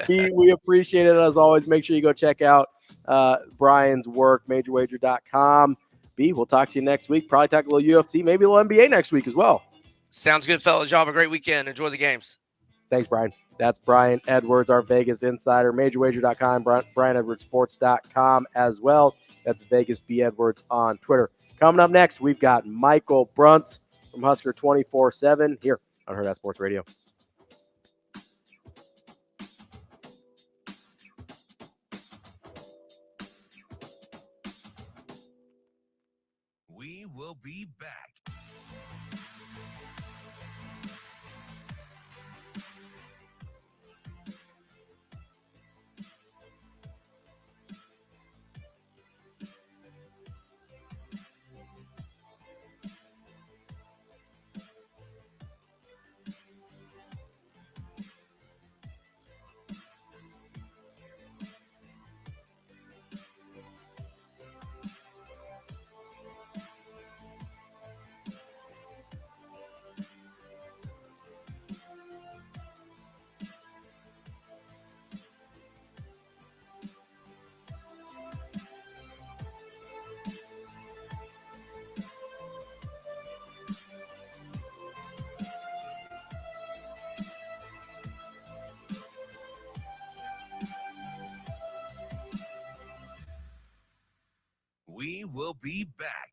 B, we appreciate it as always. Make sure you go check out Brian's work, MajorWager.com. B, we'll talk to you next week. Probably talk a little UFC, maybe a little NBA next week as well. Sounds good, fellas. Y'all have a great weekend. Enjoy the games. Thanks, Brian. That's Brian Edwards, our Vegas insider. MajorWager.com, BrianEdwardsSports.com as well. That's Vegas B. Edwards on Twitter. Coming up next, we've got Michael Bruntz from Husker 24/7 here on Hurrdat Sports Radio. We will be back. We will be back.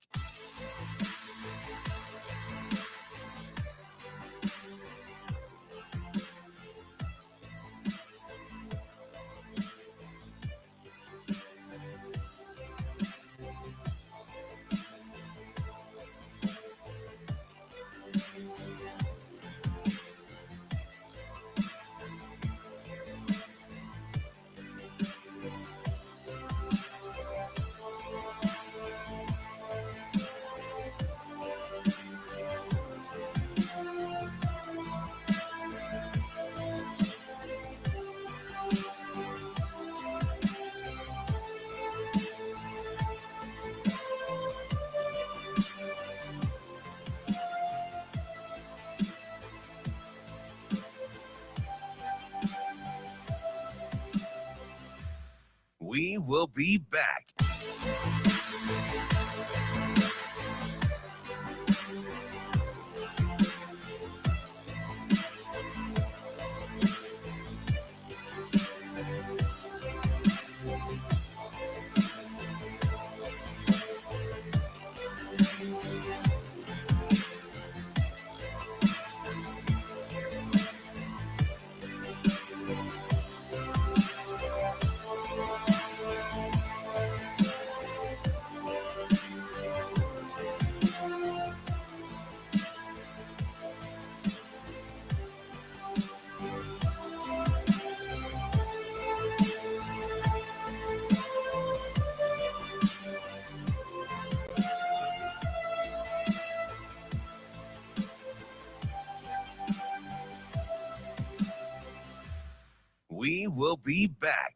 We will be back. We will be back.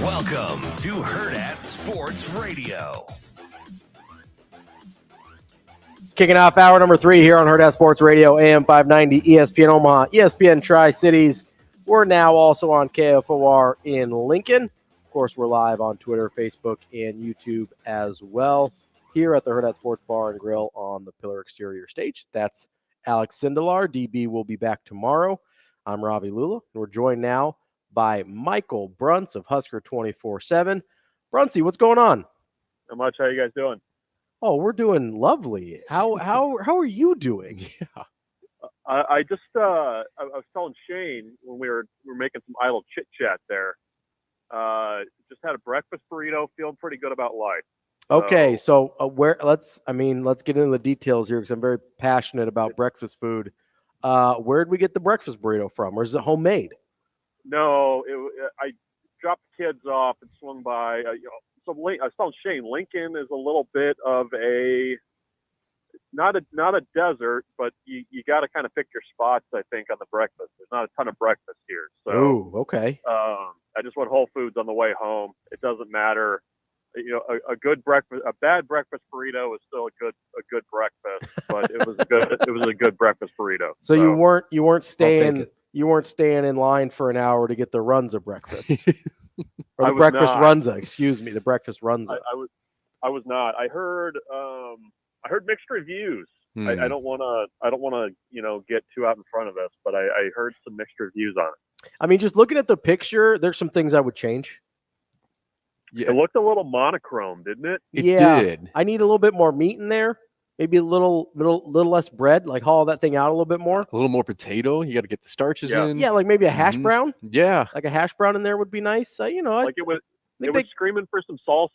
Welcome to Hurrdat Sports Radio. Kicking off hour number 3 here on Hurrdat Sports Radio, AM 590, ESPN Omaha, ESPN Tri-Cities. We're now also on KFOR in Lincoln. Of course, we're live on Twitter, Facebook, and YouTube as well. Here at the Hurrdat Sports Bar and Grill on the Pillar Exterior stage. That's Alex Sindelar. DB will be back tomorrow. I'm Ravi Lulla. We're joined now by Michael Bruntz of Husker 24/7. Bruntsy, what's going on? Not much. How you guys doing? Oh, we're doing lovely. How are you doing? Yeah. I was telling Shane when we were making some idle chit chat there. Just had a breakfast burrito, feeling pretty good about life. Okay, so let's get into the details here because I'm very passionate about breakfast food. Where'd we get the breakfast burrito from, or is it homemade? No, I dropped the kids off and swung by. I was telling Shane, Lincoln is a little bit of a not a desert, but you got to kind of pick your spots. I think on the breakfast, there's not a ton of breakfast here. So, ooh, okay. I just went Whole Foods on the way home. It doesn't matter. A good breakfast, a bad breakfast burrito is still a good breakfast, but it was a good breakfast burrito. So you weren't staying in line for an hour to get the Runza breakfast, or the breakfast Runza. Excuse me, the breakfast Runza. I was not. I heard mixed reviews. I don't want to get too out in front of this, but I heard some mixed reviews on it. I mean, just looking at the picture, there's some things I would change. Yeah. It looked a little monochrome, didn't it? It did. I need a little bit more meat in there. Maybe a little less bread. Like haul that thing out a little bit more. A little more potato. You got to get the starches in. Yeah, like maybe a hash brown. Yeah, like a hash brown in there would be nice. It was screaming for some salsa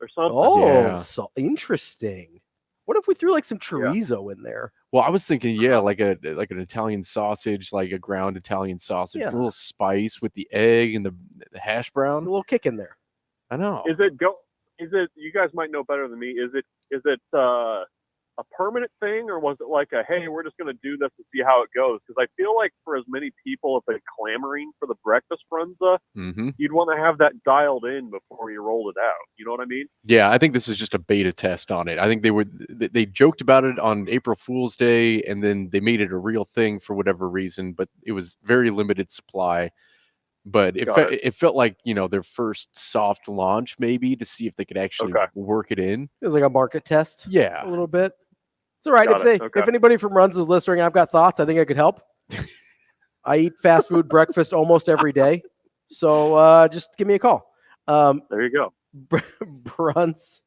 or something. Oh, so interesting. What if we threw like some chorizo in there? Well, I was thinking, like an Italian sausage, like a ground Italian sausage, a little spice with the egg and the hash brown. A little kick in there. I know. Is it? You guys might know better than me. Is it a permanent thing, or was it like hey, we're just going to do this and see how it goes? Because I feel like for as many people have been clamoring for the breakfast Runza, you'd want to have that dialed in before you rolled it out. You know what I mean? Yeah, I think this is just a beta test on it. I think they joked about it on April Fool's Day, and then they made it a real thing for whatever reason, but it was very limited supply. But it felt like, their first soft launch, maybe, to see if they could actually work it in. It was like a market test. Yeah. A little bit. It's all right. If anybody from Runs is listening, I've got thoughts. I think I could help. I eat fast food breakfast almost every day. So just give me a call. There you go. Bruntz.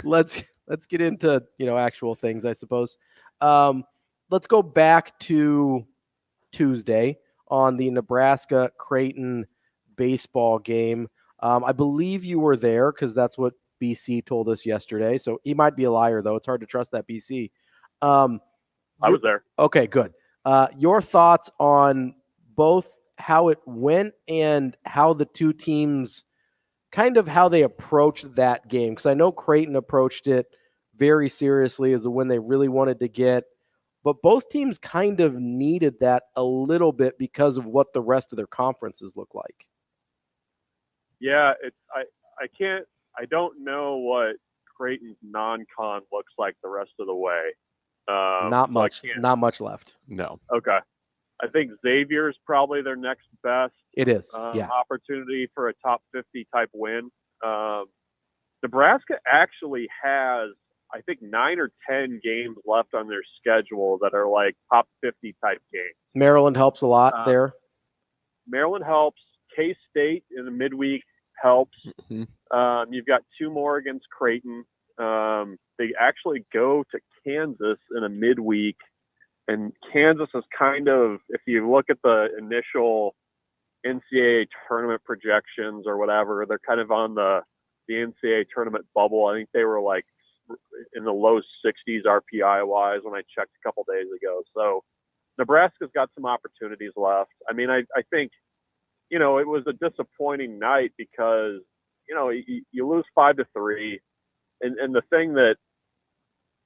Let's get into, actual things, I suppose. Let's go back to Tuesday on the Nebraska Creighton baseball game. I believe you were there because that's what BC told us yesterday. So he might be a liar, though. It's hard to trust that BC. I was there. Okay, good. Your thoughts on both how it went and how the two teams, kind of how they approached that game? Because I know Creighton approached it very seriously as a win they really wanted to get. But both teams kind of needed that a little bit because of what the rest of their conferences look like. Yeah, I don't know what Creighton's non-con looks like the rest of the way. Not much left. No. Okay. I think Xavier's probably their next best. It is. Opportunity for a top 50 type win. Nebraska actually has, I think, 9 or 10 games left on their schedule that are like top 50 type games. Maryland helps a lot there. Maryland helps. K-State in the midweek helps. You've got 2 more against Creighton. They actually go to Kansas in a midweek, and Kansas is kind of, if you look at the initial NCAA tournament projections or whatever, they're kind of on the NCAA tournament bubble. I think they were like in the low 60s RPI wise when I checked a couple days ago. So Nebraska's got some opportunities left. I mean, I think, it was a disappointing night because, you lose 5-3. And the thing that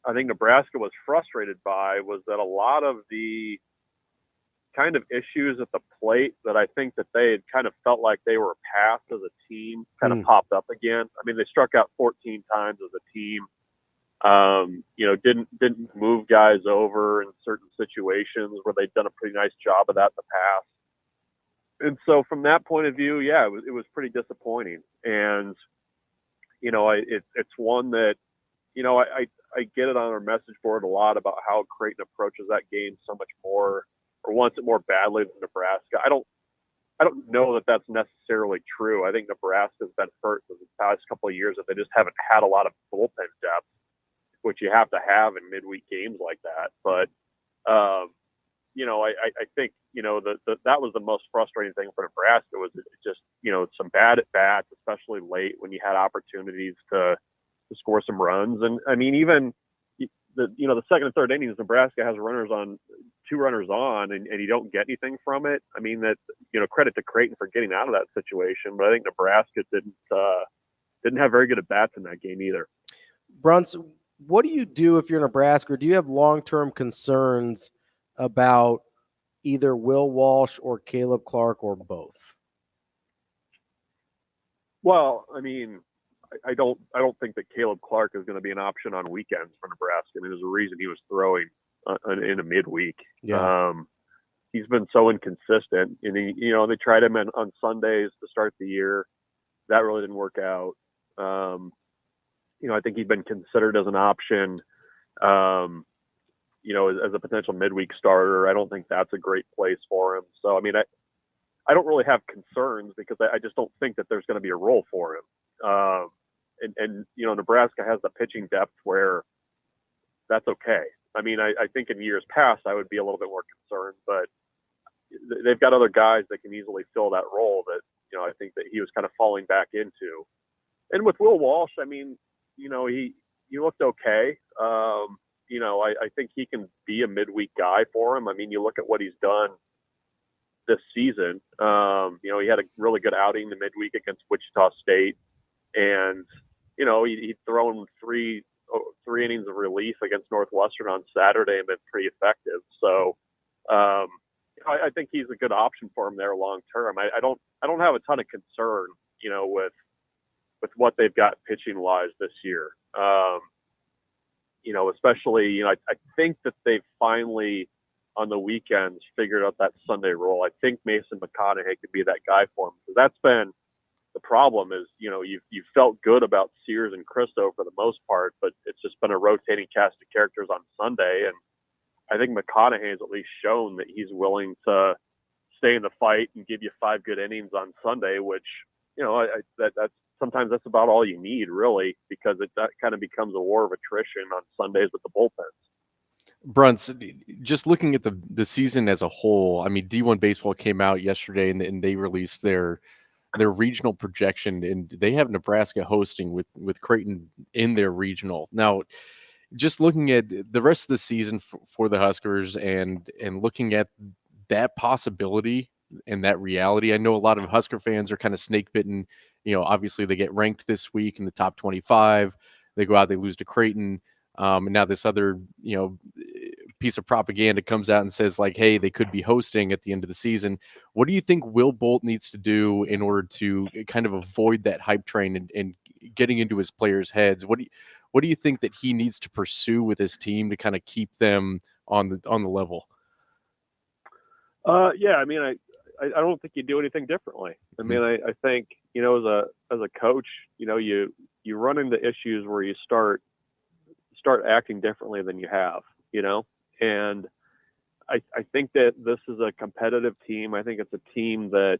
I think Nebraska was frustrated by was that a lot of the kind of issues at the plate that I think that they had kind of felt like they were past as a team kind of popped up again. I mean, they struck out 14 times as a team. Didn't move guys over in certain situations where they'd done a pretty nice job of that in the past. And so from that point of view, it was pretty disappointing. And, it's one that, I get it on our message board a lot about how Creighton approaches that game so much more, or wants it more badly than Nebraska. I don't know that that's necessarily true. I think Nebraska's been hurt in the past couple of years that they just haven't had a lot of bullpen depth, which you have to have in midweek games like that. But I think, that was the most frustrating thing for Nebraska was just, some bad at bats, especially late when you had opportunities to score some runs. And I mean, even the second and third innings, Nebraska has two runners on, and you don't get anything from it. I mean, that, credit to Creighton for getting out of that situation, but I think Nebraska didn't have very good at bats in that game either. Bruntz, what do you do if you're Nebraska? Or do you have long-term concerns about either Will Walsh or Caleb Clark or both? Well, I mean, I don't think that Caleb Clark is going to be an option on weekends for Nebraska. I mean, there's a reason he was throwing in a midweek. Yeah. He's been so inconsistent, and they tried him on Sundays to start the year. That really didn't work out. I think he'd been considered as an option, as a potential midweek starter. I don't think that's a great place for him. So, I mean, I don't really have concerns because I just don't think that there's going to be a role for him. And Nebraska has the pitching depth where that's okay. I mean, I think in years past I would be a little bit more concerned, but they've got other guys that can easily fill that role that, I think that he was kind of falling back into. And with Will Walsh, I mean, he looked okay. I think he can be a midweek guy for him. I mean, you look at what he's done this season. He had a really good outing the midweek against Wichita State, and he'd thrown three innings of relief against Northwestern on Saturday and been pretty effective. So I think he's a good option for him there long term. I don't have a ton of concern, with what they've got pitching wise this year. Especially, I think that they've finally on the weekends figured out that Sunday role. I think Mason McConaughey could be that guy for him, because that's been the problem is, you've felt good about Sears and Christo for the most part, but it's just been a rotating cast of characters on Sunday. And I think McConaughey has at least shown that he's willing to stay in the fight and give you 5 good innings on Sunday, which, that's sometimes that's about all you need, really, because that kind of becomes a war of attrition on Sundays with the bullpens. Bruntz, just looking at the season as a whole, I mean, D1 baseball came out yesterday and they released their regional projection, and they have Nebraska hosting with Creighton in their regional. Now, just looking at the rest of the season for the Huskers and looking at that possibility and that reality, I know a lot of Husker fans are kind of snake bitten. Obviously they get ranked this week in the top 25. They go out, they lose to Creighton. And now this other, piece of propaganda comes out and says like, hey, they could be hosting at the end of the season. What do you think Will Bolt needs to do in order to kind of avoid that hype train and getting into his players' heads? What do you think that he needs to pursue with his team to kind of keep them on the level? Yeah, I mean, I don't think you do anything differently. I mean, I think, as a coach, you run into issues where you start acting differently than you have, and I think that this is a competitive team. I think it's a team that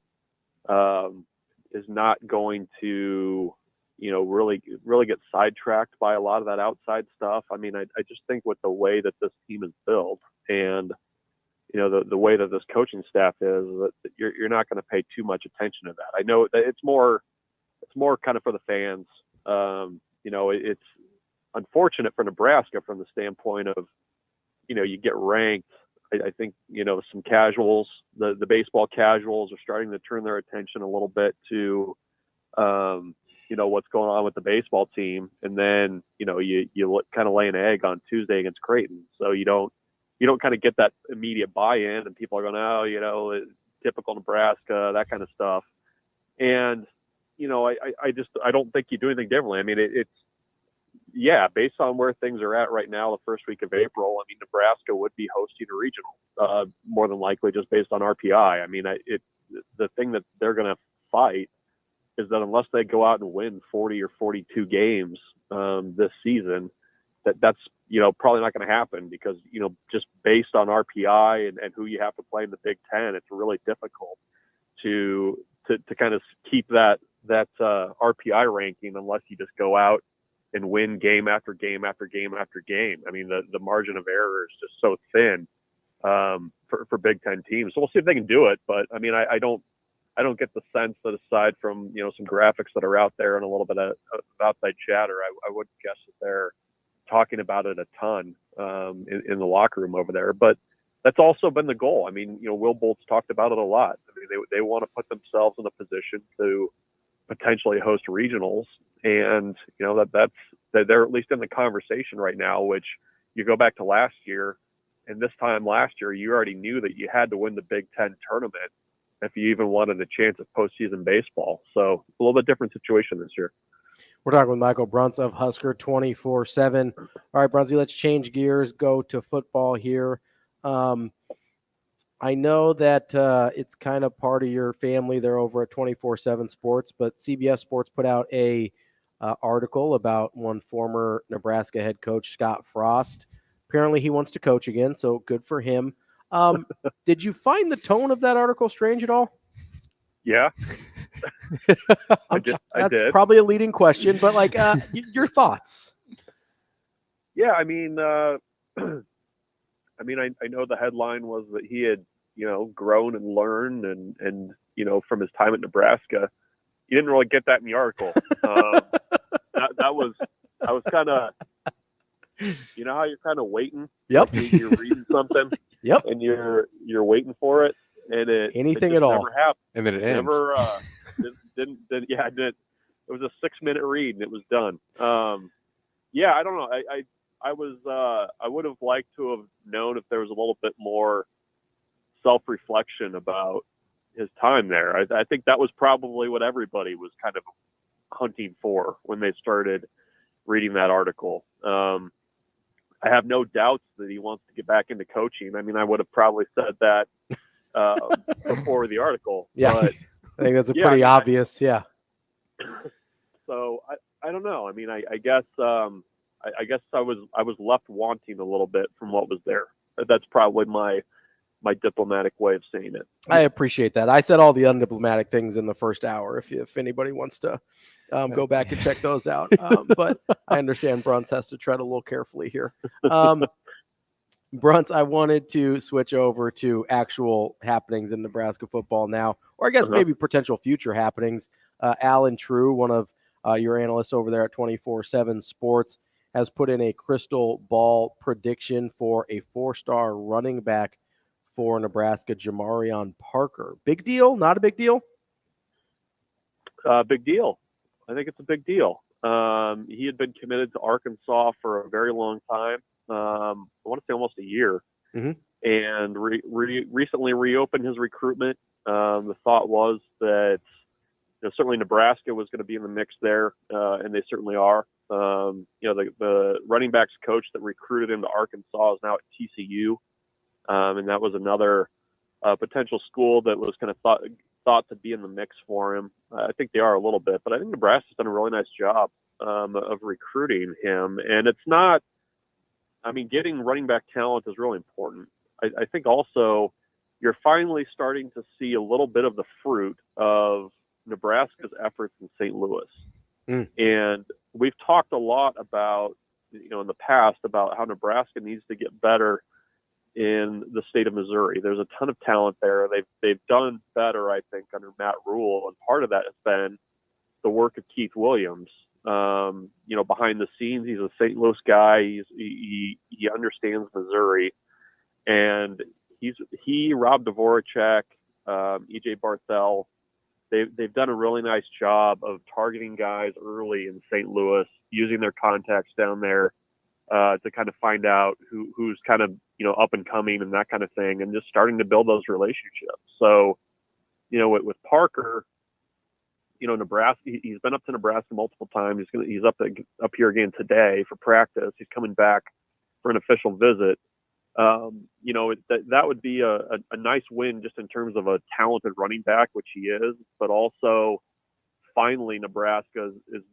is not going to, really get sidetracked by a lot of that outside stuff. I mean, I just think with the way that this team is built and, the way that this coaching staff is, that you're not going to pay too much attention to that. I know that it's more kind of for the fans. It's unfortunate for Nebraska from the standpoint of, you get ranked. I think, some casuals, the baseball casuals are starting to turn their attention a little bit to, what's going on with the baseball team. And then, you kind of lay an egg on Tuesday against Creighton. So you don't kind of get that immediate buy-in, and people are going, oh, typical Nebraska, that kind of stuff. And, I don't think you do anything differently. I mean, it's based on where things are at right now, the first week of April, I mean, Nebraska would be hosting a regional, more than likely just based on RPI. I mean, the thing that they're going to fight is that unless they go out and win 40 or 42 games this season, that's probably not going to happen because, just based on RPI and who you have to play in the Big Ten, it's really difficult to kind of keep that RPI ranking unless you just go out and win game after game after game after game. I mean, the margin of error is just so thin for Big Ten teams. So we'll see if they can do it. But I mean, I don't get the sense that aside from some graphics that are out there and a little bit of outside chatter, I would guess that they're talking about it a ton in the locker room over there. But that's also been the goal. I mean, Will Bolt's talked about it a lot. I mean, they want to put themselves in a position to potentially host regionals, and they're at least in the conversation right now. Which you go back to last year, and this time last year, you already knew that you had to win the Big Ten tournament if you even wanted a chance at postseason baseball. So a little bit different situation this year. We're talking with Michael Bruntz of Husker 24/7. All right, Bruntzy, let's change gears, go to football here. I know that it's kind of part of your family. They're over at 24/7 Sports, but CBS Sports put out a article about one former Nebraska head coach, Scott Frost. Apparently he wants to coach again, so good for him. Did you find the tone of that article strange at all? Yeah. I did. Probably a leading question, but your thoughts. Yeah, I mean, I know the headline was that he had, grown and learned and from his time at Nebraska. You didn't really get that in the article. I was kind of, how you're kind of waiting. Yep. You're reading something. Yep. And you're waiting for it, and anything it at all never happened. And then it ends. Never. It was a 6-minute read, and it was done. Yeah, I don't know. I would have liked to have known if there was a little bit more self-reflection about his time there. I think that was probably what everybody was kind of hunting for when they started reading that article. I have no doubts that he wants to get back into coaching. I mean, I would have probably said that before the article. Yeah, but, I think that's pretty obvious. Yeah. So I don't know. I mean, I guess I was left wanting a little bit from what was there. That's probably my diplomatic way of saying it. I appreciate that. I said all the undiplomatic things in the first hour. If anybody wants to go back and check those out, but I understand Bruntz has to tread a little carefully here. Bruntz, I wanted to switch over to actual happenings in Nebraska football now, or I guess maybe potential future happenings. Alan True, one of your analysts over there at 24/7 Sports, has put in a crystal ball prediction for a 4-star running back for Nebraska, Jamarion Parker. Big deal? Not a big deal? Big deal. I think it's a big deal. He had been committed to Arkansas for a very long time. I want to say almost a year. Mm-hmm. And recently reopened his recruitment. The thought was that certainly Nebraska was going to be in the mix there, and they certainly are. The running backs coach that recruited him to Arkansas is now at TCU. And that was another potential school that was kind of thought to be in the mix for him. I think they are a little bit, but I think Nebraska's done a really nice job of recruiting him. And it's not, getting running back talent is really important. I think also you're finally starting to see a little bit of the fruit of Nebraska's efforts in St. Louis. And we've talked a lot about, in the past about how Nebraska needs to get better in the state of Missouri. There's a ton of talent there. They've done better, I think, under Matt Rule, and part of that has been the work of Keith Williams. Behind the scenes, he's a St. Louis guy. He understands Missouri, and Rob Dvoracek, EJ Barthel, they've done a really nice job of targeting guys early in St. Louis, using their contacts down there to kind of find out who's kind of up and coming and that kind of thing, and just starting to build those relationships. So, with Parker, Nebraska, he's been up to Nebraska multiple times. He's up here again today for practice. He's coming back for an official visit. That would be a nice win just in terms of a talented running back, which he is, but also finally Nebraska is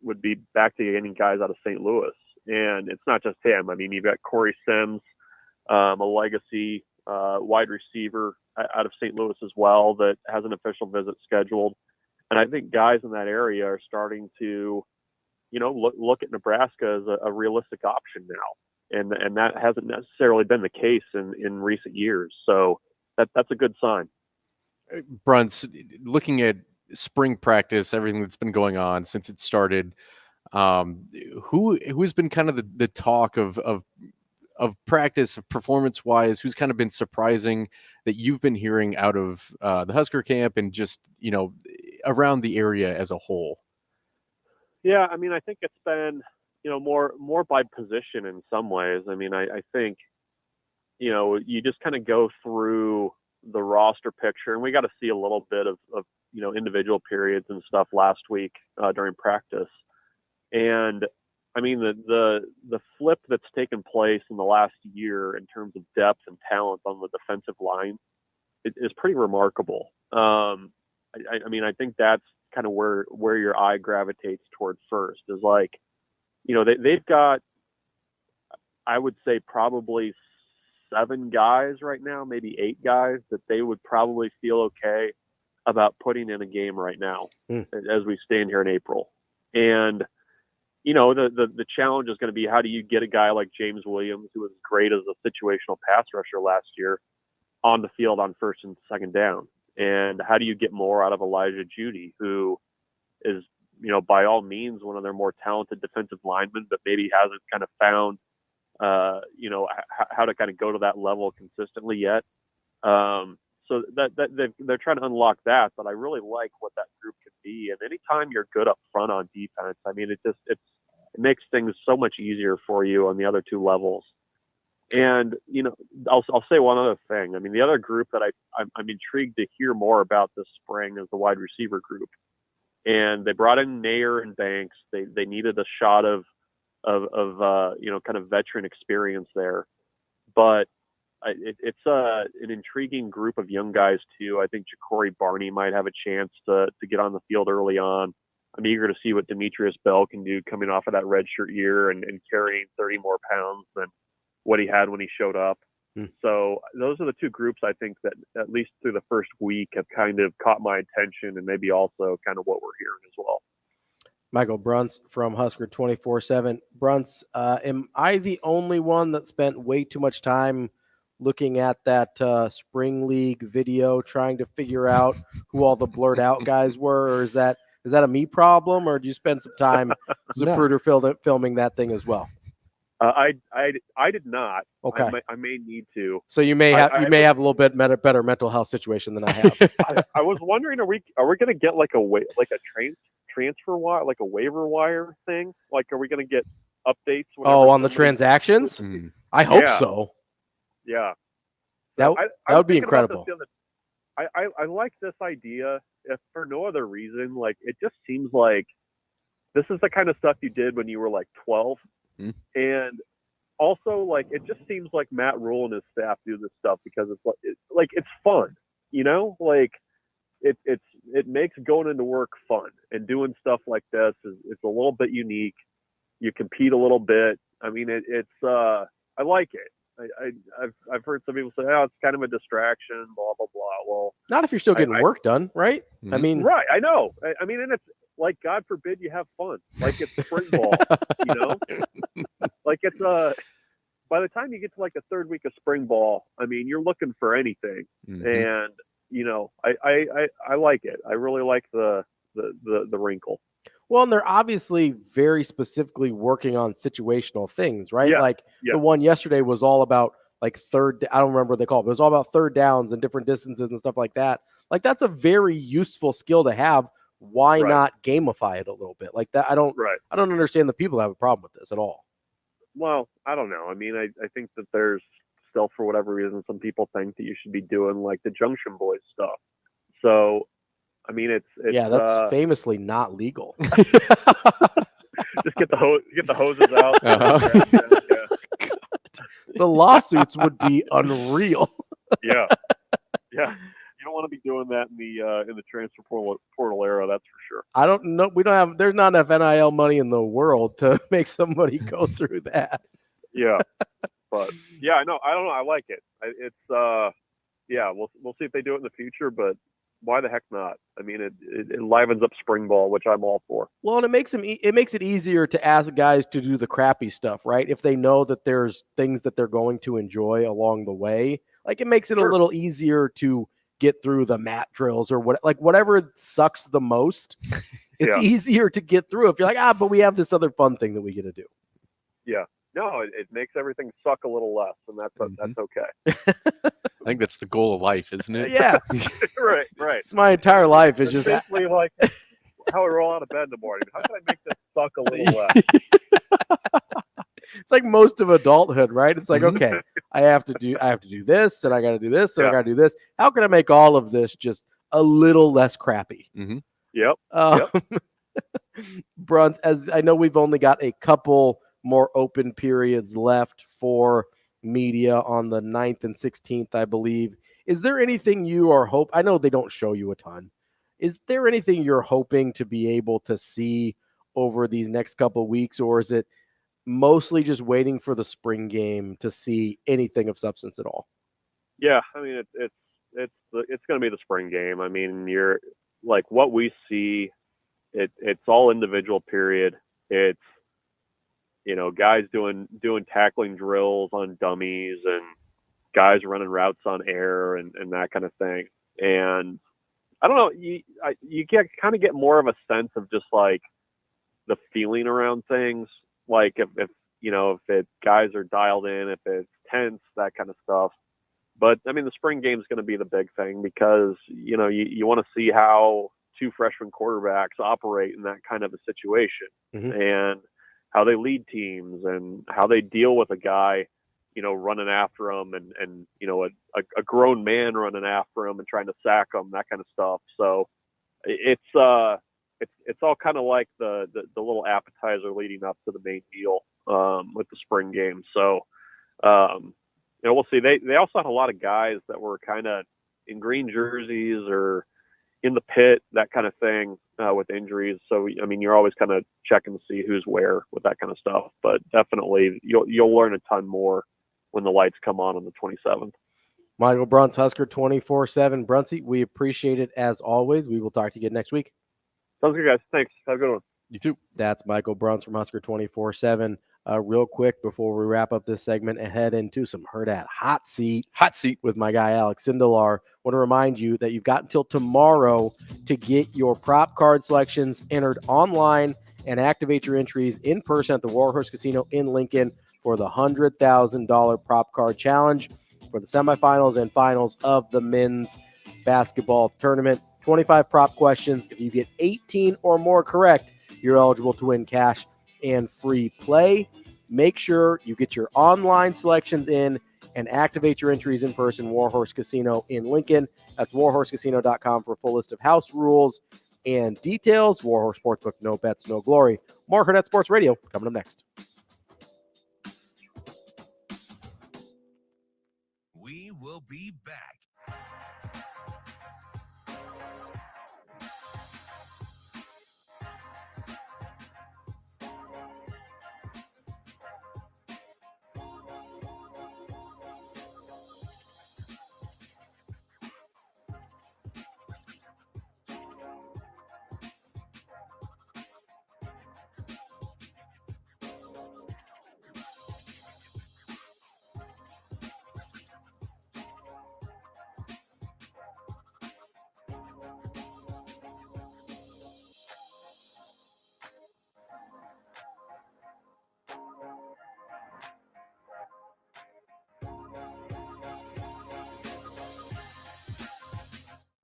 would be back to getting guys out of St. Louis. And it's not just him. You've got Corey Sims, a legacy wide receiver out of St. Louis as well that has an official visit scheduled. And I think guys in that area are starting to, look at Nebraska as a realistic option now. and that hasn't necessarily been the case in recent years. So that's a good sign. Bruntz, looking at spring practice, everything that's been going on since it started, who's been kind of the talk of practice, performance wise, who's kind of been surprising that you've been hearing out of the Husker camp and just, around the area as a whole? Yeah, I mean, I think it's been, more by position in some ways. I mean, I think, you just kind of go through the roster picture, and we got to see a little bit of individual periods and stuff last week during practice. And I mean, the flip that's taken place in the last year in terms of depth and talent on the defensive line is pretty remarkable. I mean, I think that's kind of where your eye gravitates towards first is like, they've got, I would say probably 7 guys right now, maybe 8 guys that they would probably feel okay about putting in a game right now as we stand here in April. And, the challenge is going to be, how do you get a guy like James Williams, who was great as a situational pass rusher last year, on the field on first and second down? And how do you get more out of Elijah Judy, who is, by all means, one of their more talented defensive linemen, but maybe hasn't kind of found, how to kind of go to that level consistently yet. So that they're trying to unlock that, but I really like what that group can be. And anytime you're good up front on defense, I mean, it makes things so much easier for you on the other 2 levels. And, I'll say one other thing. I mean, the other group that I'm intrigued to hear more about this spring is the wide receiver group. And they brought in Nair and Banks. They needed a shot of kind of veteran experience there. But it's an intriguing group of young guys too. I think Ja'Cory Barney might have a chance to get on the field early on. I'm eager to see what Demetrius Bell can do coming off of that redshirt year and carrying 30 more pounds than what he had when he showed up. So those are the 2 groups I think that at least through the first week have kind of caught my attention, and maybe also kind of what we're hearing as well. Michael Bruntz from Husker 24/7. Bruntz, am I the only one that spent way too much time looking at that spring league video, trying to figure out who all the blurred out guys were, or is that a me problem, or did you spend some time Zapruder filming that thing as well? I did not. Okay. I may need to. So you may have a little bit better mental health situation than I have. I was wondering, are we going to get like a transfer wire, like a waiver wire thing? Like, are we going to get updates? On the transactions? I hope so. Yeah. That would be incredible. I like this idea, if for no other reason. Like, it just seems like this is the kind of stuff you did when you were like 12. And also, like, it just seems like Matt Rule and his staff do this stuff because it's fun, like it makes going into work fun, and doing stuff like this it's a little bit unique. You compete a little bit. I mean, I like it. I've heard some people say, oh, it's kind of a distraction, blah, blah, blah. Well, not if you're still getting work done, right? I mean, right. I know. I mean, and it's like, God forbid you have fun. Like, it's spring ball, like it's by the time you get to like the 3rd week of spring ball, I mean, you're looking for anything. And, I like it. I really like the wrinkle. Well, and they're obviously very specifically working on situational things, right? The one yesterday was all about like I don't remember what they call it, but it was all about 3rd downs and different distances and stuff like that. Like, that's a very useful skill to have. Why not gamify it a little bit like that? I don't understand the people that have a problem with this at all. Well, I don't know. I mean, I think that there's still, for whatever reason, some people think that you should be doing like the Junction Boys stuff. So, I mean, it's that's famously not legal. Just get the hoses out. The lawsuits would be unreal. Yeah. You don't want to be doing that in the transfer portal era, that's for sure. I don't know. There's not enough NIL money in the world to make somebody go through that. Yeah. But yeah, I don't know. I like it. We'll see if they do it in the future, but why the heck not? I mean, it livens up spring ball, which I'm all for. Well, and it makes it easier to ask guys to do the crappy stuff, right? If they know that there's things that they're going to enjoy along the way, like it makes it a little easier to get through the mat drills or whatever sucks the most. It's easier to get through if you're like, but we have this other fun thing that we get to do. Yeah. No, it makes everything suck a little less, and that's okay. I think that's the goal of life, isn't it? Yeah. right. It's my entire life is just basically like how I roll out of bed in the morning. How can I make this suck a little less? It's like most of adulthood, right? It's like, okay, I have to do this, and I got to do this, and I got to do this. How can I make all of this just a little less crappy? Mm-hmm. Yep. Bruntz, as I know, we've only got a couple more open periods left for media on the 9th and 16th, I believe. Is there anything you are I know they don't show you a ton. Is there anything you're hoping to be able to see over these next couple of weeks, or is it mostly just waiting for the spring game to see anything of substance at all? Yeah, I mean it's going to be the spring game. I mean, you're like what we see. It's all individual period. It's guys doing tackling drills on dummies and guys running routes on air and that kind of thing. And I don't know, you kind of get more of a sense of just like the feeling around things. Like if guys are dialed in, if it's tense, that kind of stuff. But I mean, the spring game is going to be the big thing because, you want to see how two freshman quarterbacks operate in that kind of a situation and how they lead teams and how they deal with a guy, running after them and a grown man running after him and trying to sack them, that kind of stuff. So it's all kind of like the little appetizer leading up to the main deal with the spring game. So, we'll see. They also had a lot of guys that were kind of in green jerseys or in the pit, that kind of thing, with injuries. So, I mean, you're always kind of checking to see who's where with that kind of stuff. But definitely, you'll learn a ton more when the lights come on the 27th. Michael Bruntz, Husker 24/7. Bruntsy, we appreciate it as always. We will talk to you again next week. Sounds good, guys. Thanks. Have a good one. You too. That's Michael Bruntz from Husker 24/7. Real quick before we wrap up this segment and head into some Hurrdat hot seat with my guy Alex Sindelar. Want to remind you that you've got until tomorrow to get your prop card selections entered online and activate your entries in person at the Warhorse Casino in Lincoln for the $100,000 prop card challenge for the semifinals and finals of the men's basketball tournament. 25 prop questions. If you get 18 or more correct, you're eligible to win cash and free play. Make sure you get your online selections in and activate your entries in person. Warhorse Casino in Lincoln. That's warhorsecasino.com for a full list of house rules and details. Warhorse Sportsbook, no bets, no glory. More Hurrdat Sports Radio coming up next. We will be back.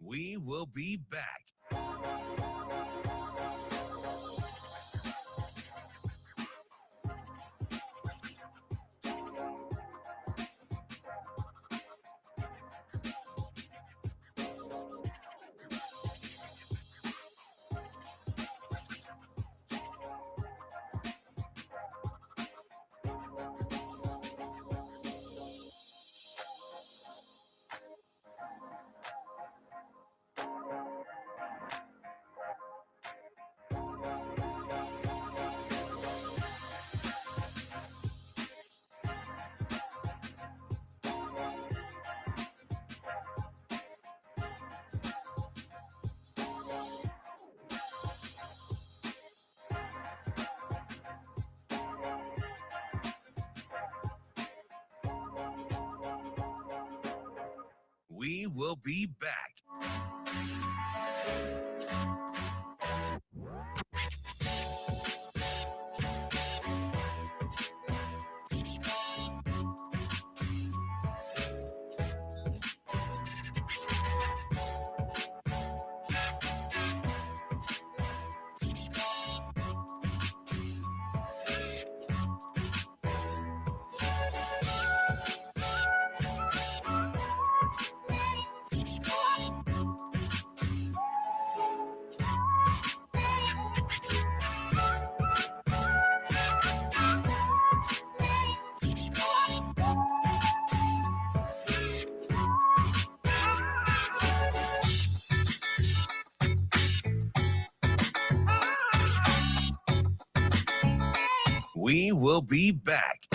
We will be back. We will be back. We will be back.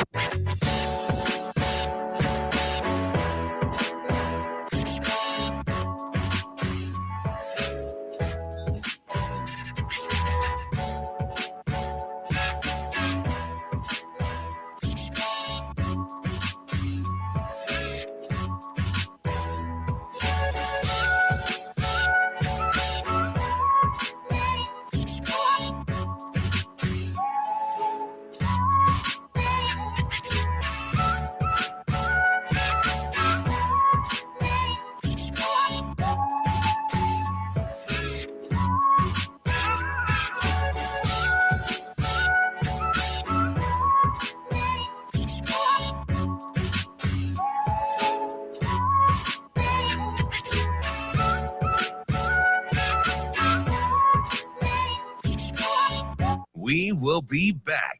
We will be back.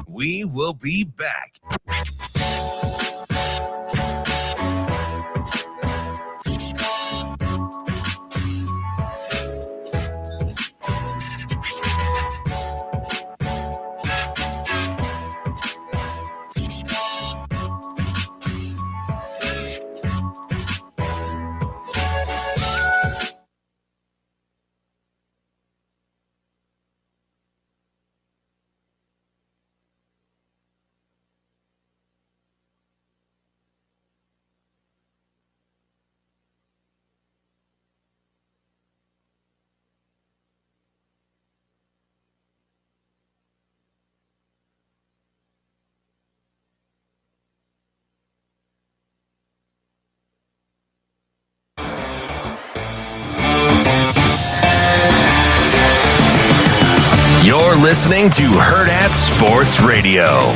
We will be back. You're listening to Hurrdat Sports Radio.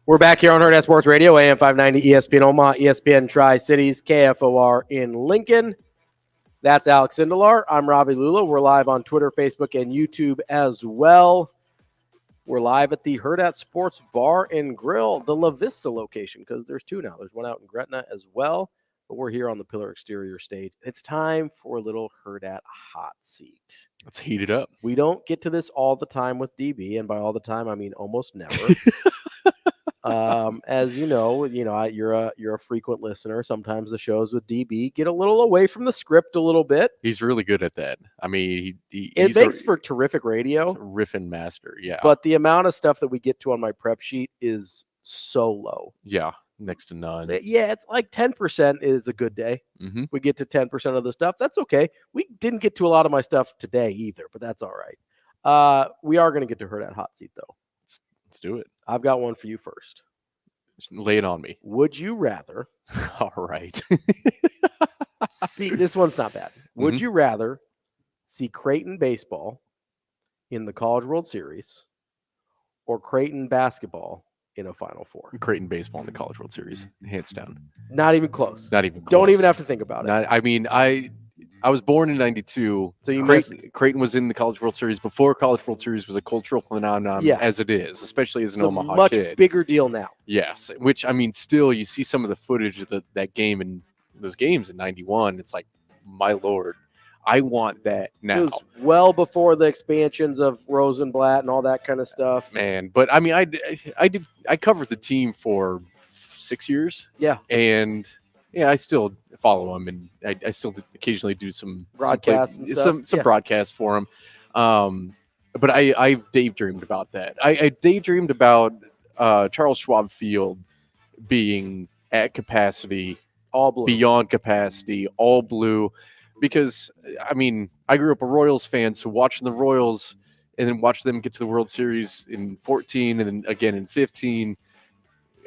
We're back here on Hurrdat Sports Radio, AM 590, ESPN Omaha, ESPN Tri-Cities, KFOR in Lincoln. That's Alex Sindelar. I'm Ravi Lulla. We're live on Twitter, Facebook, and YouTube as well. We're live at the Hurrdat Sports Bar and Grill, the La Vista location, because there's two now. There's one out in Gretna as well. But we're here on the Pillar Exterior stage. It's time for a little Hurrdat hot seat. Let's heat it up. We don't get to this all the time with DB, and by all the time, I mean almost never. As you know, you're a frequent listener. Sometimes the shows with DB get a little away from the script a little bit. He's really good at that. I mean, it makes for terrific radio. Riffin' master, yeah. But the amount of stuff that we get to on my prep sheet is so low. Yeah. Next to none. Yeah, it's like 10% is a good day. Mm-hmm. We get to 10% of the stuff. That's okay. We didn't get to a lot of my stuff today either, but that's all right. We are going to get to Hurrdat hot seat, though. Let's do it. I've got one for you first. Just lay it on me. Would you rather? All right. See, this one's not bad. Would you rather see Creighton baseball in the College World Series or Creighton basketball in a Final Four? Creighton baseball in the College World Series, hands down. Not even close. Not even close. Don't even have to think about it. I mean, I was born in 92. So you Creighton was in the College World Series before College World Series was a cultural phenomenon as it is, especially as an Omaha much kid. Bigger deal now. Yes, which, I mean, still, you see some of the footage of that game and those games in 91. It's like, my Lord, I want that now. It was well before the expansions of Rosenblatt and all that kind of stuff. Man, but I mean, I covered the team for 6 years. Yeah. And I still follow them, and I still occasionally do some broadcasts and stuff. Some broadcasts for them. But I daydreamed about that. I daydreamed about Charles Schwab Field being at capacity, all blue, beyond capacity, all blue. Because, I mean, I grew up a Royals fan, so watching the Royals and then watch them get to the World Series in 14 and then again in 15.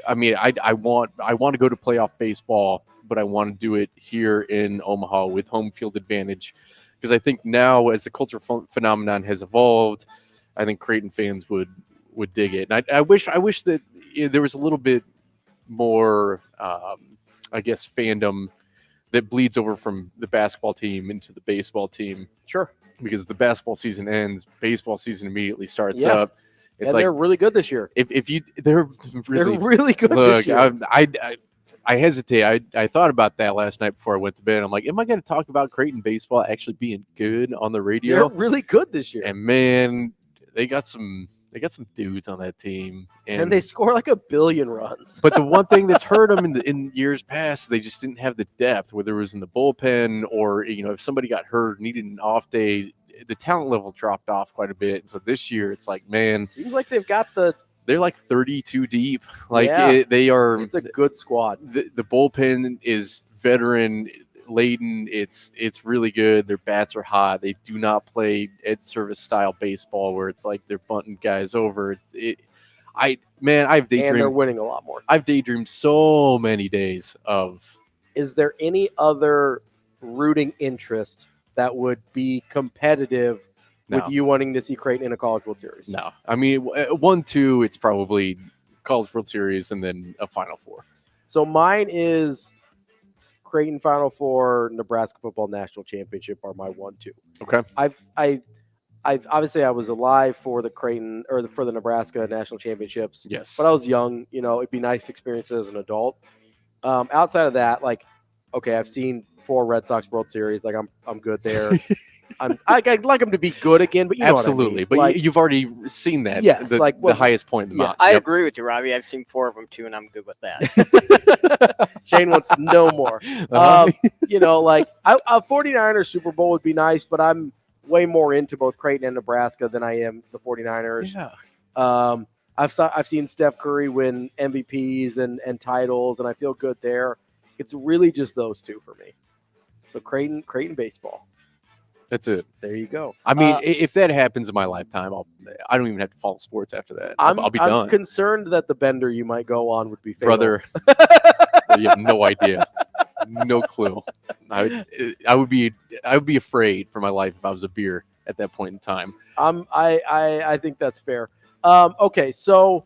I mean, I want to go to playoff baseball, but I want to do it here in Omaha with home field advantage. Because I think now, as the cultural phenomenon has evolved, I think Creighton fans would dig it. And I wish that there was a little bit more, I guess, fandom that bleeds over from the basketball team into the baseball team. Sure. Because the basketball season ends, baseball season immediately starts up. It's they're really good this year. They're really good this year. I hesitate. I thought about that last night before I went to bed. I'm like, am I going to talk about Creighton baseball actually being good on the radio? They're really good this year. And man, they got some dudes on that team, and they score like 1 billion runs. But the one thing that's hurt them in years past, they just didn't have the depth, whether it was in the bullpen or if somebody got hurt, needed an off day, the talent level dropped off quite a bit. And so this year, it's like, man, seems like they've got they're like 32 deep. Like they are. It's a good squad. The bullpen is veteran laden. It's really good. Their bats are hot. They do not play Ed Service style baseball where it's like they're bunting guys over. I've daydreamed. And they're winning a lot more. I've daydreamed so many days of. Is there any other rooting interest that would be competitive with you wanting to see Creighton in a College World Series? No. I mean, 1-2, it's probably College World Series and then a Final Four. So mine is Creighton Final Four, Nebraska Football National Championship are my 1-2. Okay. I've obviously I was alive for the Creighton or for the Nebraska National Championships. Yes. But I was young, it'd be nice to experience it as an adult. Outside of that, I've seen 4 Red Sox World Series. I'm good there. I'd like them to be good again, but absolutely. What I mean. But you've already seen that. Yes, the highest point in the mountain. I agree with you, Robbie. I've seen 4 of them too, and I'm good with that. Shane wants no more. A 49ers Super Bowl would be nice, but I'm way more into both Creighton and Nebraska than I am the 49ers. Yeah. I've seen Steph Curry win MVPs and titles, and I feel good there. It's really just those two for me. So Creighton baseball. That's it. There you go. I mean, if that happens in my lifetime, I don't even have to follow sports after that. I'll be done. I'm concerned that the bender you might go on would be fatal. Brother. You have no idea, no clue. I would be afraid for my life if I was a beer at that point in time. I think that's fair. Okay, so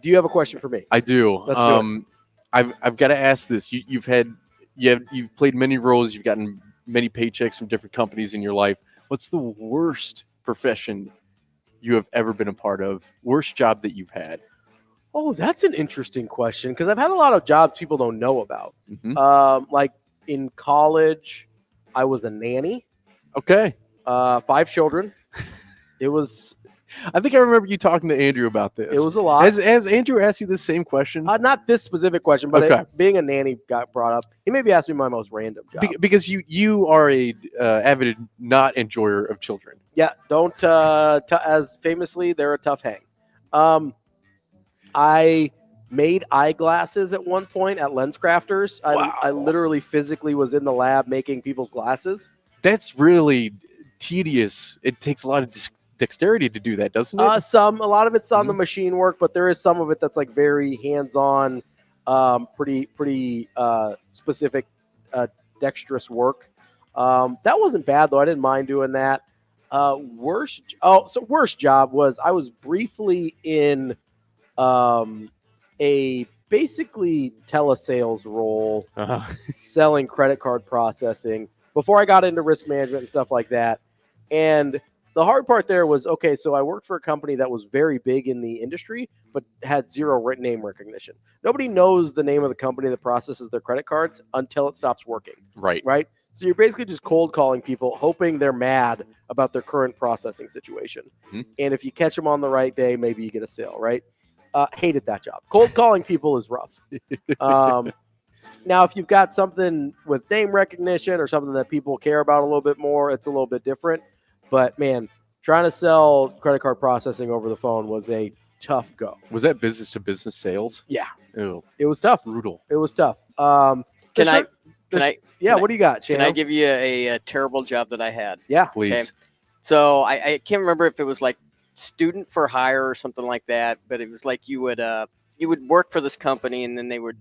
do you have a question for me? I do. Let's do it. I've got to ask this. You've played many roles. You've gotten many paychecks from different companies in your life. What's the worst profession you have ever been a part of? Worst job that you've had? Oh, that's an interesting question because I've had a lot of jobs people don't know about. Mm-hmm. Like in college, I was a nanny. Okay. 5 children. It was. I think I remember you talking to Andrew about this. It was a lot. Has Andrew asked you the same question? Not this specific question, but being a nanny got brought up. He maybe asked me my most random job. Because you are a avid not enjoyer of children. Yeah, don't. As famously, they're a tough hang. I made eyeglasses at one point at Lens Crafters. I literally physically was in the lab making people's glasses. That's really tedious. It takes a lot of dexterity to do that, doesn't it? A lot of it's on the machine work, but there is some of it that's like very hands-on, pretty specific, dexterous work. That wasn't bad though. I didn't mind doing that. Worst job was I was briefly in a basically telesales role, selling credit card processing before I got into risk management and stuff like that. And the hard part there was, okay, so I worked for a company that was very big in the industry, but had zero name recognition. Nobody knows the name of the company that processes their credit cards until it stops working. Right. Right. So you're basically just cold calling people, hoping they're mad about their current processing situation. Mm-hmm. And if you catch them on the right day, maybe you get a sale, right? Hated that job. Cold calling people is rough. Now, if you've got something with name recognition or something that people care about a little bit more, it's a little bit different. But, man, trying to sell credit card processing over the phone was a tough go. Was that business-to-business sales? Yeah. Ew. It was tough. Brutal. It was tough. Can I? What do you got, Chan? Can I give you a terrible job that I had? Yeah. Please. Okay. So I can't remember if it was like student for hire or something like that, but it was like you would work for this company and then they would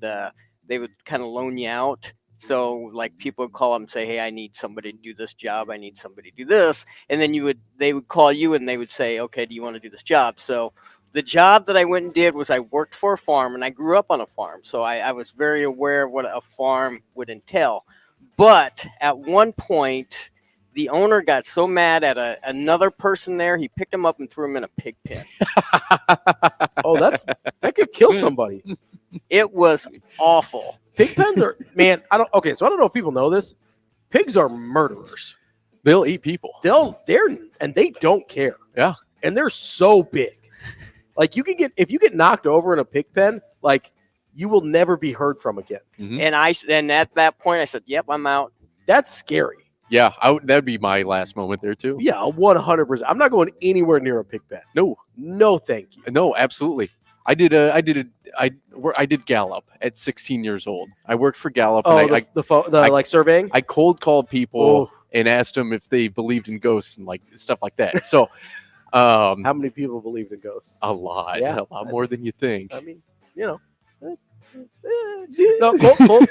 kind of loan you out. So like people would call them and say, hey, I need somebody to do this job. I need somebody to do this. And then they would call you and they would say, okay, do you want to do this job? So the job that I went and did was I worked for a farm, and I grew up on a farm. So I was very aware of what a farm would entail. But at one point, the owner got so mad at another person there, he picked him up and threw him in a pig pen. Oh, that could kill somebody. It was awful. Pig pens are, man, so I don't know if people know this. Pigs are murderers. They'll eat people. They don't care. Yeah. And they're so big. Like if you get knocked over in a pig pen, like you will never be heard from again. Mm-hmm. And at that point I said, yep, I'm out. That's scary. Yeah, that'd be my last moment there too. Yeah, 100%. I'm not going anywhere near a pig pen. No, thank you. No, absolutely. I did Gallup at 16 years old. I worked for Gallup. Oh, and surveying. I cold called people and asked them if they believed in ghosts and like stuff like that. So, how many people believed in ghosts? A lot. Yeah, a lot more than you think. I mean, no,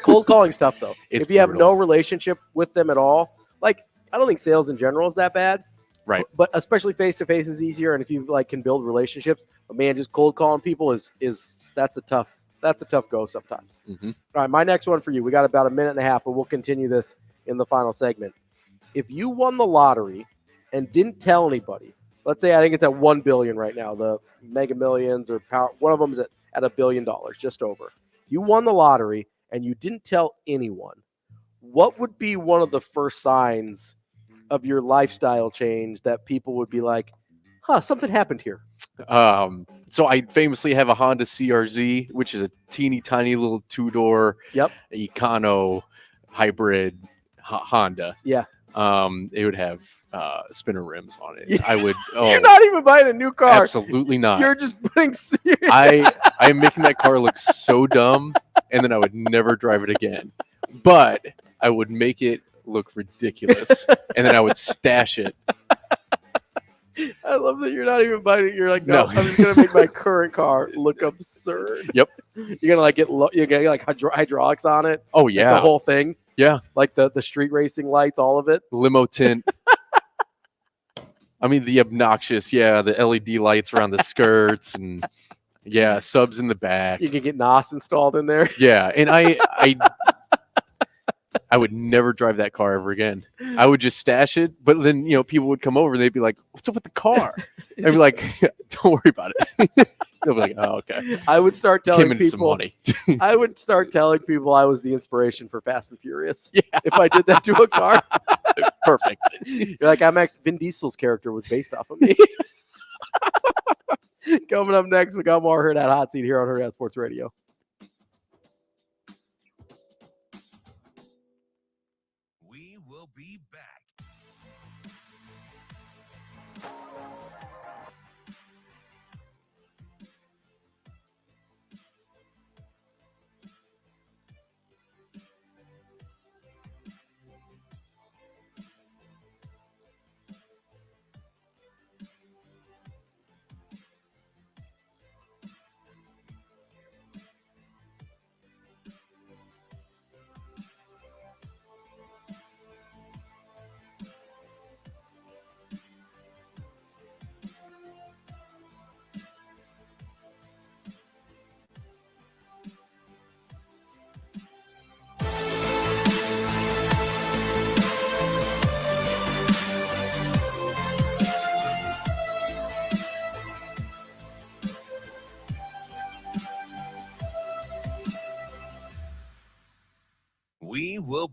cold calling stuff though. If you have no relationship with them at all, like I don't think sales in general is that bad. Right. But especially face to face is easier, and if you can build relationships, but man, just cold calling people is that's a tough go sometimes. Mm-hmm. All right, my next one for you. We got about a minute and a half, but we'll continue this in the final segment. If you won the lottery and didn't tell anybody, let's say I think it's at $1 billion right now, the Mega Millions or Power, one of them is at $1 billion, just over. If you won the lottery and you didn't tell anyone, what would be one of the first signs of your lifestyle change that people would be like, something happened here? So I famously have a Honda CRZ, which is a teeny tiny little 2-door Econo hybrid Honda. Yeah. It would have spinner rims on it. I would. You're not even buying a new car. Absolutely not. You're just putting. I'm making that car look so dumb, and then I would never drive it again. But I would make it look ridiculous, and then I would stash it. I love that you're not even buying it. You're like, no. I'm just gonna make my current car look absurd. Yep. You're gonna get like hydraulics on it. Oh yeah, like the whole thing. Yeah, like the street racing lights, all of it. Limo tint. I mean the obnoxious, the LED lights around the skirts and subs in the back. You can get NOS installed in there. Yeah, and I would never drive that car ever again. I would just stash it, but then people would come over and they'd be like, "What's up with the car?" I'd be like, "Don't worry about it." They'll be like, "Oh, okay." I would start telling people some money. I would start telling people I was the inspiration for Fast and Furious. Yeah, if I did that to a car. Perfect. You're like, Vin Diesel's character was based off of me. Coming up next, we got more Hurrdat Hot Seat here on Hurrdat Sports Radio. We will be back.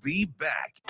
be back.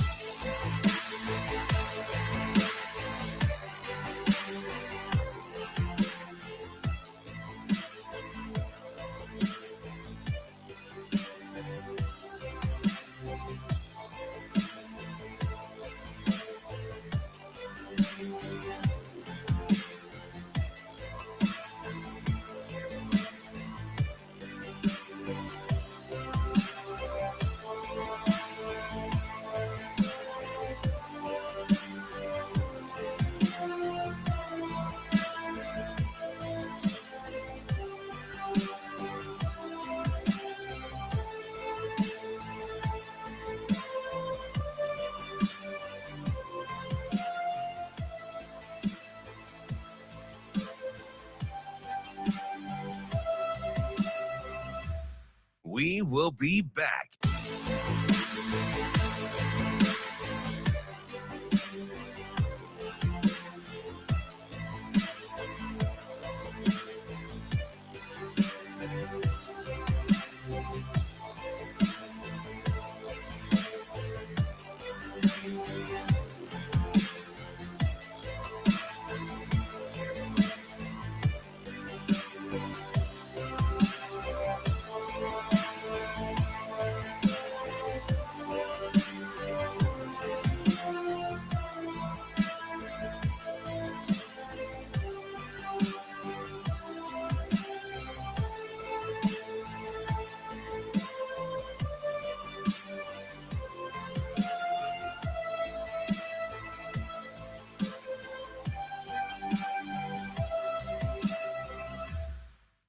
We will be back.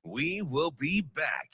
We will be back.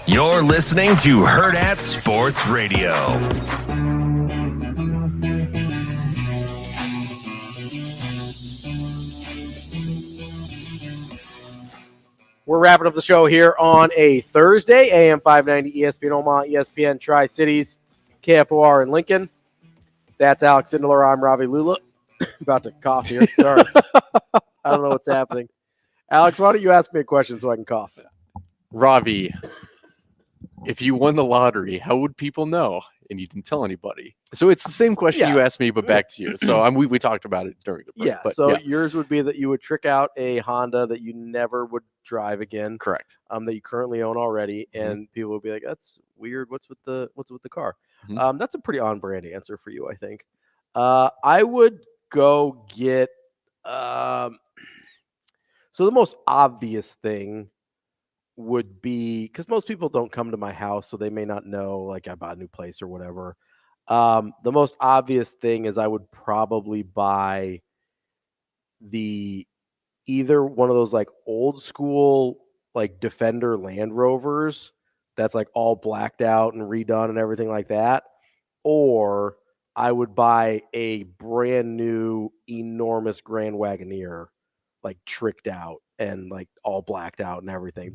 You're listening to Hurrdat Sports Radio. We're wrapping up the show here on a Thursday, AM 590, ESPN Omaha, ESPN Tri-Cities, KFOR in Lincoln. That's Alex Sindelar. I'm Ravi Lulla. About to cough here. Sorry. I don't know what's happening. Alex, why don't you ask me a question so I can cough? Ravi, if you won the lottery, how would people know? And you didn't tell anybody. So it's the same question you asked me, but back to you. So we talked about it during the break. But yours would be that you would trick out a Honda that you never would drive again. Correct. That you currently own already, and people would be like, "That's weird. What's with the car?" That's a pretty on-brand answer for you, I think. I would go get. So the most obvious thing would be, because most people don't come to my house, so they may not know, like, I bought a new place or whatever. The most obvious thing is I would probably buy either one of those like old school like Defender Land Rovers that's like all blacked out and redone and everything like that, or I would buy a brand new enormous Grand Wagoneer, like tricked out and like all blacked out and everything.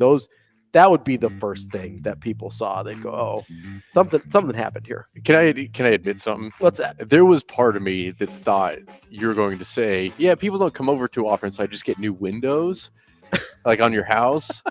That would be the first thing that people saw. They'd go, "Oh, something happened here." Can I admit something? What's that? There was part of me that thought you were going to say, "Yeah, people don't come over too often, so I just get new windows, like on your house."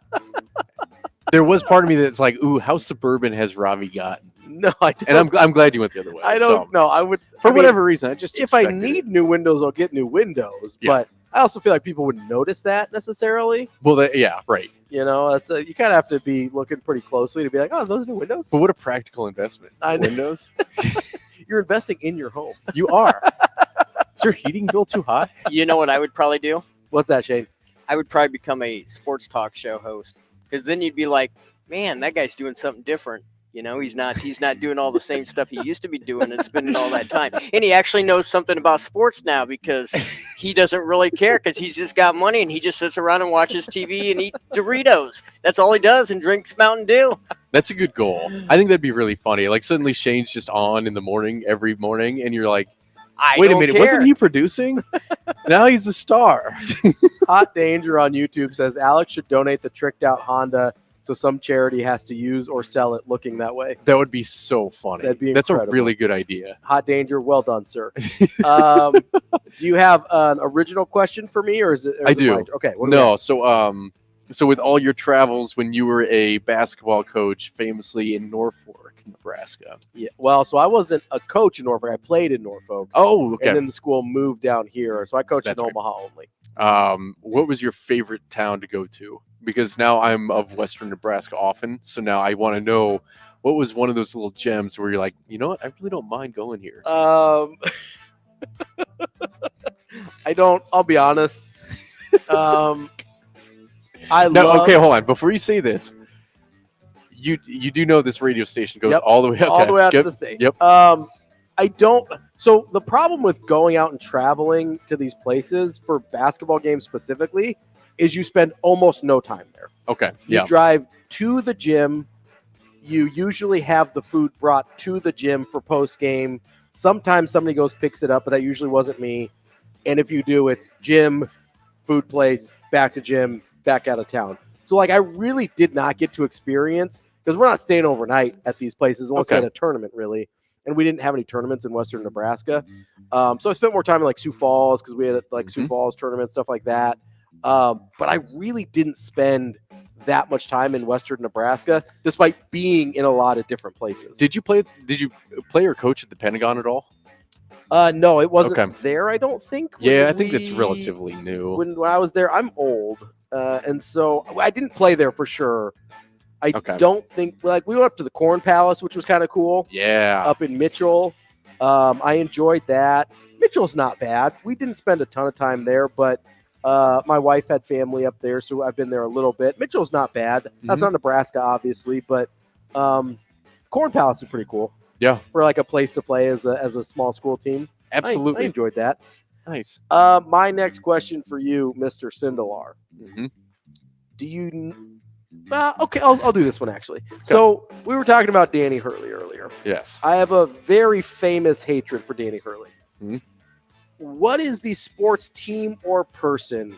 There was part of me that's like, "Ooh, how suburban has Ravi gotten?" No, I don't. And I'm glad you went the other way. I don't know. I would for whatever reason. I just if I need new windows, I'll get new windows. Yeah. But I also feel like people wouldn't notice that necessarily. Well, yeah, right. You know, that's you kind of have to be looking pretty closely to be like, oh, those new windows. But what a practical investment. I know. Windows. You're investing in your home. You are. Is your heating bill too high? You know what I would probably do? What's that, Shane? I would probably become a sports talk show host, because then you'd be like, man, that guy's doing something different. You know, he's not doing all the same stuff he used to be doing and spending all that time. And he actually knows something about sports now, because he doesn't really care, because he's just got money and he just sits around and watches TV and eats Doritos. That's all he does, and drinks Mountain Dew. That's a good goal. I think that'd be really funny. Like suddenly Shane's just on in the morning, every morning, and you're like, wait a minute, wasn't he producing? Now he's the star. Hot Danger on YouTube says Alex should donate the tricked out Honda so some charity has to use or sell it looking that way. That would be so funny. That's a really good idea. Hot Danger, well done, sir. Do you have an original question for me, or is it? I do. Okay. No, so with all your travels when you were a basketball coach, famously in Norfolk, Nebraska. Yeah. Well, so I wasn't a coach in Norfolk. I played in Norfolk. Oh, okay. And then the school moved down here, so I coached in Omaha only. What was your favorite town to go to? Because now I'm of Western Nebraska often, so now I want to know what was one of those little gems where you're like, you know what, I really don't mind going here. I don't. I'll be honest. Okay, hold on. Before you say this, you do know this radio station goes all the way up. All the way out to the state. Yep. I don't. So the problem with going out and traveling to these places for basketball games specifically is you spend almost no time there. Okay. You drive to the gym. You usually have the food brought to the gym for post game. Sometimes somebody goes picks it up, but that usually wasn't me. And if you do, it's gym, food place, back to gym, back out of town. So like I really did not get to experience, because we're not staying overnight at these places unless we had a tournament really. And we didn't have any tournaments in Western Nebraska. So I spent more time in like Sioux Falls, because we had like Sioux Falls tournament, stuff like that. But I really didn't spend that much time in Western Nebraska, despite being in a lot of different places. Did you play or coach at the Pentagon at all? No, it wasn't there, I don't think. Yeah, I think that's relatively new. When I was there, I'm old. And so I didn't play there for sure. I don't think, like, we went up to the Corn Palace, which was kind of cool. Yeah. Up in Mitchell. I enjoyed that. Mitchell's not bad. We didn't spend a ton of time there, but my wife had family up there, so I've been there a little bit. Mitchell's not bad. That's not Nebraska, obviously, but Corn Palace is pretty cool. Yeah. For like a place to play as a small school team. Absolutely. I enjoyed that. Nice. My next question for you, Mr. Sindelar. Do you... okay, I'll do this one actually. Okay. So we were talking about Danny Hurley earlier. Yes. I have a very famous hatred for Danny Hurley. What is the sports team or person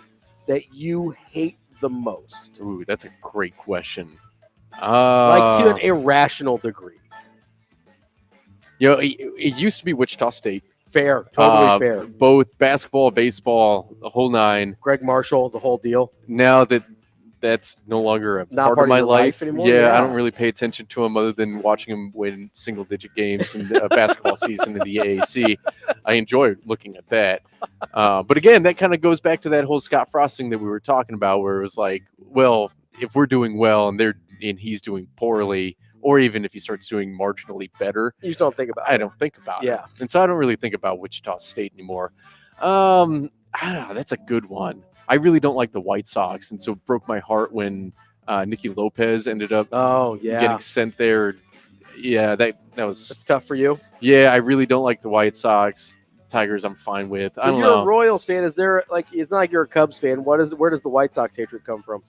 that you hate the most? Ooh, that's a great question. Like to an irrational degree. You know, it used to be Wichita State. Fair, totally fair. Both basketball, baseball, the whole nine. Greg Marshall, the whole deal. Now that's no longer a part of my life anymore. Yeah, I don't really pay attention to him other than watching him win single-digit games in a basketball season in the AAC. I enjoy looking at that. But again, that kind of goes back to that whole Scott Frost thing that we were talking about, where it was like, well, if we're doing well and he's doing poorly, or even if he starts doing marginally better, you just don't think about it. I don't think about it. Yeah. And so I don't really think about Wichita State anymore. I don't know. That's a good one. I really don't like the White Sox, and so it broke my heart when Nicky Lopez ended up getting sent there. Yeah, that's tough for you. Yeah, I really don't like the White Sox. Tigers, I'm fine with. I don't know. You're a Royals fan. Is there it's not like you're a Cubs fan. Where does the White Sox hatred come from?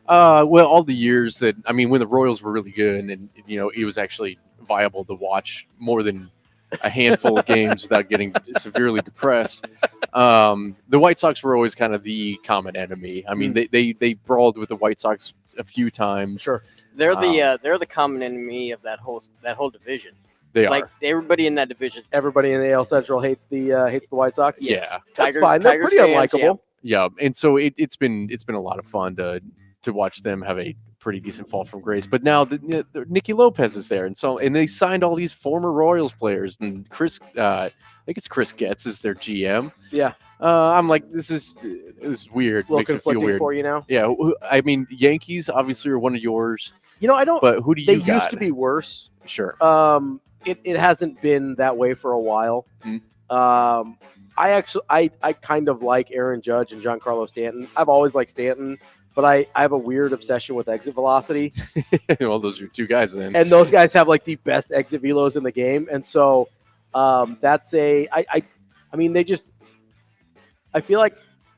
Well, all the years that when the Royals were really good, and it was actually viable to watch more than a handful of games without getting severely depressed. The White Sox were always kind of the common enemy. I mean, they brawled with the White Sox a few times. Sure, they're the common enemy of that whole division. They like are. Everybody in that division. Everybody in the AL Central hates the White Sox. Yes. Yeah, that's fine. They're pretty unlikable. Yeah, and so it's been a lot of fun to watch them have a pretty decent fall from grace. But now the Nicky Lopez is there, and they signed all these former Royals players, and I think it's Chris Getz is their GM. Yeah. I'm like, this is weird. A little Makes me feel conflicting weird for you now. Yeah, I mean, Yankees obviously are one of yours. I don't. But who do you? They got? used to be worse. Sure. It hasn't been that way for a while. I kind of like Aaron Judge and Giancarlo Stanton. I've always liked Stanton, but I have a weird obsession with exit velocity. Well, those are two guys then. And those guys have like the best exit velos in the game. And so that's I mean, I feel like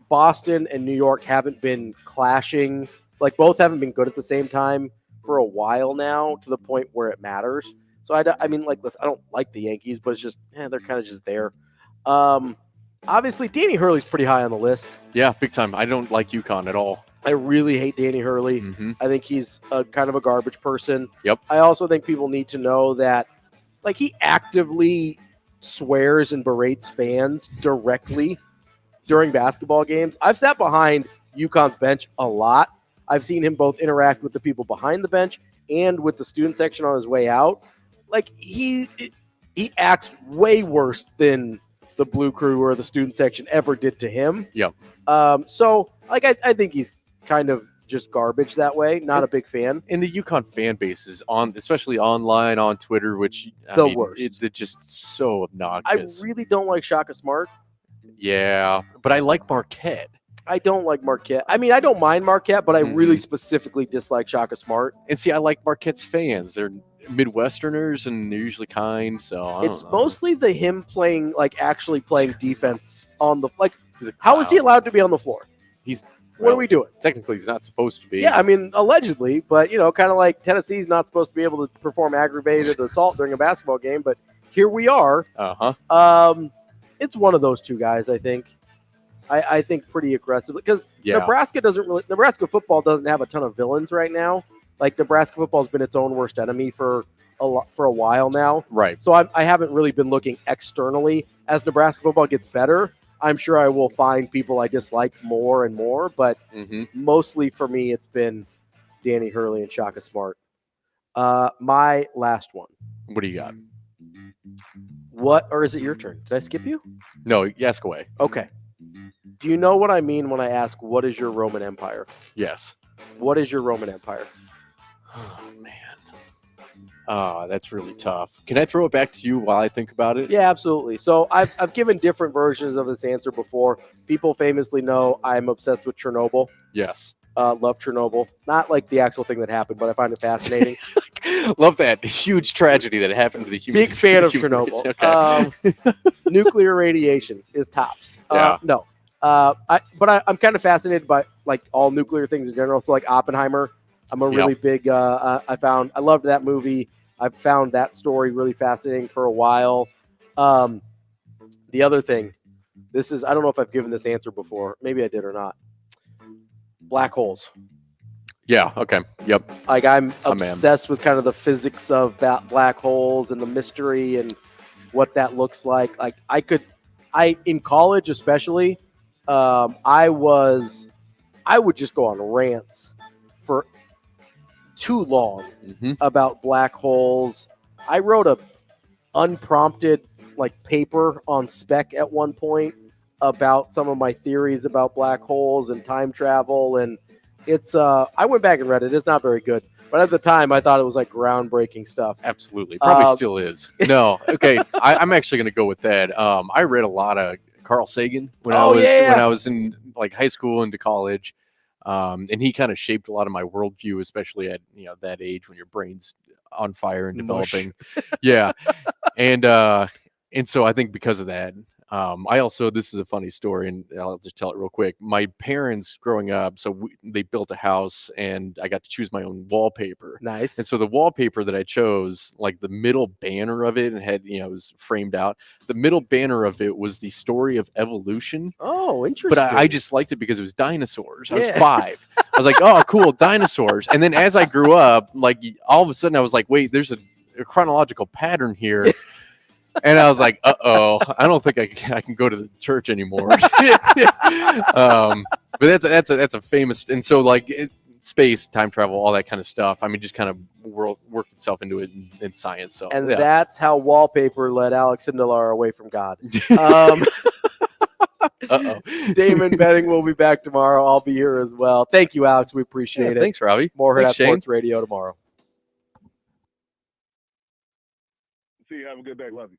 Boston and New York haven't been clashing. Like both haven't been good at the same time for a while now, to the point where it matters. So I mean, like, listen, I don't like the Yankees, but it's just, they're kind of just there. Obviously, Danny Hurley's pretty high on the list. Yeah, big time. I don't like UConn at all. I really hate Danny Hurley. I think he's kind of a garbage person. Yep. I also think people need to know that, like, he actively swears and berates fans directly during basketball games. I've sat behind UConn's bench a lot. I've seen him both interact with the people behind the bench and with the student section on his way out. Like, he acts way worse than the Blue Crew or the student section ever did to him. Yep. So, like, I think he's kind of just garbage that way. Not a big fan. And the UConn fan base is especially online on Twitter, which worst. They're just so obnoxious. I really don't like Shaka Smart. Yeah, but I like Marquette. I don't like Marquette. I mean, I don't mind Marquette, but I really specifically dislike Shaka Smart. And see, I like Marquette's fans. They're Midwesterners, and they're usually kind. So it's mostly him playing, like, actually playing defense on the, like, how is he allowed to be on the floor? What are we doing? Technically, he's not supposed to be. Yeah, I mean, allegedly, but, kind of like Tennessee's not supposed to be able to perform aggravated assault during a basketball game, but here we are. It's one of those two guys, I think. I think pretty aggressively, because Nebraska football doesn't have a ton of villains right now. Like, Nebraska football has been its own worst enemy for a while now. Right. So I haven't really been looking externally. As Nebraska football gets better, I'm sure I will find people I dislike more and more, but mostly for me, it's been Danny Hurley and Shaka Smart. My last one. What do you got? Or is it your turn? Did I skip you? No, ask away. Okay. Do you know what I mean when I ask, what is your Roman Empire? Yes. What is your Roman Empire? Oh, man. That's really tough. Can I throw it back to you while I think about it? Yeah, absolutely. So I've given different versions of this answer before. People famously know I'm obsessed with Chernobyl. Yes. Love Chernobyl. Not like the actual thing that happened, but I find it fascinating. Love that huge tragedy that happened to the human. Big fan of Chernobyl. Okay. Nuclear radiation is tops. Yeah. No. I'm kind of fascinated by, like, all nuclear things in general. So, like, Oppenheimer, I'm a really big. I loved that movie. I've found that story really fascinating for a while. The other thing, I don't know if I've given this answer before. Maybe I did or not. Black holes. Yeah. Okay. Yep. Like, I'm obsessed with kind of the physics of black holes and the mystery and what that looks like. Like, in college especially, I would just go on rants for too long about black holes. I wrote a unprompted, like, paper on Spec at one point about some of my theories about black holes and time travel, and it's I went back and read it. It's not very good, but at the time I thought it was like groundbreaking stuff. Absolutely, probably still is. No, okay, I'm actually going to go with that. I read a lot of Carl Sagan when I was in, like, high school into college, and he kind of shaped a lot of my worldview, especially at that age when your brain's on fire and developing. Yeah, and so I think because of that. I also, this is a funny story, and I'll just tell it real quick. My parents growing up, they built a house, and I got to choose my own wallpaper. Nice. And so the wallpaper that I chose, like, the middle banner of it, and had, it was framed out. The middle banner of it was the story of evolution. Oh, interesting. But I just liked it because it was dinosaurs. I was 5. I was like, oh, cool, dinosaurs. And then as I grew up, like, all of a sudden I was like, wait, there's a chronological pattern here. And I was like, uh-oh, I don't think I can go to the church anymore. But that's a famous, and so, like, space, time travel, all that kind of stuff. I mean, just kind of worked itself into it in science. So, And yeah. that's how wallpaper led Alex Sindelar away from God. Uh-oh. Damon Benning will be back tomorrow. I'll be here as well. Thank you, Alex. We appreciate it. Thanks, Ravi. More Thanks, Hurrdat Shane. Sports Radio tomorrow. See you. Have a good day. Love you.